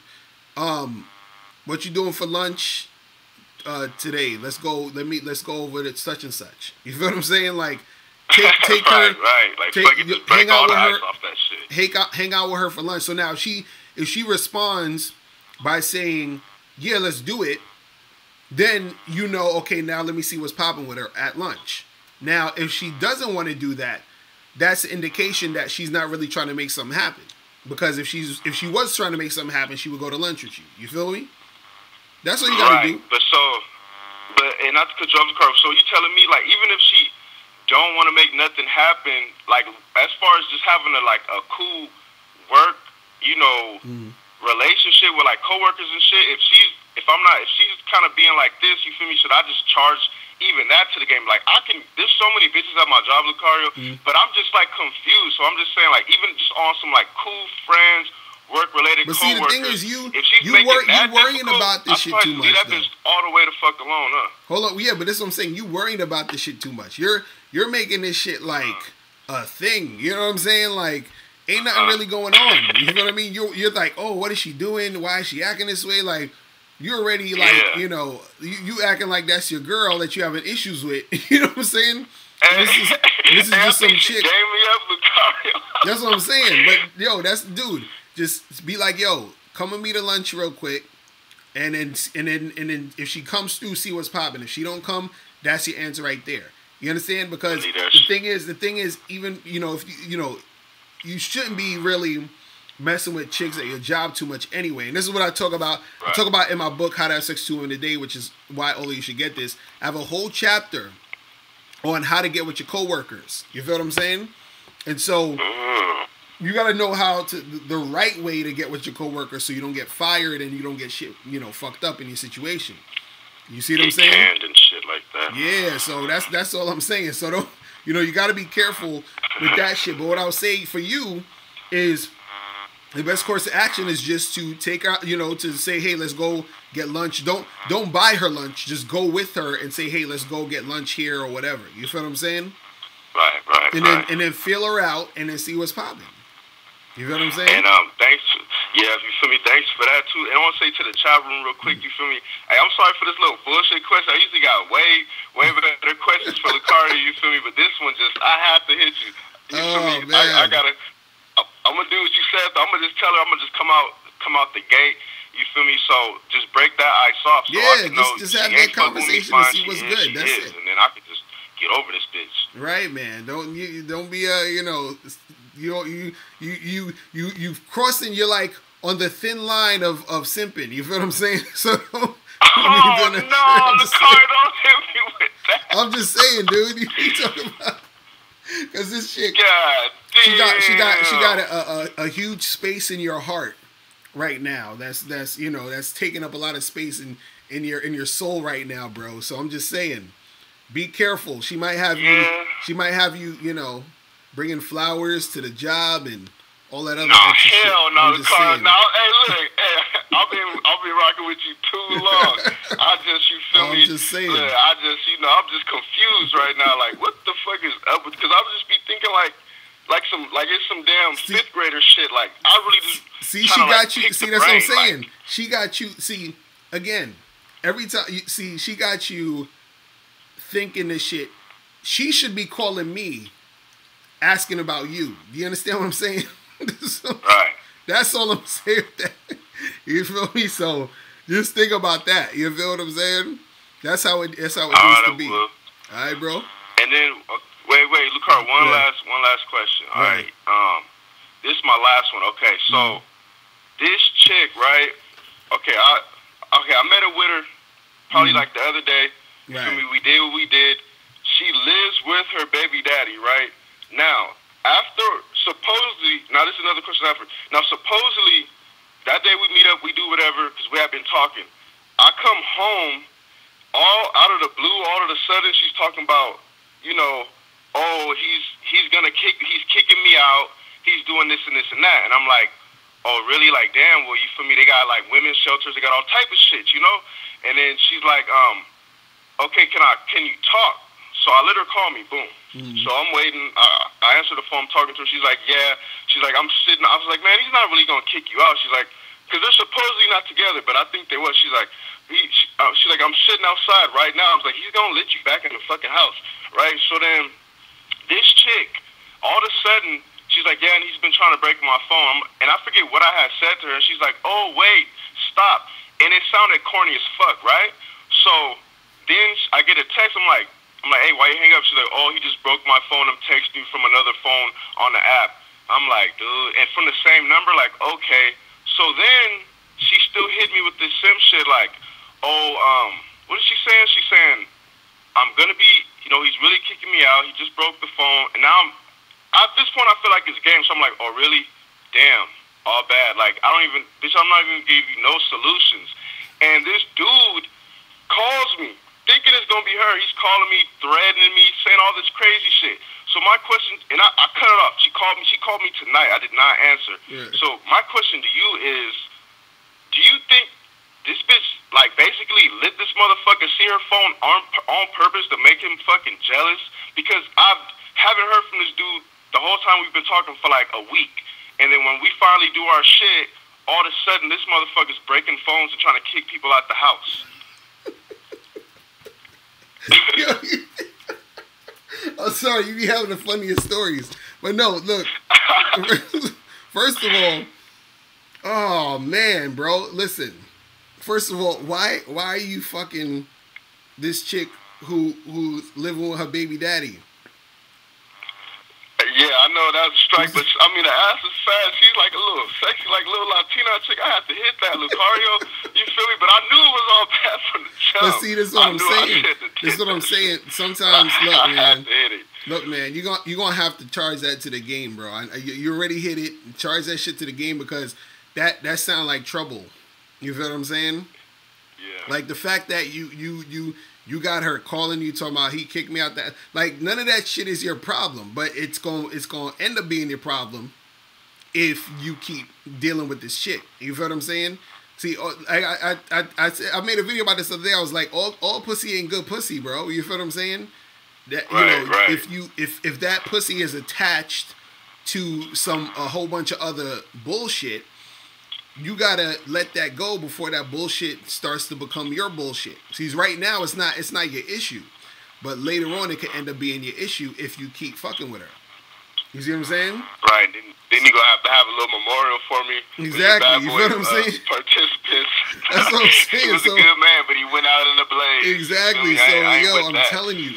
what you doing for lunch today? Let's go over to such and such. You feel what I'm saying? Like, take her, right. Like, hang out with her, off that shit. Hang out with her for lunch. So now, if she responds by saying, yeah, let's do it, then you know, okay, now let me see what's popping with her at lunch. Now, if she doesn't want to do that, that's an indication that she's not really trying to make something happen. Because if she was trying to make something happen, she would go to lunch with you. You feel me? That's what you gotta do. And not to cut you off the curve. So you telling me, like, even if she don't want to make nothing happen, like, as far as just having a cool work, you know, relationship with, like, coworkers and shit, if she's kind of being like this, you feel me? Should I just charge even that to the game? Like, there's so many bitches at my job, Locario, but I'm just, like, confused. So I'm just saying, like, even just on some, like, cool friends, work-related coworkers. But see, the thing is, you worrying about this shit too much, though. All the way the fuck alone, huh? Hold on, yeah, but that's what I'm saying. You worrying about this shit too much. You're making this shit like a thing. You know what I'm saying? Like, ain't nothing really going on. You know what I mean? You're like, oh, what is she doing? Why is she acting this way? Like, you're already like, you know, you acting like that's your girl that you having issues with. You know what I'm saying? This is just some chick. That's what I'm saying. But yo, dude. Just be like, yo, come with me to lunch real quick, and then if she comes through, see what's popping. If she don't come, that's your answer right there. You understand? Because the thing is, even, you know, if you shouldn't be really messing with chicks at your job too much anyway. And this is what I talk about. I talk about in my book, How to Have Sex 2 Women a Day, which is why only you should get this. I have a whole chapter on how to get with your coworkers. You feel what I'm saying? And so you got to know the right way to get with your coworkers so you don't get fired and you don't get shit, you know, fucked up in your situation. You see what I'm get saying? canned and shit like that. Yeah, so that's all I'm saying. So don't, you got to be careful with that shit. But what I was saying for you is the best course of action is just to take out, to say, hey, let's go get lunch. Don't buy her lunch. Just go with her and say, hey, let's go get lunch here or whatever. You feel what I'm saying? Right. And then feel her out and then see what's popping. You feel what I'm saying? And thanks, you feel me? Thanks for that too. And I want to say to the chat room real quick, you feel me? Hey, I'm sorry for this little bullshit question. I usually got way better questions for Locario, you feel me? But this one I have to hit you. You feel me? Man. I'm gonna do what you said. I'm gonna just tell her. I'm gonna just come out the gate. You feel me? So just break that ice off. So I can know just have that conversation and see what's good. That's it. And then I can just get over this bitch. Right, man. Don't be you crossing. You're like on the thin line of simping. You feel what I'm saying? So. Oh no, Locario, don't hit me with that. I'm just saying, dude. You talking about? Because this shit. God damn. She got a huge space in your heart right now. That's taking up a lot of space in your soul right now, bro. So I'm just saying, be careful. She might have you bringing flowers to the job and all that other extra shit. Hell no, Locario. No, hey, look, I've been rocking with you too long. You feel me? I'm just saying. Look, I'm just confused right now. Like, what the fuck is up with? Because I would just be thinking like it's some damn fifth grader shit. Like, I really just see. She got you. See, that's what I'm saying. She got you. See, again, every time she got you thinking this shit. She should be calling me, asking about you. Do you understand what I'm saying? Right. That's all I'm saying. You feel me? So just think about that. You feel what I'm saying? That's how it needs to be. All right, bro. And then wait, Locario, one last question. All right. This is my last one. Okay, so this chick, right? Okay, I met her with her probably like the other day. You feel me? We did what we did. She lives with her baby daddy, right? Now, supposedly, this is another question after. Now, supposedly, that day we meet up, we do whatever, because we have been talking. I come home, all out of the blue, all of a sudden, she's talking about, he's kicking me out, he's doing this and this and that. And I'm like, oh, really? Like, damn, well, you feel me? They got, like, women's shelters, they got all type of shit, And then she's like, okay, can you talk? So I let her call me, boom. Mm-hmm. So I'm waiting. I answer the phone, I'm talking to her. She's like, yeah. She's like, I'm sitting. I was like, man, he's not really going to kick you out. She's like, because they're supposedly not together, but I think they was. She's like, she's like, I'm sitting outside right now. I was like, he's going to let you back in the fucking house, right? So then this chick, all of a sudden, she's like, yeah, and he's been trying to break my phone. And I forget what I had said to her. And she's like, oh, wait, stop. And it sounded corny as fuck, right? So then I get a text. I'm like, hey, why you hang up? She's like, oh, he just broke my phone. I'm texting you from another phone on the app. I'm like, dude. And from the same number, like, okay. So then she still hit me with this sim shit like, oh, what is she saying? She's saying, I'm going to be, he's really kicking me out. He just broke the phone. And now at this point, I feel like it's a game. So I'm like, oh, really? Damn. All bad. Like, I'm not even going to give you no solutions. And this dude calls me, thinking it's going to be her. He's calling me, threatening me, saying all this crazy shit. So my question, and I cut it off. She called me tonight. I did not answer. Yeah. So my question to you is, do you think this bitch, like, basically let this motherfucker see her phone on purpose to make him fucking jealous? Because I haven't heard from this dude the whole time we've been talking for like a week. And then when we finally do our shit, all of a sudden this motherfucker's breaking phones and trying to kick people out the house. I'm sorry, you be having the funniest stories. But no, look. First of all, oh man, bro, listen. First of all, why are you fucking this chick who's living with her baby daddy? Yeah, I know that's a strike, but I mean the ass is fat. She's like a little sexy, like a little Latina chick. I had to hit that, Locario. You feel me? But I knew it was all bad from the jump. But see, this is what I'm saying. This is what I'm saying. Sometimes, look, man. Look, man, you're gonna have to charge that to the game, bro. You already hit it. Charge that shit to the game because that sound like trouble. You feel what I'm saying? Yeah. Like the fact that you got her calling you talking about he kicked me out that, like, none of that shit is your problem, but it's going to end up being your problem if you keep dealing with this shit. You feel what I'm saying? See, I made a video about this the other day. I was like, all pussy ain't good pussy, bro. You feel what I'm saying? That, you know, right. if that pussy is attached to a whole bunch of other bullshit, you gotta let that go before that bullshit starts to become your bullshit. See, right now it's not your issue, but later on it could end up being your issue if you keep fucking with her. You see what I'm saying? Right. Then you're going to have a little memorial for me. Exactly. You feel what I'm saying? Participants. That's what I'm saying. He was a good man, but he went out in the blaze. Exactly. So,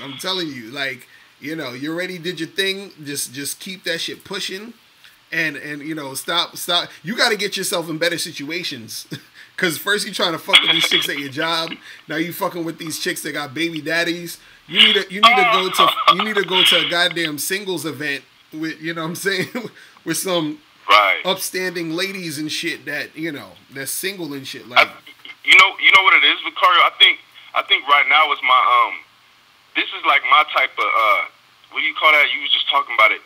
I'm telling you, like, you know, you already did your thing. Just keep that shit pushing. And you know, stop. You got to get yourself in better situations. Because first you trying to fuck with these chicks at your job. Now you fucking with these chicks that got baby daddies. You need to go to a goddamn singles event with, you know what I'm saying, with some upstanding ladies and shit that, you know, that's single and shit. Like, you know what it is, Locario? I think right now is my this is like my type of what do you call that? You was just talking about it.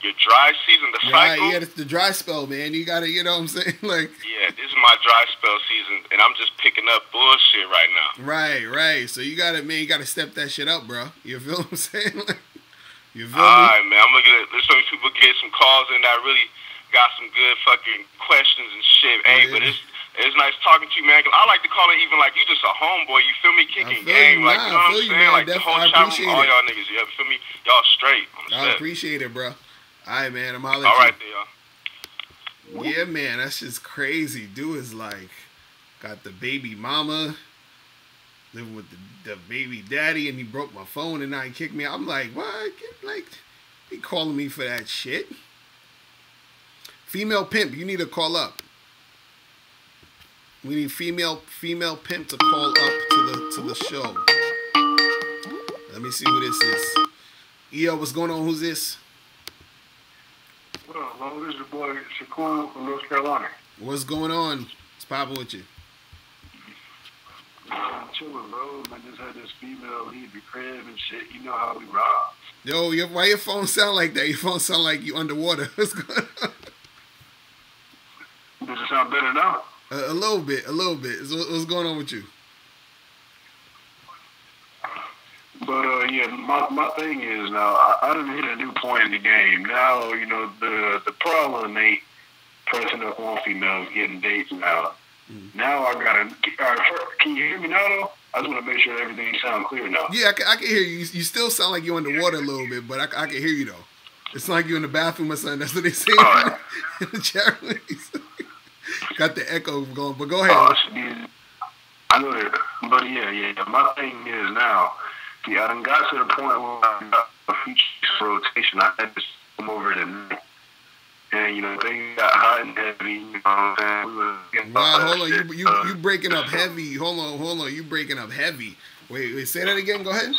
Your dry season, the cycle. Yeah, it's the dry spell, man. You gotta, you know what I'm saying? Like, yeah, this is my dry spell season, and I'm just picking up bullshit right now. Right. So you gotta step that shit up, bro. You feel what I'm saying? Like, you feel me? Alright, man. I'm looking at some people get some calls in that really got some good fucking questions and shit. Hey, but it's nice talking to you, man. I like to call it even like you just a homeboy. You feel me? Kicking game, like, you know what I'm saying? Man. Like the whole time, all y'all niggas, you feel me? Y'all straight. I appreciate it, bro. All right, man. I'm hollering. All right, y'all. Yeah, man. That's just crazy. Dude is like, got the baby mama, living with the baby daddy, and he broke my phone and now he kicked me out. I'm like, what? Like, he calling me for that shit. Female pimp, you need to call up. We need female pimp to call up to the show. Let me see who this is. Yo, what's going on? Who's this? Hello, this is your boy Shakur from North Carolina. What's going on? What's poppin' with you? I'm chilling, bro. I just had this female leave the crib and shit. You know how we rob. Yo, why your phone sound like that? Your phone sound like you underwater. What's going on? Does it sound better now? A little bit. What's going on with you? But yeah, my thing is now I done hit a new point in the game. Now, you know, the problem ain't pressing up on females getting dates now. Now I gotta. Can you hear me now though? I just want to make sure everything sounds clear now. Yeah, I can hear you. You still sound like you're underwater a little bit, but I can hear you though. It's like you're in the bathroom or something. That's what they say in the chat room. Got the echo going, but go ahead. I know that, but yeah. My thing is now. See, I done got to the point where I got a feature rotation. I had to come over tonight. And, you know, things got hot and heavy. You know what I'm saying? Hold on. You breaking up heavy. Hold on. You breaking up heavy. Wait, say that again. Go ahead.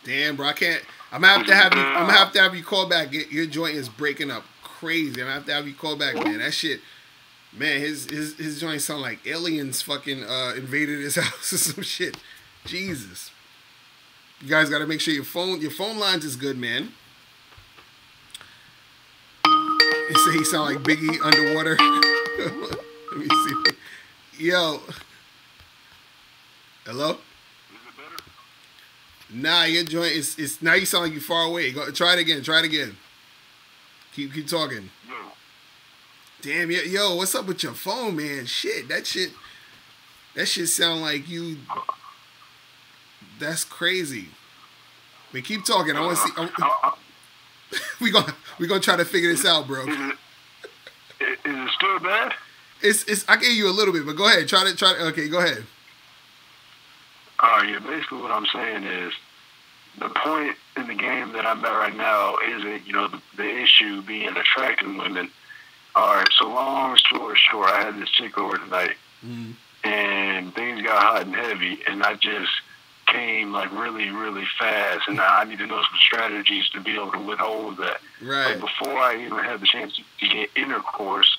Damn, bro. I can't. I'm gonna have to have you call back. Your joint is breaking up crazy. I'm gonna have to have you call back, man. That shit. Man, his joint sound like aliens fucking invaded his house or some shit. Jesus. You guys gotta make sure your phone lines is good, man. You say he sound like Biggie underwater. Let me see. Yo. Hello? Is it better? Nah, your joint is now you sound like you far away. Go try it again. Keep talking. Yo. Damn, yo, what's up with your phone, man? Shit, that shit sound like you. That's crazy. But keep talking. I want to see. We gonna try to figure this out, bro. Is it still bad? It's. I can hear you a little bit, but go ahead. Try to. Okay, go ahead. Yeah. Basically, what I'm saying is the point in the game that I'm at right now isn't, you know, the issue being attracting women. All right, so long story short, I had this chick over tonight, and things got hot and heavy, and I just came like really, really fast, and I need to know some strategies to be able to withhold that. Right. Like before I even had the chance to get intercourse,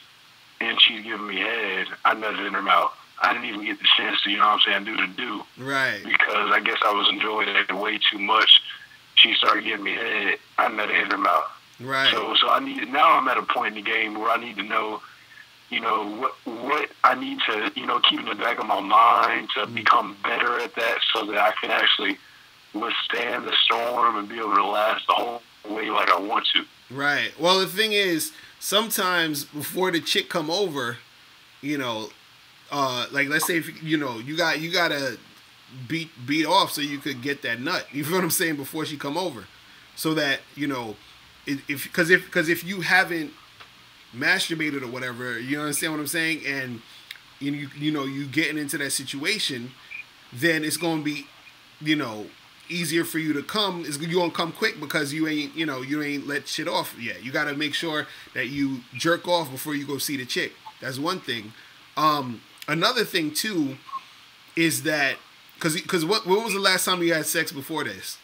and she's giving me head, I nutted in her mouth. I didn't even get the chance to, you know what I'm saying, do the do. Right. Because I guess I was enjoying it way too much. She started giving me head. I nutted in her mouth. Right. So now I'm at a point in the game where I need to know, you know, what I need to, you know, keep in the back of my mind to become better at that so that I can actually withstand the storm and be able to last the whole way like I want to. Right. Well, the thing is, sometimes before the chick come over, you know, like let's say if, you know, you gotta beat off so you could get that nut. You feel what I'm saying? Before she come over, so that, you know, if you haven't masturbated or whatever, you understand what I'm saying, and you know you getting into that situation, then it's gonna be, you know, easier for you to come. You gonna come quick because you ain't let shit off yet. You gotta make sure that you jerk off before you go see the chick. That's one thing. Another thing too is that because when was the last time you had sex before this?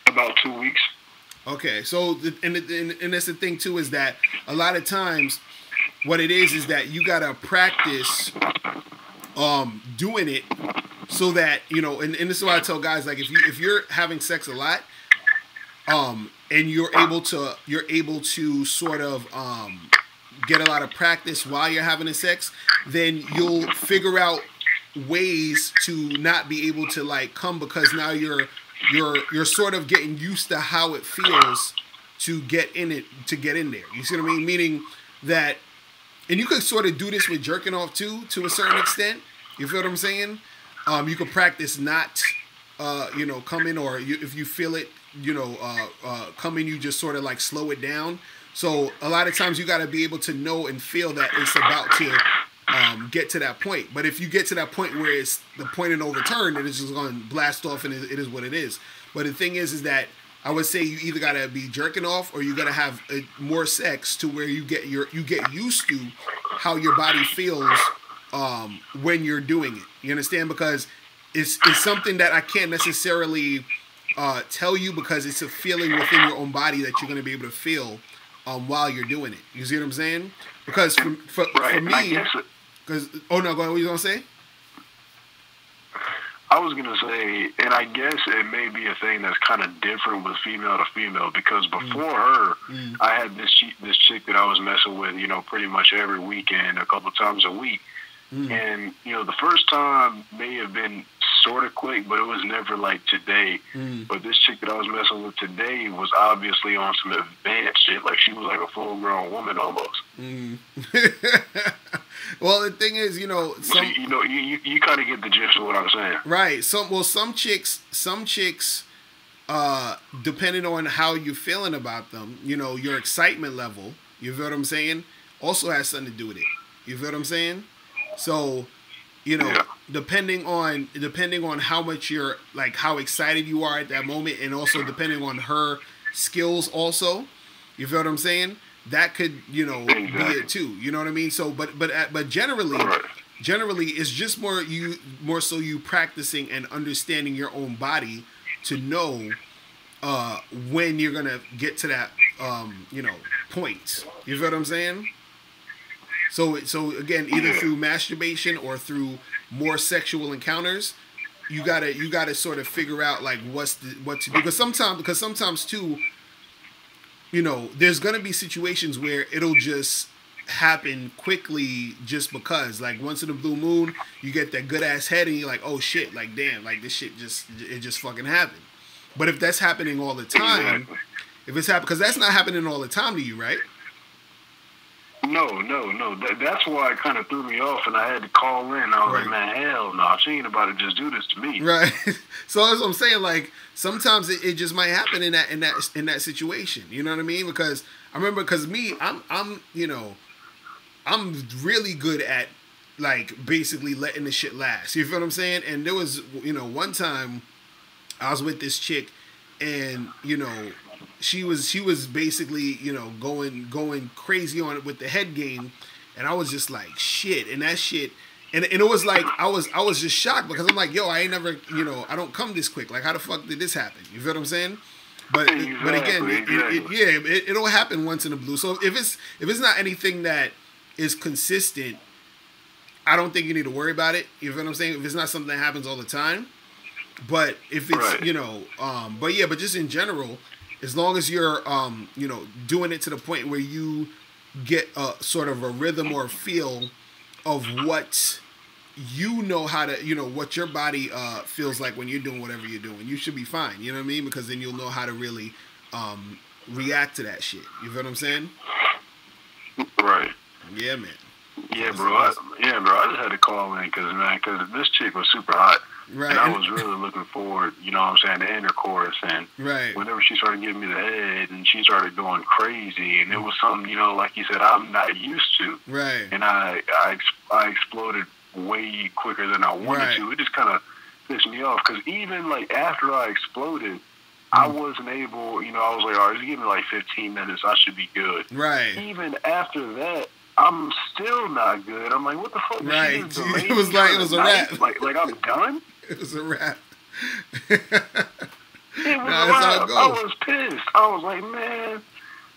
About 2 weeks. Okay, so and that's the thing too, is that a lot of times what it is that you gotta practice doing it so that, you know, and this is why I tell guys, like, if you're having sex a lot, and you're able to sort of get a lot of practice while you're having the sex, then you'll figure out ways to not be able to like come, because now you're sort of getting used to how it feels to get in there. You see what I mean? Meaning that, and you could sort of do this with jerking off too, to a certain extent. You feel what I'm saying? You could practice not, you know, coming, or if you feel it, you know, coming, you just sort of like slow it down. So a lot of times you got to be able to know and feel that it's about to get to that point. But if you get to that point where it's the point of no return, then it's just going to blast off, and it is what it is. But the thing is that I would say you either got to be jerking off, or you got to have more sex to where you get used to how your body feels when you're doing it. You understand? Because it's something that I can't necessarily tell you, because it's a feeling within your own body that you're going to be able to feel while you're doing it. You see what I'm saying? Because for me, because oh no, go ahead. What you gonna say? I was gonna say, and I guess it may be a thing that's kind of different with female to female, because before her, I had this chick that I was messing with, you know, pretty much every weekend, a couple times a week. And, you know, the first time may have been sort of quick, but it was never like today. But this chick that I was messing with today was obviously on some advanced shit. Like, she was like a full-grown woman almost. Well, the thing is, you know, you kind of get the gist of what I'm saying, right? Some chicks, depending on how you're feeling about them, you know, your excitement level, you feel what I'm saying, also has something to do with it. You feel what I'm saying? So, you know, depending on how much you're, like, how excited you are at that moment, and also depending on her skills also, you feel what I'm saying? That could, you know, be it too. You know what I mean? So, but generally it's just more so you practicing and understanding your own body to know when you're gonna get to that you know, point. You feel what I'm saying? So again, either through masturbation or through more sexual encounters, you gotta sort of figure out like what to do, because sometimes too, you know, there's gonna be situations where it'll just happen quickly, just because, like, once in a blue moon, you get that good ass head, and you're like, oh shit, like, damn, like, this shit just fucking happened. But if that's happening all the time, because that's not happening all the time to you, right? No. That's why it kind of threw me off, and I had to call in. I was like, man, hell no, she ain't about to just do this to me. Right. So that's what I'm saying. Like, sometimes it just might happen in that situation. You know what I mean? Because I remember, me, I'm you know, I'm really good at, like, basically letting the shit last. You feel what I'm saying? And there was, you know, one time I was with this chick, and, you know, she was basically, you know, going crazy on it with the head game, and I was just like, shit, and that shit, And it was like I was just shocked because I'm like, yo, I ain't never, you know, I don't come this quick. Like, how the fuck did this happen? You feel what I'm saying? But again, it'll happen once in a blue. So if it's not anything that is consistent, I don't think you need to worry about it. You feel what I'm saying? If it's not something that happens all the time, but if it's you know, but just in general, as long as you're you know, doing it to the point where you get a sort of a rhythm or a feel of what you know how to, you know, what your body feels like when you're doing whatever you're doing, you should be fine. You know what I mean? Because then you'll know how to really react to that shit. You feel what I'm saying? Right. Yeah, man. Yeah, bro. I just had to call in because this chick was super hot. Right. And I was really looking forward, you know what I'm saying, to intercourse. And whenever she started giving me the head and she started going crazy, and it was something, you know, like you said, I'm not used to. Right. And I exploded way quicker than I wanted to. It just kind of pissed me off because even, like, after I exploded, I wasn't able, you know, I was like, all right, just give me like 15 minutes. I should be good. Right. Even after that, I'm still not good. I'm like, what the fuck? Right. It was like, it was a wrap. Like I'm done? It was a wrap. It was a wrap. I was pissed. I was like, man,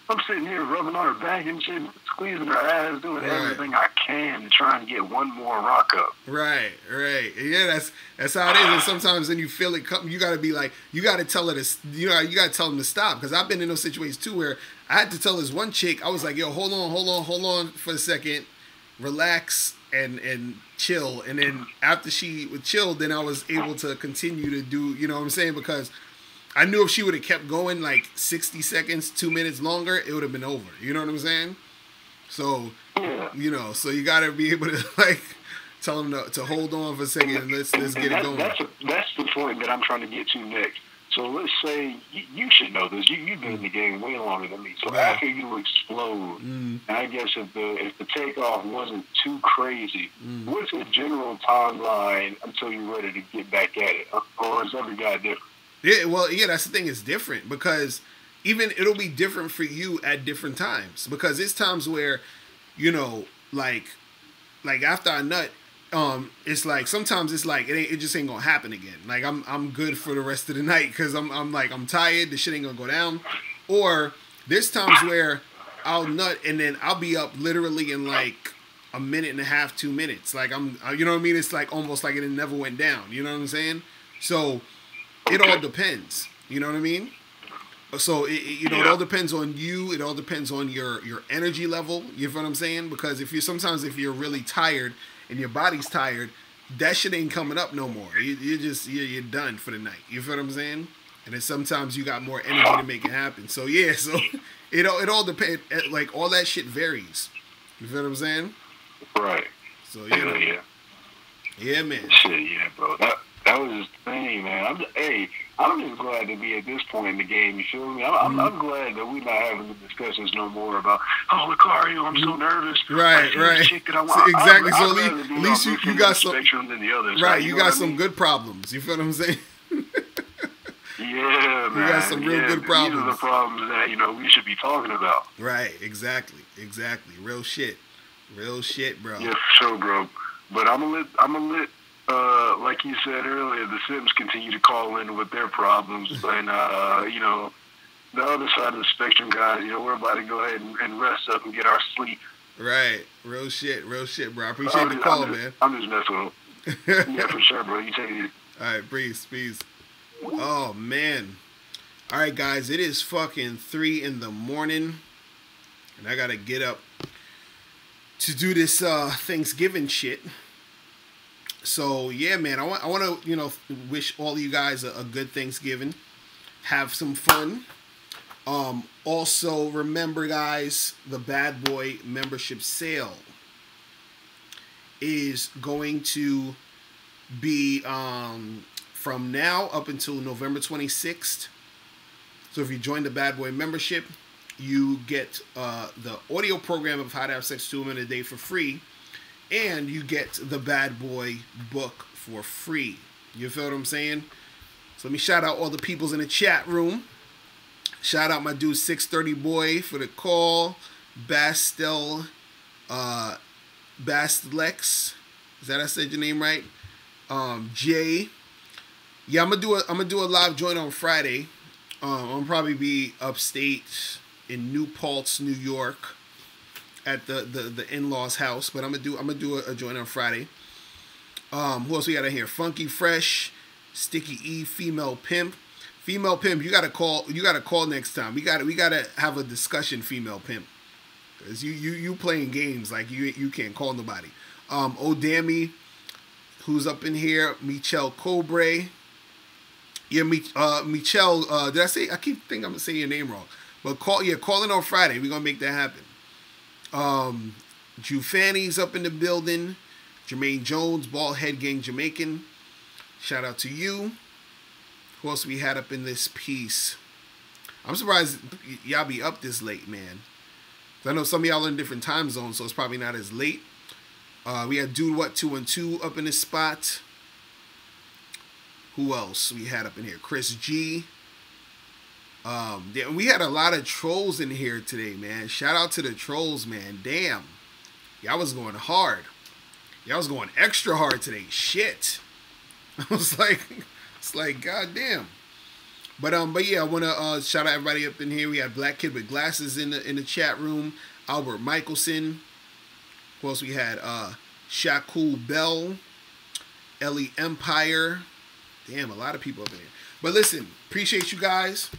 I'm sitting here rubbing on her back and shit, squeezing her ass, doing everything I can to try and get one more rock up. Right. Yeah, that's how it is. And sometimes when you feel it come, you gotta be like, you gotta tell her to, you know, you gotta tell them to stop. Because I've been in those situations too where I had to tell this one chick, I was like, yo, hold on for a second, relax and chill. And then after she would chill, then I was able to continue to do, you know what I'm saying? Because I knew if she would have kept going like 60 seconds, 2 minutes longer, it would have been over. You know what I'm saying? So, you know, so you got to be able to like tell them to hold on for a second and let's get it going. That's the point that I'm trying to get to next. So let's say you should know this. You've been in the game way longer than me. So after you explode, and I guess if the takeoff wasn't too crazy, what's the general timeline until you're ready to get back at it? Or is every guy different? Yeah, well, yeah, that's the thing. It's different because even it'll be different for you at different times. Because it's times where, you know, like after I nut, it's like sometimes it's like it just ain't gonna happen again. Like I'm good for the rest of the night because I'm tired. The shit ain't gonna go down. Or there's times where I'll nut and then I'll be up literally in like a minute and a half, 2 minutes. Like you know what I mean? It's like almost like it never went down. You know what I'm saying? So it all depends. You know what I mean? So it all depends on you. It all depends on your energy level. You know what I'm saying? Because if you're really tired and your body's tired, that shit ain't coming up no more. You're done for the night. You feel what I'm saying? And then sometimes you got more energy to make it happen. So yeah, so it all depends. Like all that shit varies. You feel what I'm saying? Right. So yeah, man. Shit, yeah, bro. That was just the thing, man. I'm just glad to be at this point in the game. You feel me? I'm glad that we're not having the discussions no more about, oh, Locario, I'm so nervous. Right. Exactly. So at least you got some spectrum than the others. Right, you got some good problems. You feel what I'm saying? Yeah, man. You got some real good problems. These are the problems that, you know, we should be talking about. Right, exactly. Real shit, bro. Yeah, for sure, bro. But I'm gonna let like you said earlier, the Sims continue to call in with their problems, and you know, the other side of the spectrum, guys, you know, we're about to go ahead and rest up and get our sleep. Right, real shit, bro. I appreciate the call, man. I'm just messing with them. Yeah, for sure, bro. You take it. All right, peace. Oh man. All right, guys, it is fucking 3 a.m, and I gotta get up to do this Thanksgiving shit. So yeah, man, I want to, you know, wish all of you guys a good Thanksgiving. Have some fun. Also remember, guys, the Bad Boy membership sale is going to be from now up until November 26th. So if you join the Bad Boy membership, you get the audio program of How to Have Sex 2 Women a Day for free. And you get the Bad Boy book for free. You feel what I'm saying? So let me shout out all the peoples in the chat room. Shout out my dude 630 Boy for the call. Bastlex. Is that I said your name right? Jay. Yeah, I'm gonna do a live joint on Friday. I'm gonna probably be upstate in New Paltz, New York, at the in-laws house. But I'm gonna do a joint on Friday. Who else we got in here? Funky Fresh, Sticky E, Female Pimp. Female Pimp, you gotta call next time. We gotta have a discussion, Female Pimp. Cause you playing games like you can't call nobody. Odami, who's up in here? Michelle Cobre. Yeah, Michelle. Did I say? I keep thinking I'm saying your name wrong. But calling on Friday. We're gonna make that happen. Jufanny's up in the building. Jermaine Jones, Bald Head Gang Jamaican. Shout out to you. Who else we had up in this piece? I'm surprised y'all be up this late, man. I know some of y'all are in different time zones, so it's probably not as late. We had Dude What 212 up in this spot. Who else we had up in here? Chris G. We had a lot of trolls in here today, man. Shout out to the trolls, man. Damn. Y'all was going hard. Y'all was going extra hard today. Shit. I was like, it's like, goddamn. But yeah, I wanna shout out everybody up in here. We had Black Kid with Glasses in the chat room. Albert Michelson. Who else we had? Shakul Bell. Ellie Empire. Damn, a lot of people up in here. But listen, appreciate you guys.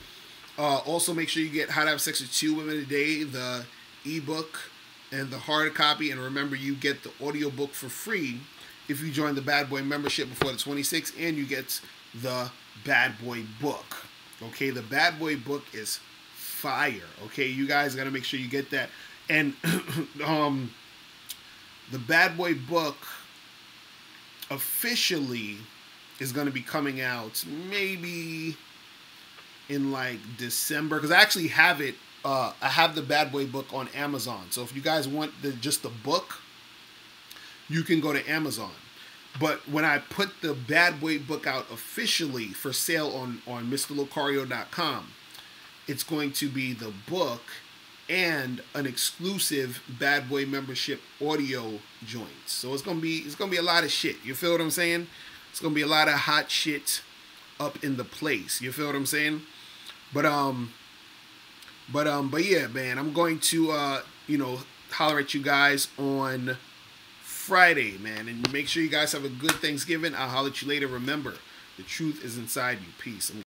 Also, make sure you get How to Have Sex with 2 Women a Day, the ebook and the hard copy. And remember, you get the audiobook for free if you join the Bad Boy membership before the 26th. And you get the Bad Boy book. Okay, the Bad Boy book is fire. Okay, you guys got to make sure you get that. And the Bad Boy book officially is going to be coming out maybe in like December, because I actually have it. I have the Bad Boy book on Amazon. So if you guys want just the book, you can go to Amazon. But when I put the Bad Boy book out officially for sale on MrLocario.com, it's going to be the book and an exclusive Bad Boy membership audio joint. So it's gonna be a lot of shit. You feel what I'm saying? It's gonna be a lot of hot shit up in the place. You feel what I'm saying? But yeah, man, I'm going to holler at you guys on Friday, man, and make sure you guys have a good Thanksgiving. I'll holler at you later. Remember, the truth is inside you. Peace.